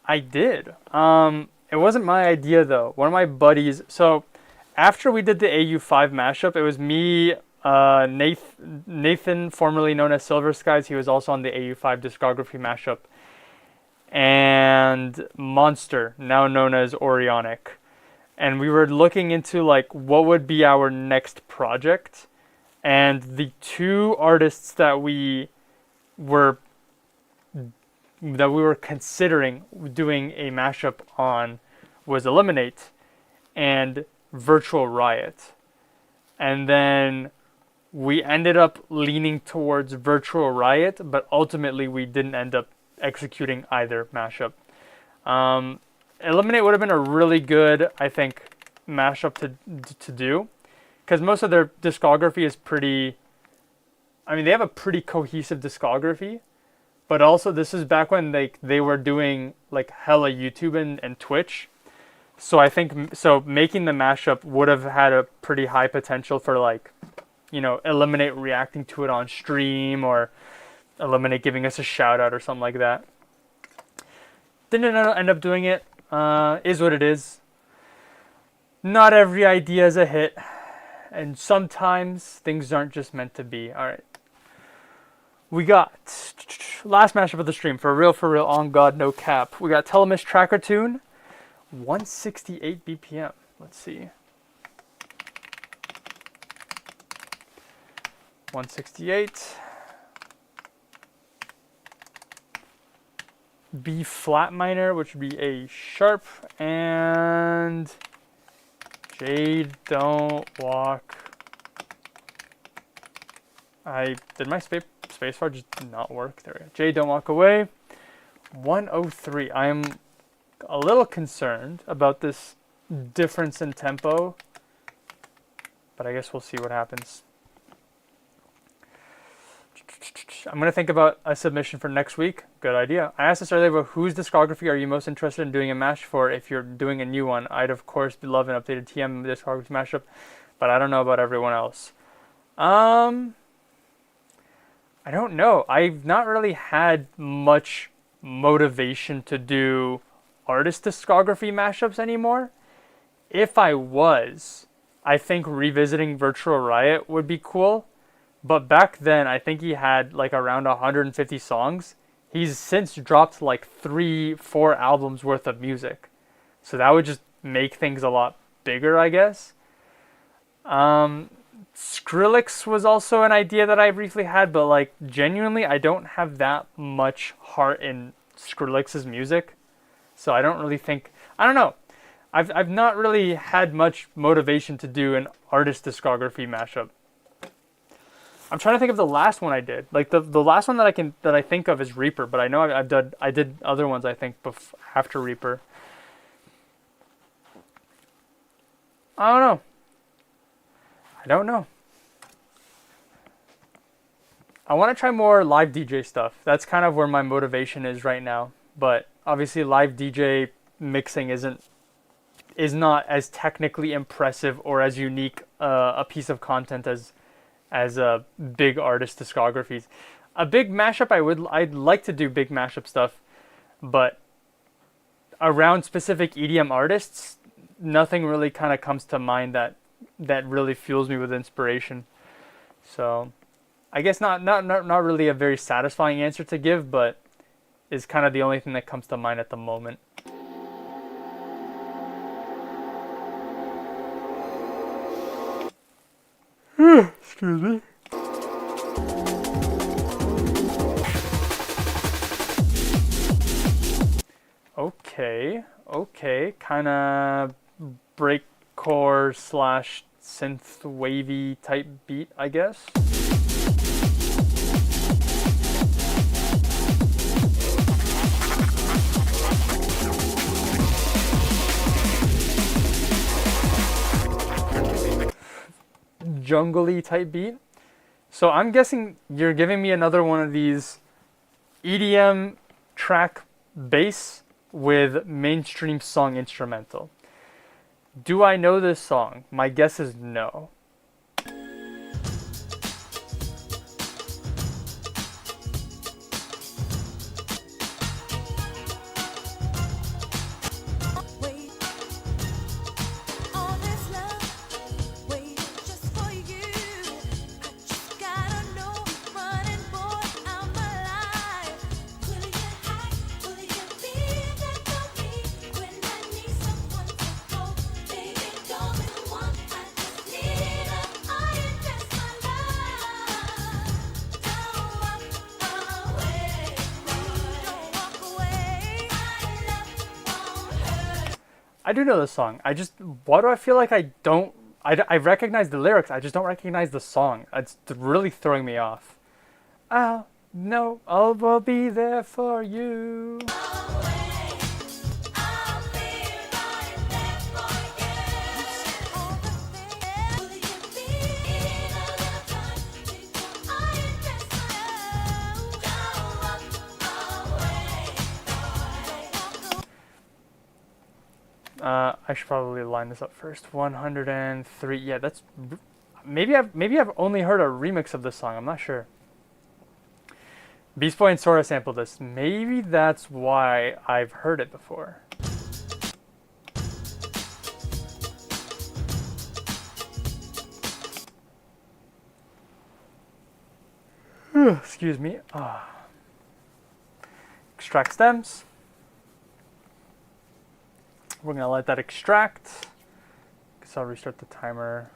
I did. It wasn't my idea though. One of my buddies, so after we did the AU5 mashup, it was me, Nathan, formerly known as Silver Skies, he was also on the AU5 discography mashup, and Monster, now known as Orionic. And we were looking into like what would be our next project, and the two artists that we were considering doing a mashup on was Eliminate and Virtual Riot. And then we ended up leaning towards Virtual Riot, but ultimately we didn't end up executing either mashup. Eliminate would have been a really good, I think, mashup to do, because most of their discography is pretty, I mean, they have a pretty cohesive discography, but also this is back when they were doing like hella YouTube and Twitch. So I think, so making the mashup would have had a pretty high potential for like, you know, Eliminate reacting to it on stream, or Eliminate giving us a shout out or something like that. Didn't end up doing it. Is what it is. Not every idea is a hit, and sometimes things aren't just meant to be. All right. We got last mashup of the stream, for real, on God, no cap. We got Telemis Tracker Tune, 168 BPM. Let's see. 168. B flat minor, which would be A sharp, and J don't walk. Did my spacebar just not work? There we go. J don't walk away. 103. I am a little concerned about this difference in tempo, but I guess we'll see what happens. I'm going to think about a submission for next week. Good idea. I asked this earlier, but whose discography are you most interested in doing a mash for if you're doing a new one? I'd, of course, love an updated TM discography mashup, but I don't know about everyone else. I don't know. I've not really had much motivation to do artist discography mashups anymore. If I was, I think revisiting Virtual Riot would be cool. But back then, I think he had like around 150 songs. He's since dropped like 3-4 albums worth of music. So that would just make things a lot bigger, I guess. Skrillex was also an idea that I briefly had, but like genuinely, I don't have that much heart in Skrillex's music. So I don't really think, I don't know. I've not really had much motivation to do an artist discography mashup. I'm trying to think of the last one I did. Like the last one that I think of is Reaper, but I know I did other ones I think after Reaper. I don't know. I want to try more live DJ stuff. That's kind of where my motivation is right now. But obviously live DJ mixing is not as technically impressive or as unique a piece of content as big artist discographies. A big mashup, I'd like to do big mashup stuff, but around specific EDM artists, nothing really kind of comes to mind that really fuels me with inspiration. So I guess not really a very satisfying answer to give, but is kind of the only thing that comes to mind at the moment. Excuse me. Okay. Kind of core slash synth wavy type beat, I guess. Jungly type beat. So I'm guessing you're giving me another one of these EDM track bass with mainstream song instrumental. Do I know this song? My guess is no. I do know this song. Why do I feel like I don't, I recognize the lyrics, I just don't recognize the song. It's really throwing me off. Oh, no, I'll be there for you. I should probably line this up first. 103. Yeah, that's maybe I've only heard a remix of this song. I'm not sure. Beast Boy and Sora sampled this. Maybe that's why I've heard it before. Excuse me. Extract stems. We're gonna let that extract. Guess I'll restart the timer.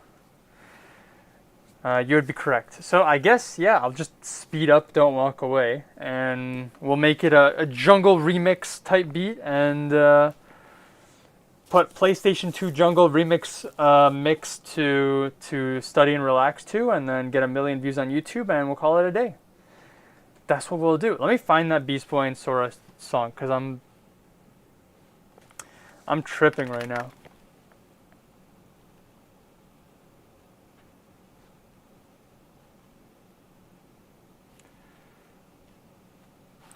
You would be correct. So I guess, yeah, I'll just speed up Don't Walk Away, and we'll make it a jungle remix type beat, and put PlayStation 2 jungle remix mix to Study and Relax to, and then get 1 million views on YouTube, and we'll call it a day. That's what we'll do. Let me find that Beast Boy and Sora song, because I'm tripping right now.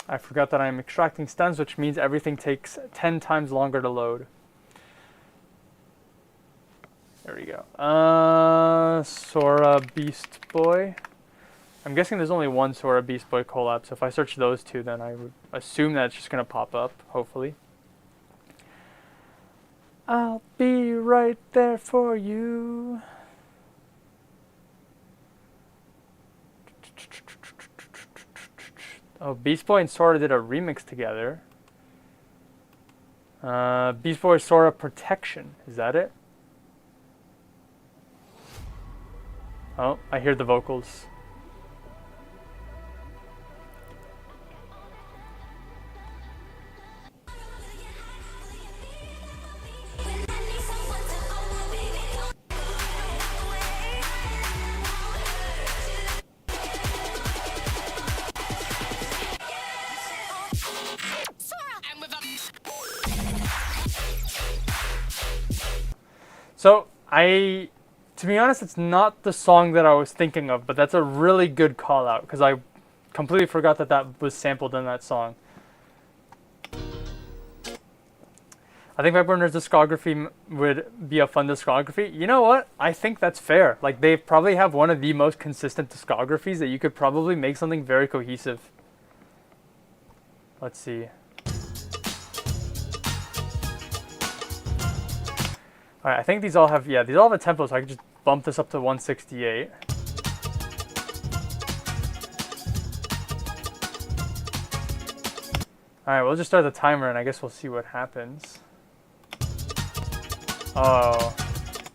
I forgot that I'm extracting stems, which means everything takes 10 times longer to load. There we go. Sora Beast Boy. I'm guessing there's only one Sora Beast Boy collab, so if I search those two, then I would assume that it's just going to pop up, hopefully. I'll be right there for you. Oh, Beast Boy and Sora did a remix together. Beast Boy Sora Protection. Is that it? Oh, I hear the vocals. So, to be honest, it's not the song that I was thinking of, but that's a really good call out, because I completely forgot that that was sampled in that song. I think Pepperner's discography would be a fun discography. You know what? I think that's fair. Like, they probably have one of the most consistent discographies that you could probably make something very cohesive. Let's see. Alright, I think these all have a tempo, so I can just bump this up to 168. Alright, we'll just start the timer and I guess we'll see what happens. Oh,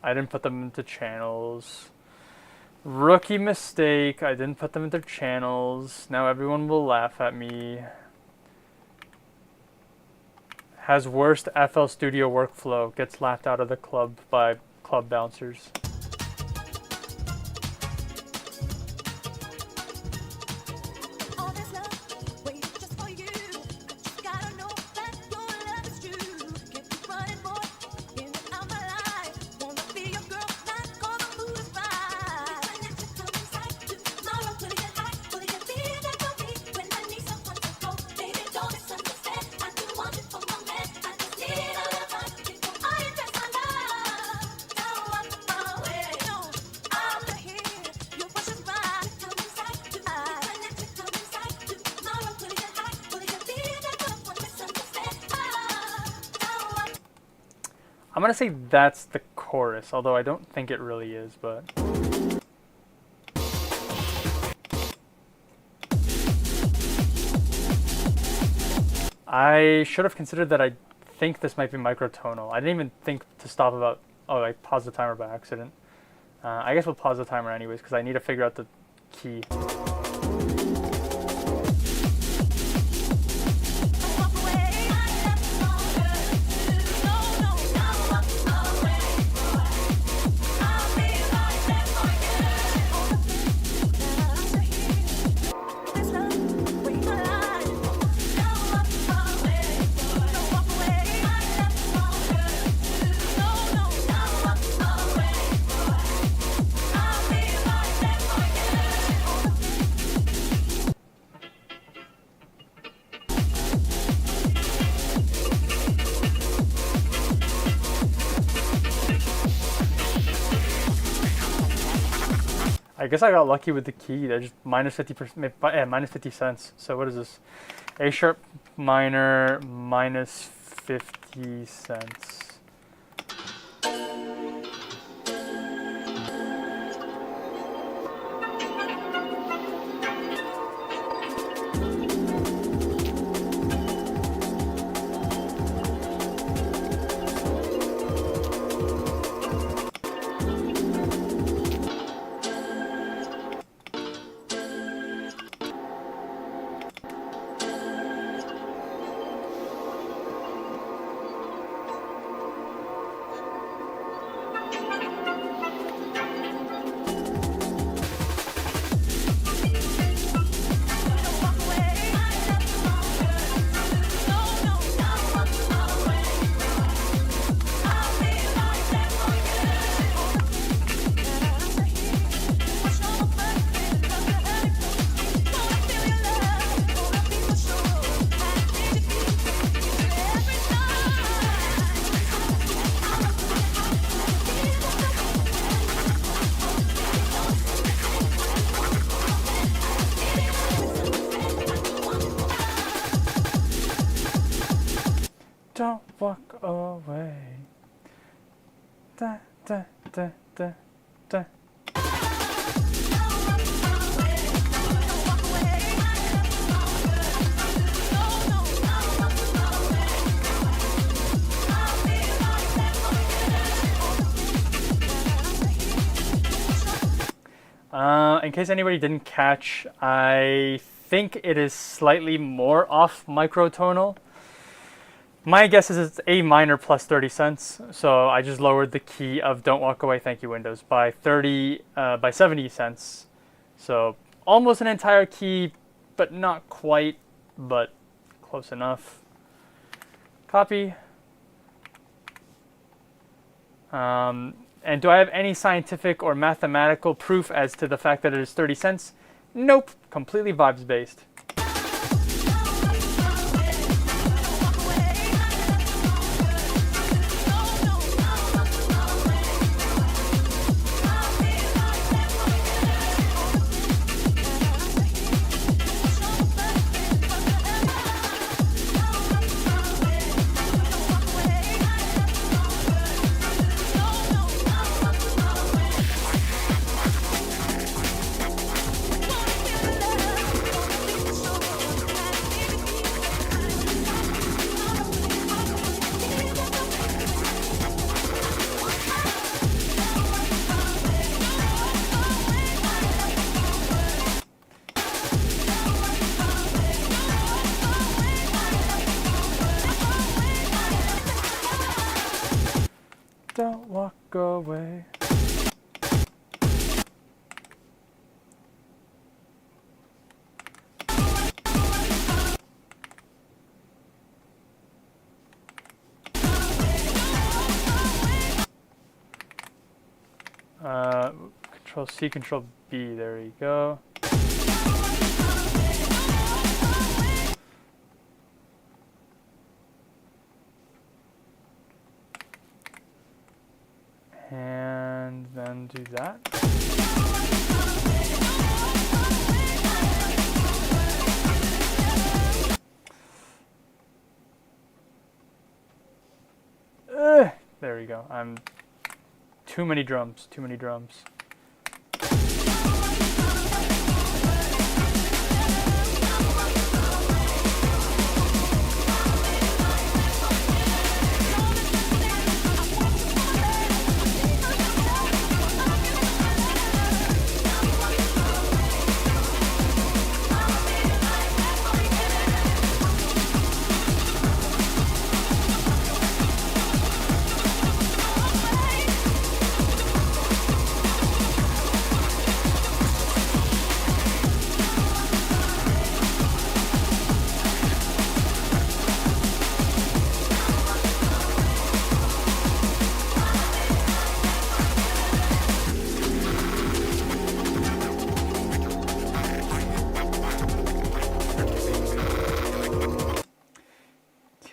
I didn't put them into channels. Rookie mistake, I didn't put them into channels. Now everyone will laugh at me. Has worst FL Studio workflow, gets laughed out of the club by club bouncers. All this love waiting just for you. Just gotta know that your love is true. Keep you running, boy, in and out my life. Wanna be your girl, not 'cause the mood is right. When I took from inside to tomorrow, will you get high? Will you be there for me when I need someone to go? Baby, don't misunderstand. I do want it for my man. I just need a little time before I invest my love. Don't walk away. No, I'm not here. Your push is right. Come inside to I. When I took from inside to tomorrow, will you get high? Will you be there for me? Misunderstand. Don't walk. I'm gonna say that's the chorus, although I don't think it really is, but. I should have considered that. I think this might be microtonal. I didn't even think to stop about, oh, I paused the timer by accident. I guess we'll pause the timer anyways, because I need to figure out the key. Walk away. I left longer. No, no, don't walk away. I'll be right there for you. All the things that I say here. This love, wait my life. Don't walk away. Don't walk away. I left longer. No, no, don't walk away. I'll be right there for you. All the things. I guess I got lucky with the key. They're just minus 50%, minus 50 cents. So what is this? A sharp minor minus 50 cents. Don't walk away. Da, da, da, da, da. In case anybody didn't catch, I think it is slightly more off microtonal. My guess is it's A minor plus 30 cents, so I just lowered the key of Don't Walk Away, Thank You Windows by 70 cents. So almost an entire key, but not quite, but close enough. Copy. And do I have any scientific or mathematical proof as to the fact that it is 30 cents? Nope, completely vibes based. away. Control C, Control B. There you go. And then do that. There we go. I'm too many drums, too many drums.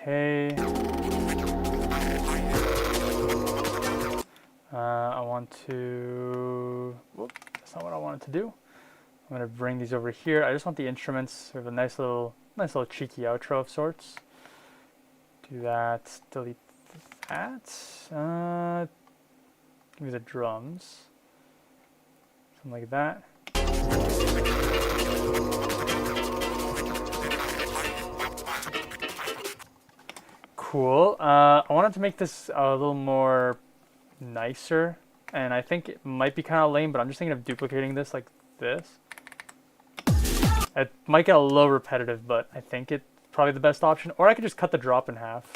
Okay. I want to. Whoop, that's not what I wanted to do. I'm gonna bring these over here. I just want the instruments. We have a nice little cheeky outro of sorts. Do that. Delete that. Give me the drums. Something like that. Cool. I wanted to make this a little more nicer, and I think it might be kind of lame, but I'm just thinking of duplicating this like this. It might get a little repetitive, but I think it's probably the best option. Or I could just cut the drop in half.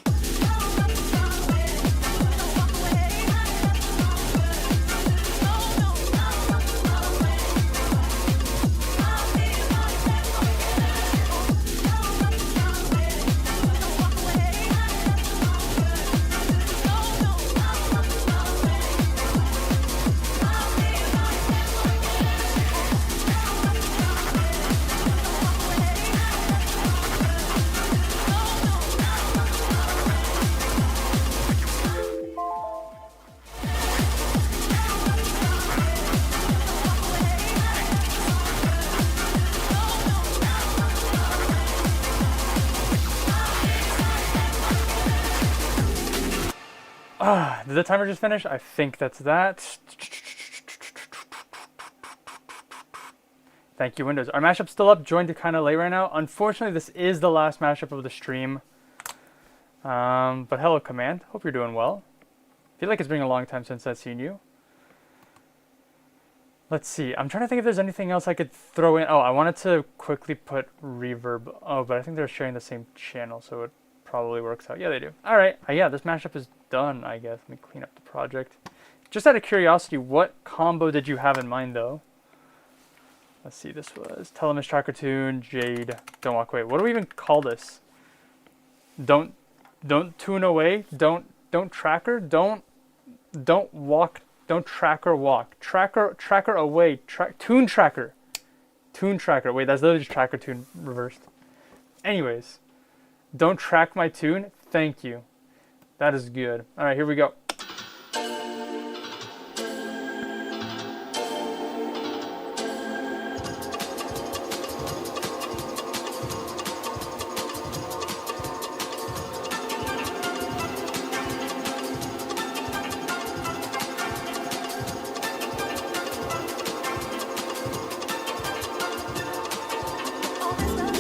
Did the timer just finish? I think that's that. Thank you, Windows. Our mashup's still up. Joined it kind of late right now. Unfortunately, this is the last mashup of the stream. But hello, Command. Hope you're doing well. I feel like it's been a long time since I've seen you. Let's see. I'm trying to think if there's anything else I could throw in. Oh, I wanted to quickly put reverb. Oh, but I think they're sharing the same channel, so it probably works out. Yeah, they do. All right. Yeah, this mashup is done, I guess. Let me clean up the project. Just out of curiosity, what combo did you have in mind, though? Let's see. This was Telemis Tracker Tune, Jade, Don't Walk Away. What do we even call this? Don't tune away. Don't tracker. Don't walk. Don't tracker walk. Tracker away. Tune tracker. Tune tracker. Wait, that's literally just tracker tune reversed. Anyways, don't track my tune. Thank you. That is good. All right, here we go. All this love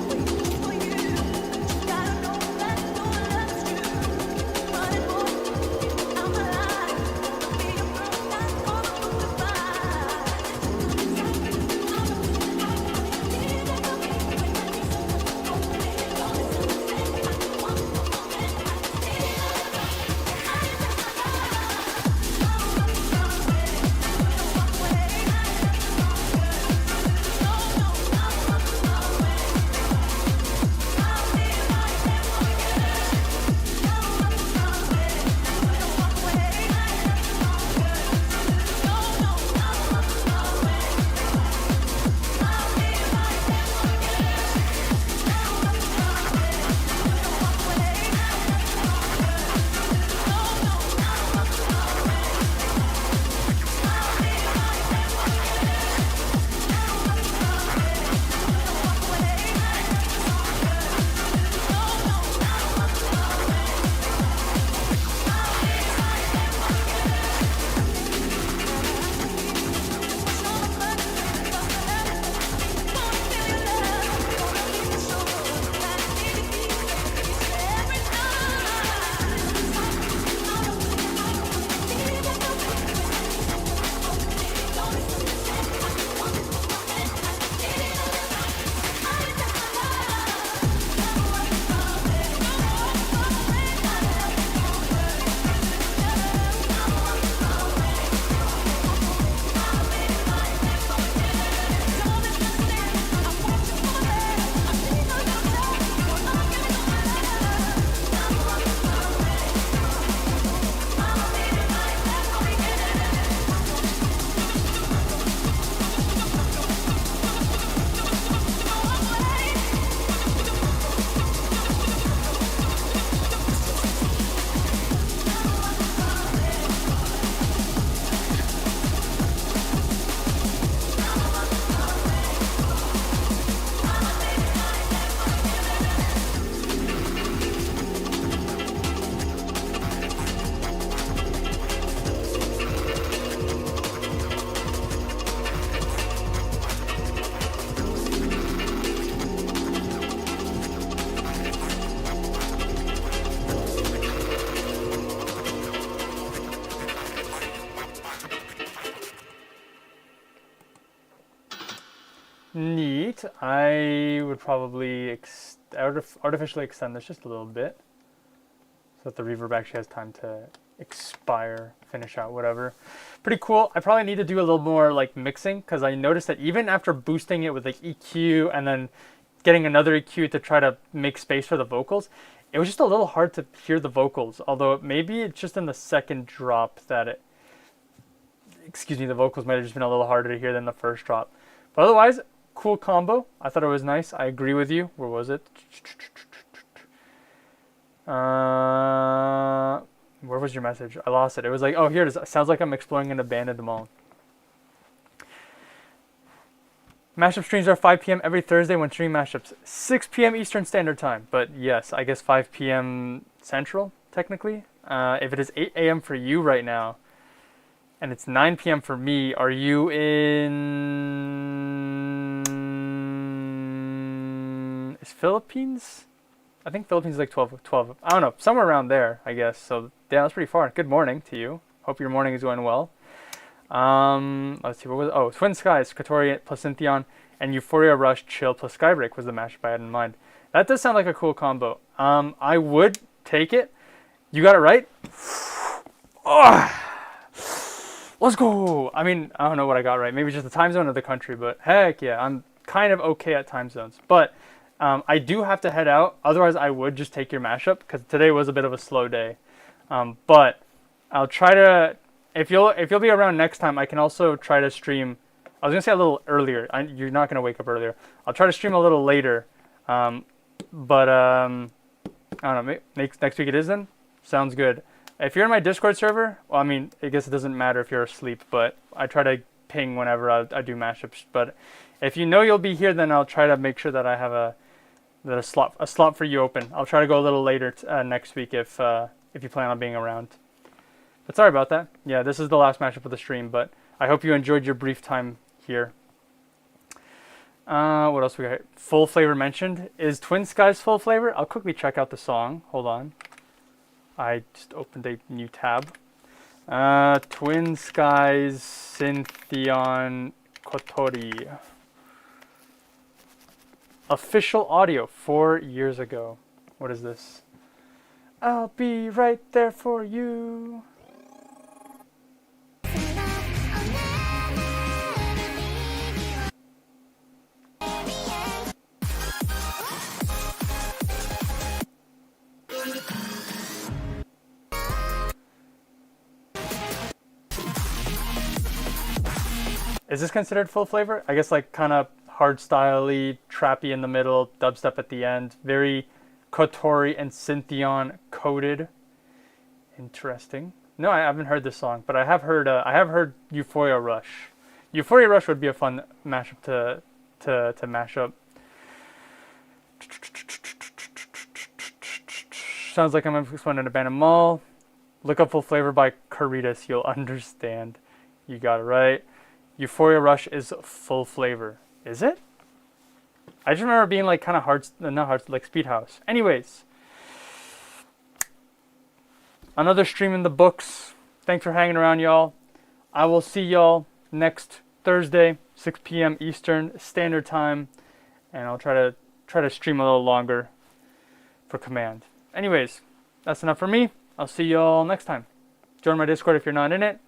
waiting for you. Gotta know that your love is true. Running, boy, Neat. I would probably artificially extend this just a little bit so that the reverb actually has time to expire, finish out, whatever. Pretty cool. I probably need to do a little more like mixing because I noticed that even after boosting it with like EQ and then getting another EQ to try to make space for the vocals, it was just a little hard to hear the vocals. Although maybe it's just in the second drop that the vocals might have just been a little harder to hear than the first drop. But otherwise, cool combo. I thought it was nice. I agree with you. Where was it? Where was your message? I lost it. It was like, oh, here it is. It sounds like I'm exploring an abandoned mall. Mashup streams are 5 p.m. every Thursday when stream mashups. 6 p.m. Eastern Standard Time. But yes, I guess 5 p.m. Central, technically. If it is 8 a.m. for you right now, and it's 9 p.m. for me, are you in... Is Philippines? I think Philippines is like 12. I don't know. Somewhere around there, I guess. So, yeah, that's pretty far. Good morning to you. Hope your morning is going well. Let's see, what was it? Oh, Twin Skies, Katori plus Syntheon, and Euphoria Rush, Chill plus Skybreak was the mashup I had in mind. That does sound like a cool combo. I would take it. You got it right? Oh, let's go! I mean, I don't know what I got right. Maybe just the time zone of the country, but heck yeah, I'm kind of okay at time zones. But I do have to head out. Otherwise, I would just take your mashup, because today was a bit of a slow day. But I'll try to... If you'll be around next time, I can also try to stream. I was gonna say a little earlier. You're not gonna wake up earlier. I'll try to stream a little later. But I don't know. Next week it is then. Sounds good. If you're in my Discord server, well, I mean, I guess it doesn't matter if you're asleep. But I try to ping whenever I do mashups. But if you know you'll be here, then I'll try to make sure that I have a slot for you open. I'll try to go a little later next week if you plan on being around. But sorry about that. Yeah, this is the last mashup of the stream, but I hope you enjoyed your brief time here. What else we got? Full Flavor mentioned. Is Twin Skies Full Flavor? I'll quickly check out the song. Hold on. I just opened a new tab. Twin Skies Syntheon Kotori. Official audio 4 years ago. What is this? I'll be right there for you. Is this considered full flavor? I guess like kind of hardstyle-y, trappy in the middle, dubstep at the end. Very Kotori and Syntheon coded. Interesting. No, I haven't heard this song, but I have heard Euphoria Rush. Euphoria Rush would be a fun mashup to mash up. Sounds like I'm in an abandoned mall. Look up Full Flavor by Caritas, you'll understand. You got it right. Euphoria Rush is Full Flavor. Is it? I just remember being like kind of hard, not hard, like Speed House. Anyways. Another stream in the books. Thanks for hanging around, y'all. I will see y'all next Thursday, 6 p.m. Eastern Standard Time. And I'll try to stream a little longer for Command. Anyways, that's enough for me. I'll see y'all next time. Join my Discord if you're not in it.